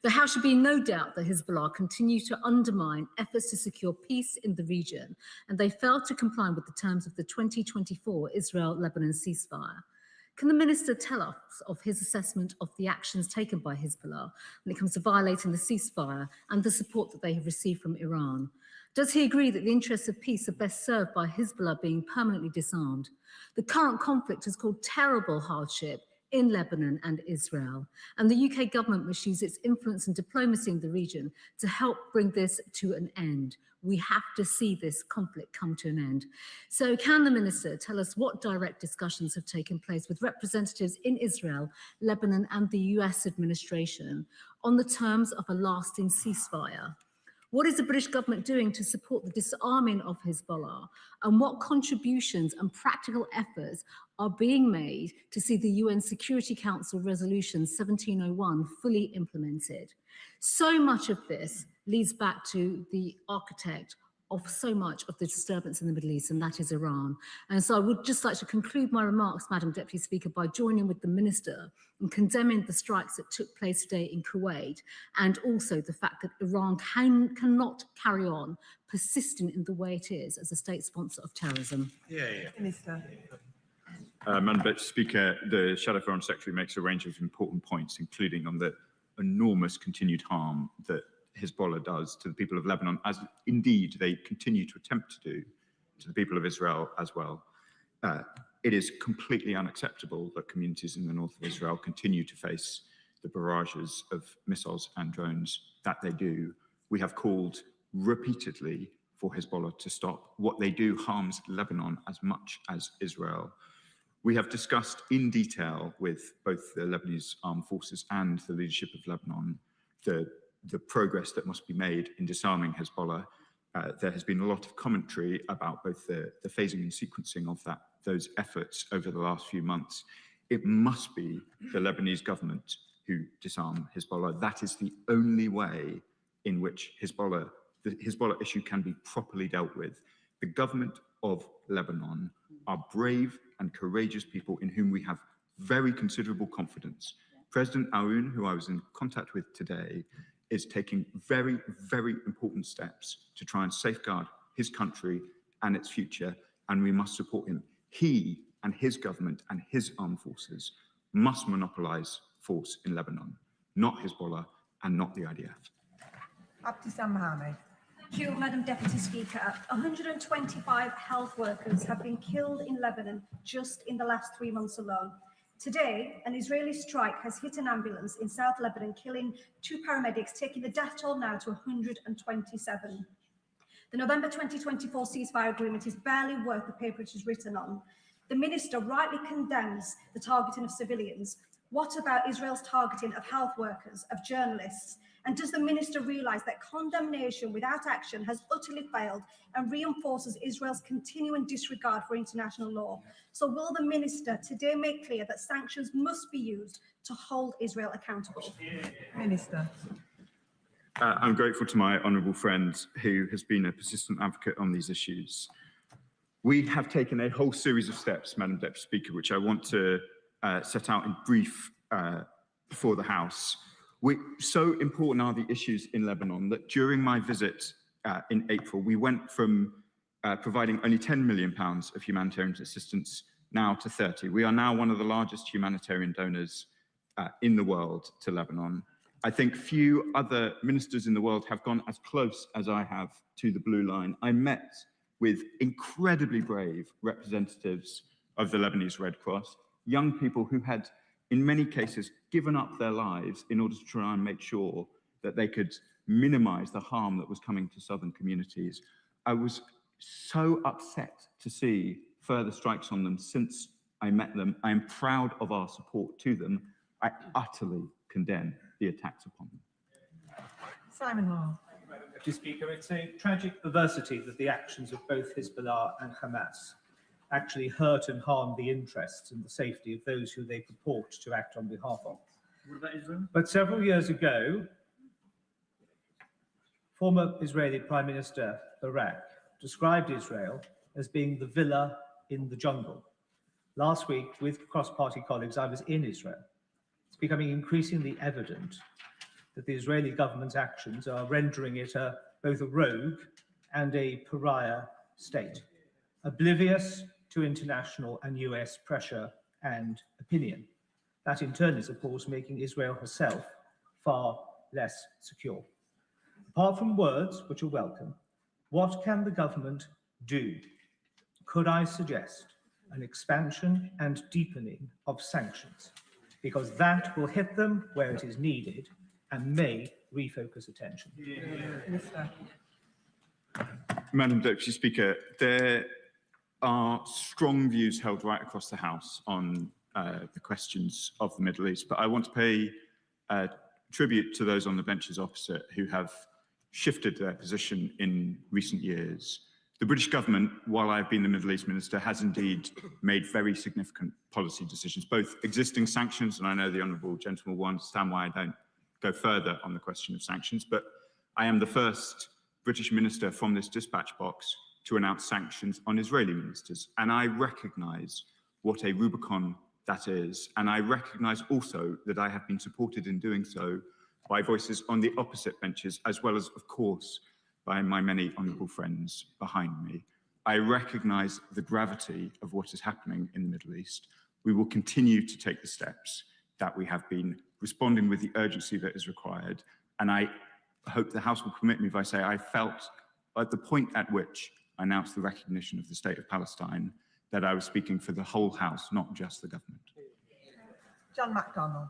There should be no doubt that Hezbollah continue to undermine efforts to secure peace in the region, and they failed to comply with the terms of the 2024 Israel-Lebanon ceasefire. Can the Minister tell us of his assessment of the actions taken by Hezbollah when it comes to violating the ceasefire and the support that they have received from Iran? Does he agree that the interests of peace are best served by Hezbollah being permanently disarmed? The current conflict has caused terrible hardship in Lebanon and Israel. And the UK government must use its influence and diplomacy in the region to help bring this to an end. We have to see this conflict come to an end. So can the Minister tell us what direct discussions have taken place with representatives in Israel, Lebanon and the US administration on the terms of a lasting ceasefire? What is the British government doing to support the disarming of Hezbollah? And what contributions and practical efforts are being made to see the UN Security Council Resolution 1701 fully implemented? So much of this leads back to the architect of so much of the disturbance in the Middle East, and that is Iran. And so I would just like to conclude my remarks, Madam Deputy Speaker, by joining with the Minister in condemning the strikes that took place today in Kuwait, and also the fact that Iran cannot carry on persisting in the way it is as a state sponsor of terrorism. Minister. Madam Deputy Speaker, the Shadow Foreign Secretary makes a range of important points, including on the enormous continued harm that Hezbollah does to the people of Lebanon, as indeed they continue to attempt to do to the people of Israel as well. It is completely unacceptable that communities in the north of Israel continue to face the barrages of missiles and drones that they do. We have called repeatedly for Hezbollah to stop. What they do harms Lebanon as much as Israel. We have discussed in detail with both the Lebanese armed forces and the leadership of Lebanon the progress that must be made in disarming Hezbollah. There has been a lot of commentary about both the phasing and sequencing of those efforts over the last few months. It must be the Lebanese government who disarm Hezbollah. That is the only way in which the Hezbollah issue can be properly dealt with. The government of Lebanon are brave and courageous people in whom we have very considerable confidence. President Aoun, who I was in contact with today, is taking very, very important steps to try and safeguard his country and its future, and we must support him. He and his government and his armed forces must monopolize force in Lebanon, not Hezbollah and not the IDF. Abdissam Mohammed. Thank you, Madam Deputy Speaker. 125 health workers have been killed in Lebanon just in the last 3 months alone. Today, an Israeli strike has hit an ambulance in South Lebanon, killing 2 paramedics, taking the death toll now to 127. The November 2024 ceasefire agreement is barely worth the paper it is written on. The Minister rightly condemns the targeting of civilians. What about Israel's targeting of health workers, of journalists? And does the Minister realise that condemnation without action has utterly failed and reinforces Israel's continuing disregard for international law? So will the Minister today make clear that sanctions must be used to hold Israel accountable? Minister. I'm grateful to my honourable friend who has been a persistent advocate on these issues. We have taken a whole series of steps, Madam Deputy Speaker, which I want to set out in brief before the House. So important are the issues in Lebanon that during my visit in April, we went from providing only £10 million of humanitarian assistance now to 30. We are now one of the largest humanitarian donors in the world to Lebanon. I think few other ministers in the world have gone as close as I have to the blue line. I met with incredibly brave representatives of the Lebanese Red Cross, young people who had, in many cases, given up their lives in order to try and make sure that they could minimize the harm that was coming to southern communities. I was so upset to see further strikes on them since I met them. I am proud of our support to them. I utterly condemn the attacks upon them. Simon Law. Deputy Speaker, it's a tragic perversity that the actions of both Hezbollah and Hamas actually hurt and harm the interests and the safety of those who they purport to act on behalf of. What about Israel? But several years ago, former Israeli Prime Minister Barak described Israel as being the villa in the jungle. Last week, with cross-party colleagues, I was in Israel. It's becoming increasingly evident that the Israeli government's actions are rendering it both a rogue and a pariah state, oblivious to international and US pressure and opinion. That in turn is, of course, making Israel herself far less secure. Apart from words, which are welcome, what can the government do? Could I suggest an expansion and deepening of sanctions? because that will hit them where it is needed and may refocus attention. Madam Deputy Speaker, there are strong views held right across the House on the questions of the Middle East, but I want to pay tribute to those on the benches opposite who have shifted their position in recent years. The British government, while I've been the Middle East Minister, has indeed made very significant policy decisions, both existing sanctions, and I know the Honourable Gentleman will understand why I don't go further on the question of sanctions, but I am the first British minister from this dispatch box to announce sanctions on Israeli ministers. And I recognise what a Rubicon that is. And I recognise also that I have been supported in doing so by voices on the opposite benches, as well as, of course, by my many honourable friends behind me. I recognise the gravity of what is happening in the Middle East. We will continue to take the steps that we have been, responding with the urgency that is required. And I hope the House will permit me if I say I felt at the point at which I announced the recognition of the State of Palestine that I was speaking for the whole House, not just the government. John MacDonald.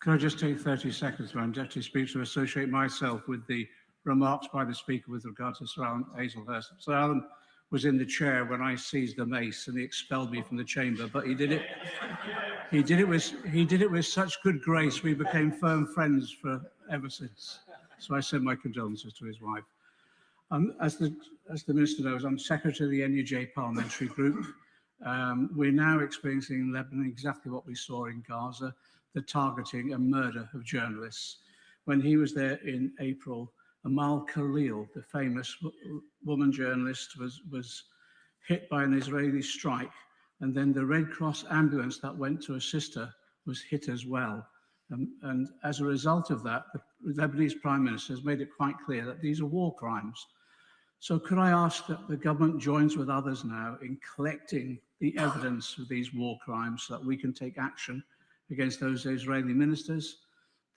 Can I just take 30 seconds, Madam Deputy Speaker, to associate myself with the remarks by the Speaker with regard to Sir Alan Hazelhurst. Sir Alan was in the chair when I seized the mace and he expelled me from the chamber, but he did it with such good grace we became firm friends for ever since. So I send my condolences to his wife. As the Minister knows, I'm Secretary of the NUJ Parliamentary Group. We're now experiencing in Lebanon exactly what we saw in Gaza, the targeting and murder of journalists. When he was there in April, Amal Khalil, the famous woman journalist, was hit by an Israeli strike, and then the Red Cross ambulance that went to assist her was hit as well. And as a result of that, the Lebanese Prime Minister has made it quite clear that these are war crimes. So could I ask that the government joins with others now in collecting the evidence of these war crimes so that we can take action against those Israeli ministers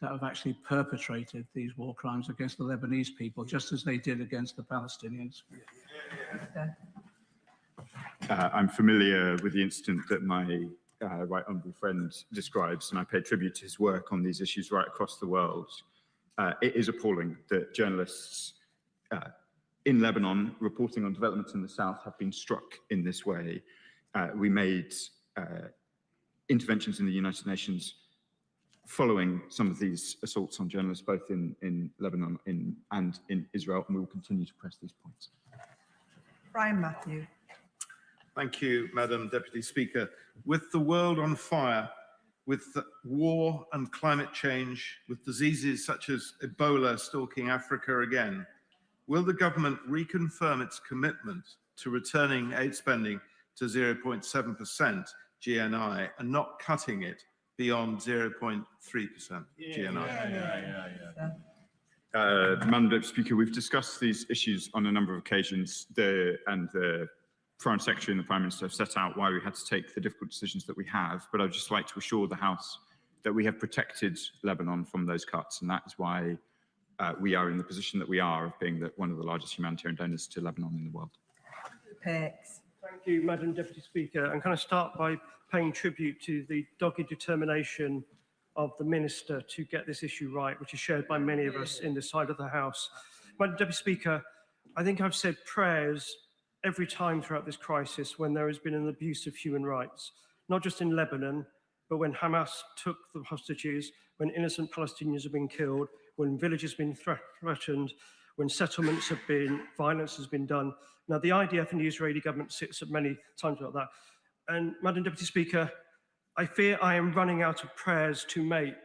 that have actually perpetrated these war crimes against the Lebanese people, just as they did against the Palestinians? I'm familiar with the incident that my right honourable friend describes, and I pay tribute to his work on these issues right across the world. It is appalling that journalists in Lebanon reporting on developments in the south have been struck in this way. We made interventions in the United Nations following some of these assaults on journalists, both in Lebanon and in Israel, and we will continue to press these points. Brian Matthew. Thank you, Madam Deputy Speaker. With the world on fire, with the war and climate change, with diseases such as Ebola stalking Africa again, will the government reconfirm its commitment to returning aid spending to 0.7% GNI and not cutting it beyond 0.3% GNI? Madam Deputy Speaker, we've discussed these issues on a number of occasions, and the Foreign Secretary and the Prime Minister have set out why we had to take the difficult decisions that we have, but I'd just like to assure the House that we have protected Lebanon from those cuts, and that is why we are in the position that we are of being one of the largest humanitarian donors to Lebanon in the world. Picks. Thank you, Madam Deputy Speaker. And can I start by paying tribute to the dogged determination of the Minister to get this issue right, which is shared by many of us in this side of the House. Madam Deputy Speaker, I think I've said prayers every time throughout this crisis when there has been an abuse of human rights, not just in Lebanon, but when Hamas took the hostages, when innocent Palestinians have been killed, when villages have been threatened, when settlements have been, violence has been done. Now, the IDF and the Israeli government sits at many times like that. And Madam Deputy Speaker, I fear I am running out of prayers to make.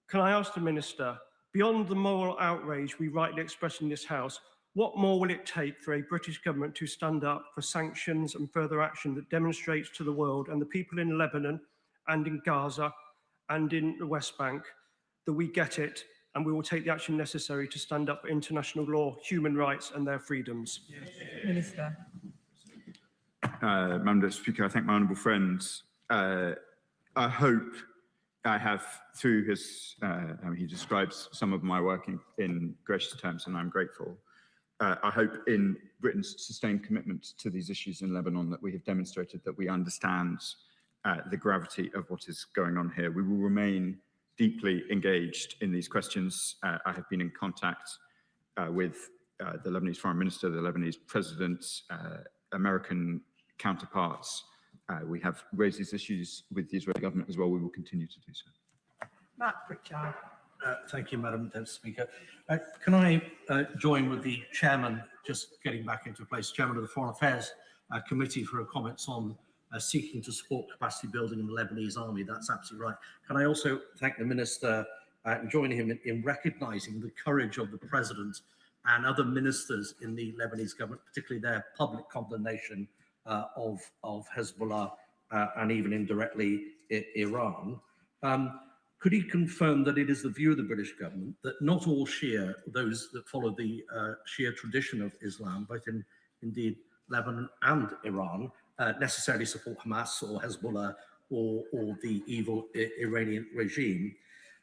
Can I ask the Minister, beyond the moral outrage we rightly express in this House, what more will it take for a British government to stand up for sanctions and further action that demonstrates to the world and the people in Lebanon and in Gaza and in the West Bank that we get it and we will take the action necessary to stand up for international law, human rights and their freedoms? Minister. Madam Deputy Speaker, I thank my honourable friends. I hope I have, through his, he describes some of my work in gracious terms, and I'm grateful. I hope in Britain's sustained commitment to these issues in Lebanon that we have demonstrated that we understand the gravity of what is going on here. We will remain deeply engaged in these questions. I have been in contact with the Lebanese Foreign Minister, the Lebanese President, American counterparts. We have raised these issues with the Israeli government as well. We will continue to do so. Mark Pritchard. Thank you, Madam Deputy Speaker. Can I join with the Chairman, just getting back into place, Chairman of the Foreign Affairs Committee for comments on seeking to support capacity building in the Lebanese army? That's absolutely right. Can I also thank the Minister and join him in recognising the courage of the President and other ministers in the Lebanese government, particularly their public condemnation of Hezbollah and even indirectly Iran. Could he confirm that it is the view of the British government that not all Shia, those that follow the Shia tradition of Islam, both in indeed Lebanon and Iran, necessarily support Hamas or Hezbollah or the evil Iranian regime?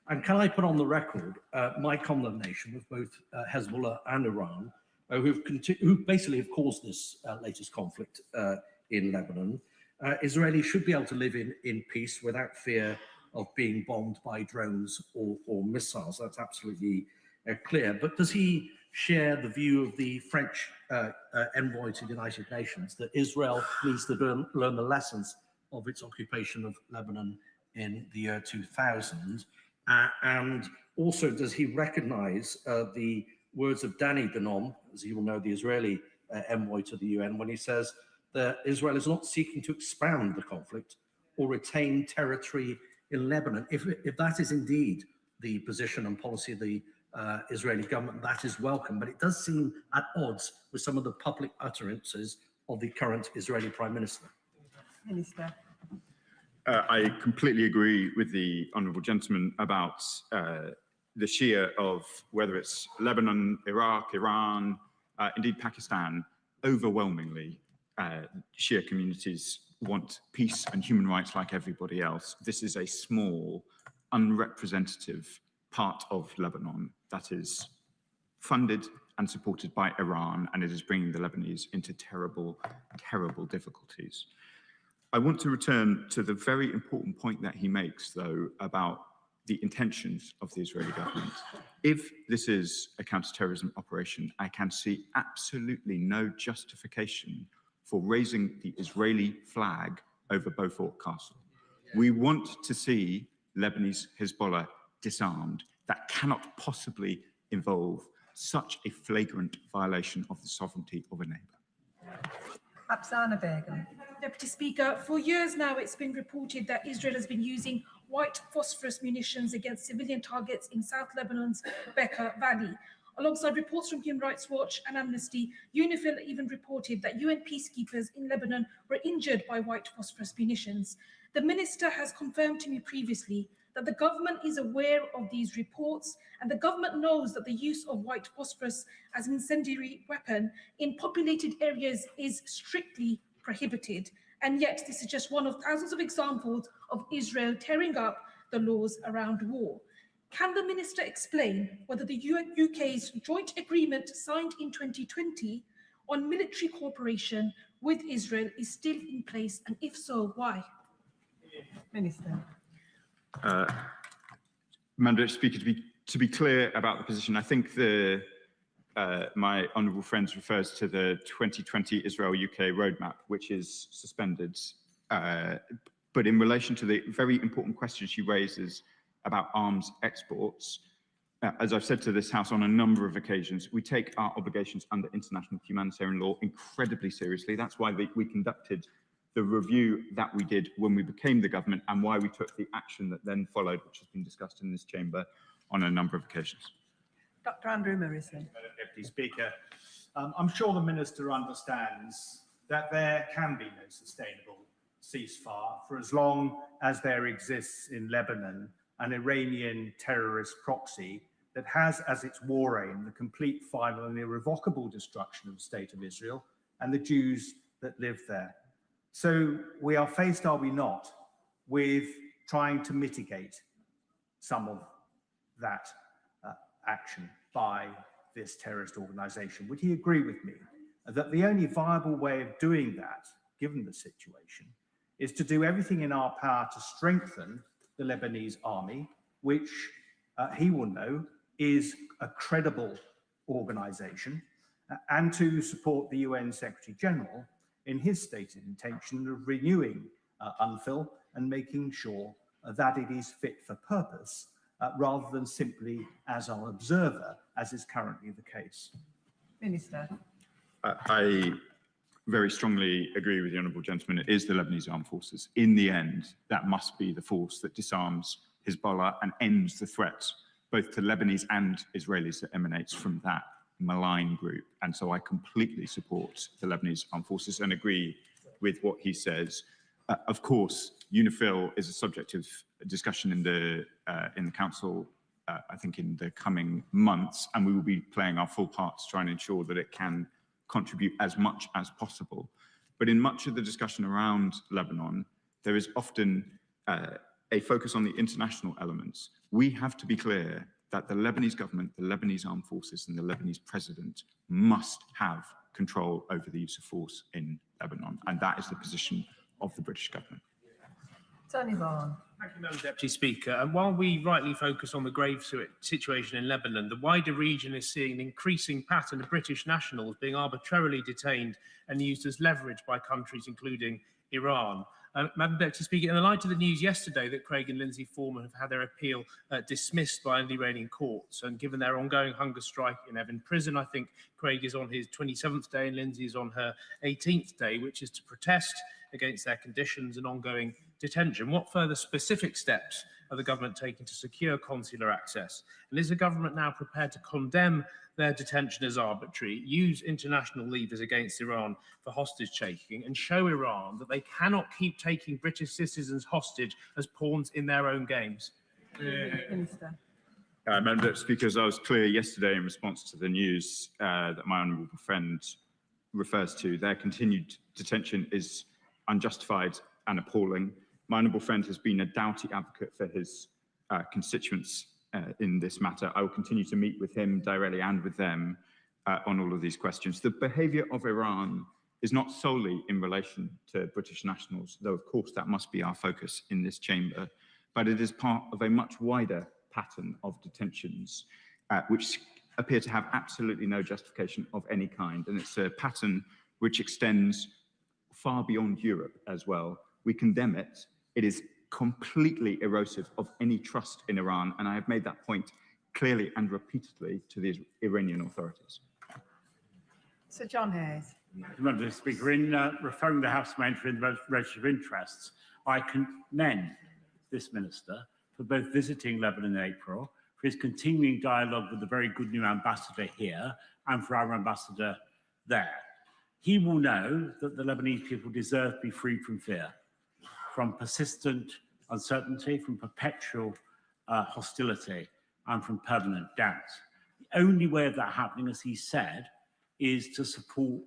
And can I put on the record my condemnation of both Hezbollah and Iran, who basically have caused this latest conflict in Lebanon? Israelis should be able to live in peace without fear of being bombed by drones or missiles. That's absolutely clear. But does he share the view of the French envoy to the United Nations that Israel needs to learn the lessons of its occupation of Lebanon in the year 2000? And also, does he recognize the words of Danny Danon, as you will know, the Israeli envoy to the UN, when he says that Israel is not seeking to expand the conflict or retain territory in Lebanon? If that is indeed the position and policy of the Israeli government, that is welcome, but it does seem at odds with some of the public utterances of the current Israeli Prime Minister. Minister. I completely agree with the honourable gentleman about the Shia of whether it's Lebanon, Iraq, Iran, indeed Pakistan. Overwhelmingly, Shia communities want peace and human rights like everybody else. This is a small, unrepresentative part of Lebanon that is funded and supported by Iran, and it is bringing the Lebanese into terrible, terrible difficulties. I want to return to the very important point that he makes, though, about the intentions of the Israeli government. If this is a counterterrorism operation, I can see absolutely no justification for raising the Israeli flag over Beaufort Castle. We want to see Lebanese Hezbollah disarmed. That cannot possibly involve such a flagrant violation of the sovereignty of a neighbour. Apsana Begum. Deputy Speaker, for years now it's been reported that Israel has been using white phosphorus munitions against civilian targets in South Lebanon's Bekaa Valley. Alongside reports from Human Rights Watch and Amnesty, UNIFIL even reported that UN peacekeepers in Lebanon were injured by white phosphorus munitions. The Minister has confirmed to me previously that the government is aware of these reports, and the government knows that the use of white phosphorus as an incendiary weapon in populated areas is strictly prohibited. And yet this is just one of thousands of examples of Israel tearing up the laws around war. Can the Minister explain whether the UK's joint agreement signed in 2020 on military cooperation with Israel is still in place, and if so, why? Minister. Madam Speaker, to be clear about the position, I think my honourable friend refers to the 2020 Israel-UK roadmap, which is suspended. But in relation to the very important question she raises about arms exports, as I've said to this House on a number of occasions, we take our obligations under international humanitarian law incredibly seriously. That's why we conducted the review that we did when we became the government, and why we took the action that then followed, which has been discussed in this chamber on a number of occasions. Dr. Andrew Morrison. Deputy Speaker, I'm sure the Minister understands that there can be no sustainable ceasefire for as long as there exists in Lebanon an Iranian terrorist proxy that has as its war aim the complete, final and irrevocable destruction of the State of Israel and the Jews that live there. So we are faced, are we not, with trying to mitigate some of that action by this terrorist organization. Would he agree with me that the only viable way of doing that, given the situation, is to do everything in our power to strengthen the Lebanese army, which he will know is a credible organization, and to support the UN Secretary General in his stated intention of renewing UNFIL and making sure that it is fit for purpose rather than simply as our observer, as is currently the case. Minister. I very strongly agree with the honourable gentleman. It is the Lebanese armed forces. In the end, that must be the force that disarms Hezbollah and ends the threats, both to Lebanese and Israelis, that emanates from that malign group. And so I completely support the Lebanese armed forces and agree with what he says. Of course, UNIFIL is a subject of discussion in the council, I think in the coming months, and we will be playing our full part to try and ensure that it can contribute as much as possible. But in much of the discussion around Lebanon, there is often a focus on the international elements. We have to be clear that the Lebanese government, the Lebanese armed forces, and the Lebanese president must have control over the use of force in Lebanon, and that is the position of the British government. Tony Vaughan. Thank you, Madam Deputy Speaker. And while we rightly focus on the grave situation in Lebanon, the wider region is seeing an increasing pattern of British nationals being arbitrarily detained and used as leverage by countries including Iran. Madam Deputy Speaker, in the light of the news yesterday that Craig and Lindsay Foreman have had their appeal dismissed by the Iranian courts, and given their ongoing hunger strike in Evin prison, I think Craig is on his 27th day and Lindsay is on her 18th day, which is to protest against their conditions and ongoing detention. What further specific steps are the government taking to secure consular access? And is the government now prepared to condemn their detention as arbitrary, use international levers against Iran for hostage taking, and show Iran that they cannot keep taking British citizens hostage as pawns in their own games? Minister. Madam Deputy Speaker, as I was clear yesterday in response to the news that my honourable friend refers to, their continued detention is unjustified and appalling. My honourable friend has been a doughty advocate for his constituents in this matter. I will continue to meet with him directly and with them on all of these questions. The behaviour of Iran is not solely in relation to British nationals, though of course that must be our focus in this chamber, but it is part of a much wider pattern of detentions which appear to have absolutely no justification of any kind. And it's a pattern which extends far beyond Europe as well. We condemn it. It is completely erosive of any trust in Iran, and I have made that point clearly and repeatedly to the Iranian authorities. Sir John Hayes. Madam Speaker, in referring the House to my entry in the Register of Interests, I commend this minister for both visiting Lebanon in April, for his continuing dialogue with the very good new ambassador here, and for our ambassador there. He will know that the Lebanese people deserve to be free from fear, from persistent uncertainty, from perpetual hostility, and from permanent doubt. The only way of that happening, as he said, is to support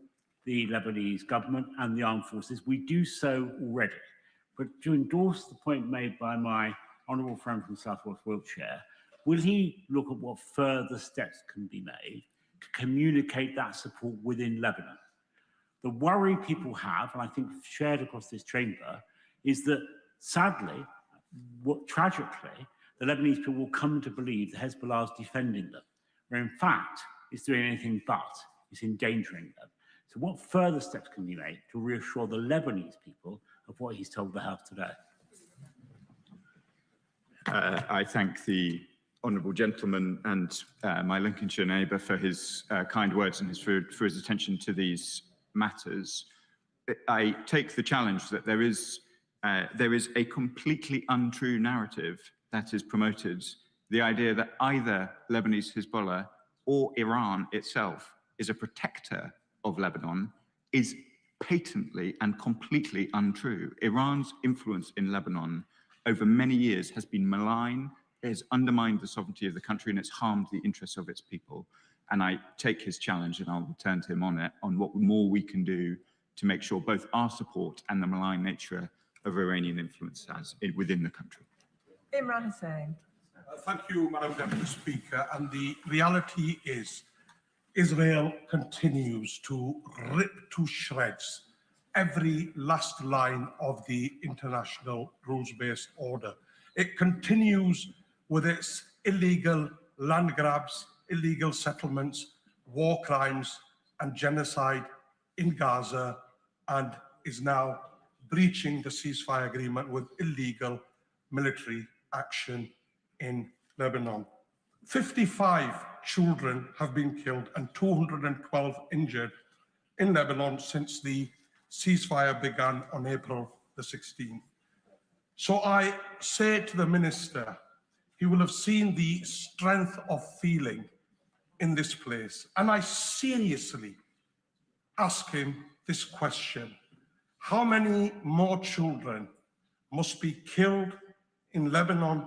the Lebanese government and the armed forces. We do so already. But to endorse the point made by my honourable friend from South West Wiltshire, will he look at what further steps can be made to communicate that support within Lebanon? The worry people have, and I think shared across this chamber, is that sadly, tragically, the Lebanese people will come to believe that Hezbollah is defending them, where in fact it's doing anything but, it's endangering them. So what further steps can be made to reassure the Lebanese people of what he's told the House today? I thank the honourable gentleman and my Lincolnshire neighbour for his kind words and for his attention to these matters. I take the challenge that there is a completely untrue narrative that is promoted, the idea that either Lebanese Hezbollah or Iran itself is a protector of Lebanon is patently and completely untrue. Iran's influence in Lebanon over many years has been malign, it has undermined the sovereignty of the country, and it's harmed the interests of its people. And I take his challenge and I'll return to him on it, on what more we can do to make sure both our support and the malign nature of Iranian influence within the country. Imran Hussain. Thank you, Madam Deputy Speaker. And the reality is, Israel continues to rip to shreds every last line of the international rules-based order. It continues with its illegal land grabs, illegal settlements, war crimes and genocide in Gaza, and is now breaching the ceasefire agreement with illegal military action in Lebanon. 55 children have been killed and 212 injured in Lebanon since the ceasefire began on April the 16th. So I say to the minister, he will have seen the strength of feeling in this place. And I seriously ask him this question: how many more children must be killed in Lebanon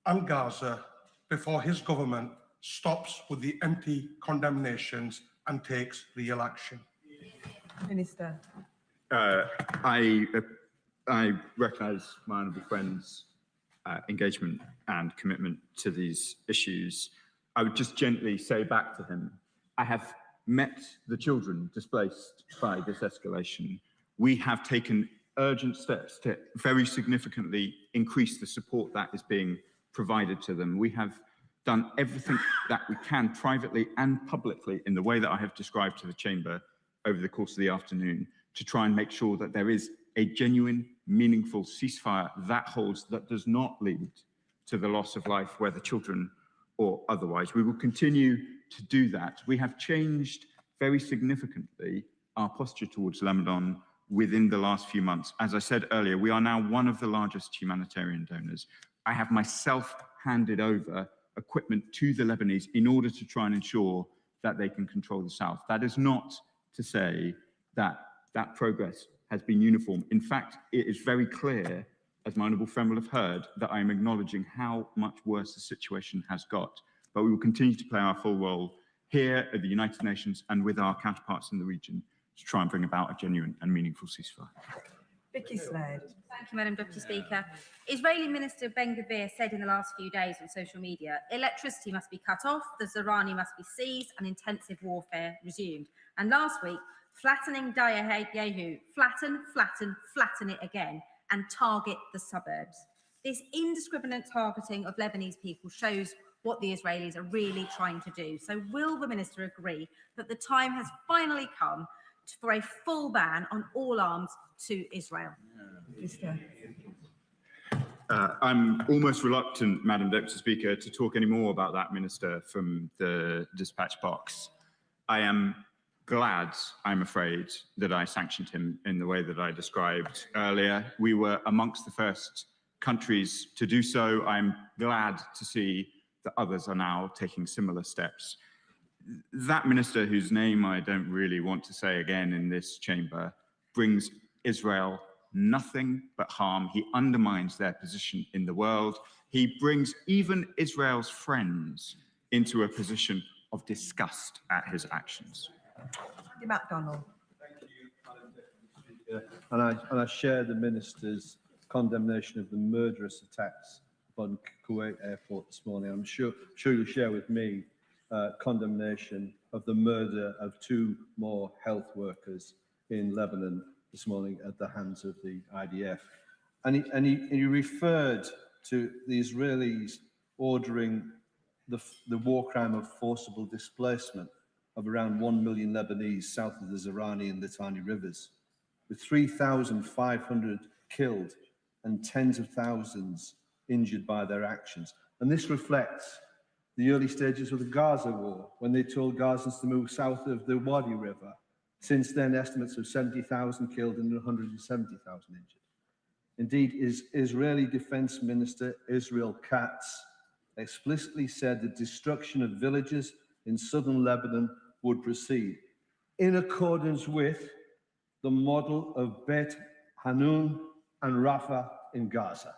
and Gaza before his government stops with the empty condemnations and takes real action? Minister. I recognise my honourable friend's engagement and commitment to these issues. I would just gently say back to him, I have met the children displaced by this escalation. We have taken urgent steps to very significantly increase the support that is being provided to them. We have done everything that we can privately and publicly in the way that I have described to the Chamber over the course of the afternoon to try and make sure that there is a genuine, meaningful ceasefire that holds, that does not lead to the loss of life, whether children or otherwise. We will continue to do that. We have changed very significantly our posture towards Lebanon within the last few months. As I said earlier, we are now one of the largest humanitarian donors. I have myself handed over equipment to the Lebanese in order to try and ensure that they can control the south. That is not to say that that progress has been uniform. In fact, it is very clear, as my honourable friend will have heard, that I am acknowledging how much worse the situation has got. But we will continue to play our full role here at the United Nations and with our counterparts in the region to try and bring about a genuine and meaningful ceasefire. Vicky Slade. Thank you, Madam Deputy Speaker. Israeli Minister Ben Gvir said in the last few days on social media, electricity must be cut off, the Zahrani must be seized, and intensive warfare resumed. And last week, flattening Yehu, flatten it again, and target the suburbs. This indiscriminate targeting of Lebanese people shows what the Israelis are really trying to do. So will the minister agree that the time has finally come for a full ban on all arms to Israel? I'm almost reluctant, Madam Deputy Speaker, to talk any more about that minister from the dispatch box. I am glad, I'm afraid, that I sanctioned him in the way that I described earlier. We were amongst the first countries to do so. I'm glad to see that others are now taking similar steps. That minister, whose name I don't really want to say again in this chamber, brings Israel nothing but harm. He undermines their position in the world. He brings even Israel's friends into a position of disgust at his actions. MacDonald. Thank you, Madam Deputy Speaker. And I share the Minister's condemnation of the murderous attacks upon Kuwait Airport this morning. I'm sure you'll share with me condemnation of the murder of 2 more health workers in Lebanon this morning at the hands of the IDF. And he referred to the Israelis ordering the war crime of forcible displacement of around 1 million Lebanese south of the Zahrani and Litani rivers, with 3,500 killed and tens of thousands injured by their actions. And this reflects the early stages of the Gaza war, when they told Gazans to move south of the Wadi River. Since then, estimates of 70,000 killed and 170,000 injured. Indeed, Israeli Defense Minister Israel Katz explicitly said the destruction of villages in southern Lebanon would proceed in accordance with the model of Bet Hanun and Rafah in Gaza.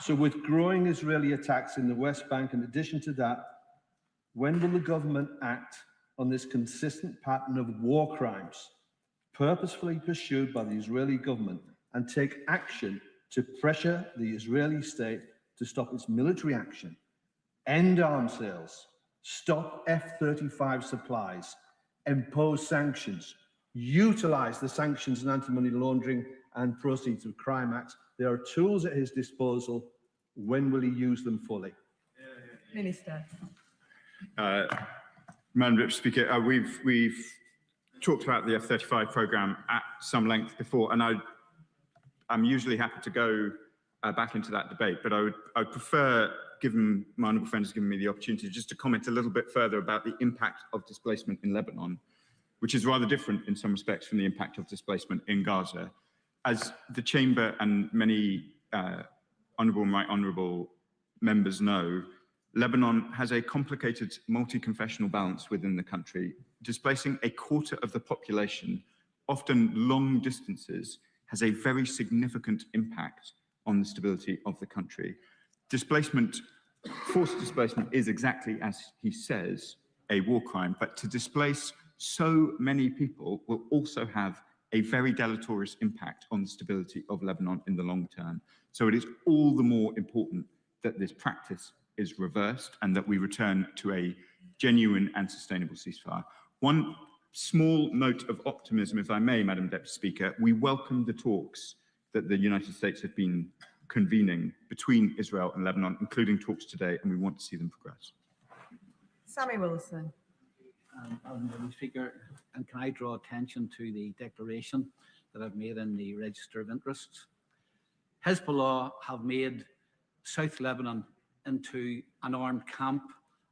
So with growing Israeli attacks in the West Bank, in addition to that, when will the government act on this consistent pattern of war crimes purposefully pursued by the Israeli government and take action to pressure the Israeli state to stop its military action, end arms sales, stop F-35 supplies, impose sanctions, utilise the sanctions and anti-money laundering and proceeds of crime acts. There are tools at his disposal. When will he use them fully? Minister. Madam Deputy Speaker, we've talked about the F-35 programme at some length before, and I'm usually happy to go back into that debate, but I would prefer, given my honourable friend has given me the opportunity, just to comment a little bit further about the impact of displacement in Lebanon, which is rather different in some respects from the impact of displacement in Gaza. As the Chamber and many honourable members know, Lebanon has a complicated multi-confessional balance within the country. Displacing a quarter of the population, often long distances, has a very significant impact on the stability of the country. Forced displacement is exactly as he says, a war crime, but to displace so many people will also have a very deleterious impact on the stability of Lebanon in the long term. So it is all the more important that this practice is reversed and that we return to a genuine and sustainable ceasefire. One small note of optimism, if I may, Madam Deputy Speaker. We welcome the talks that the United States have been convening between Israel and Lebanon, including talks today, and we want to see them progress. Sammy Wilson. Madam Deputy Speaker, and can I draw attention to the declaration that I've made in the Register of Interests? Hezbollah have made South Lebanon into an armed camp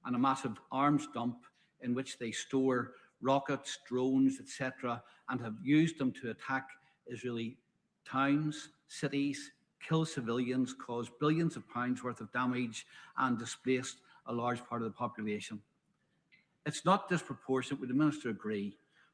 and a massive arms dump in which they store rockets, drones, etc., and have used them to attack Israeli towns, cities, kill civilians, cause billions of pounds worth of damage, and displaced a large part of the population. It's not disproportionate, would the Minister agree,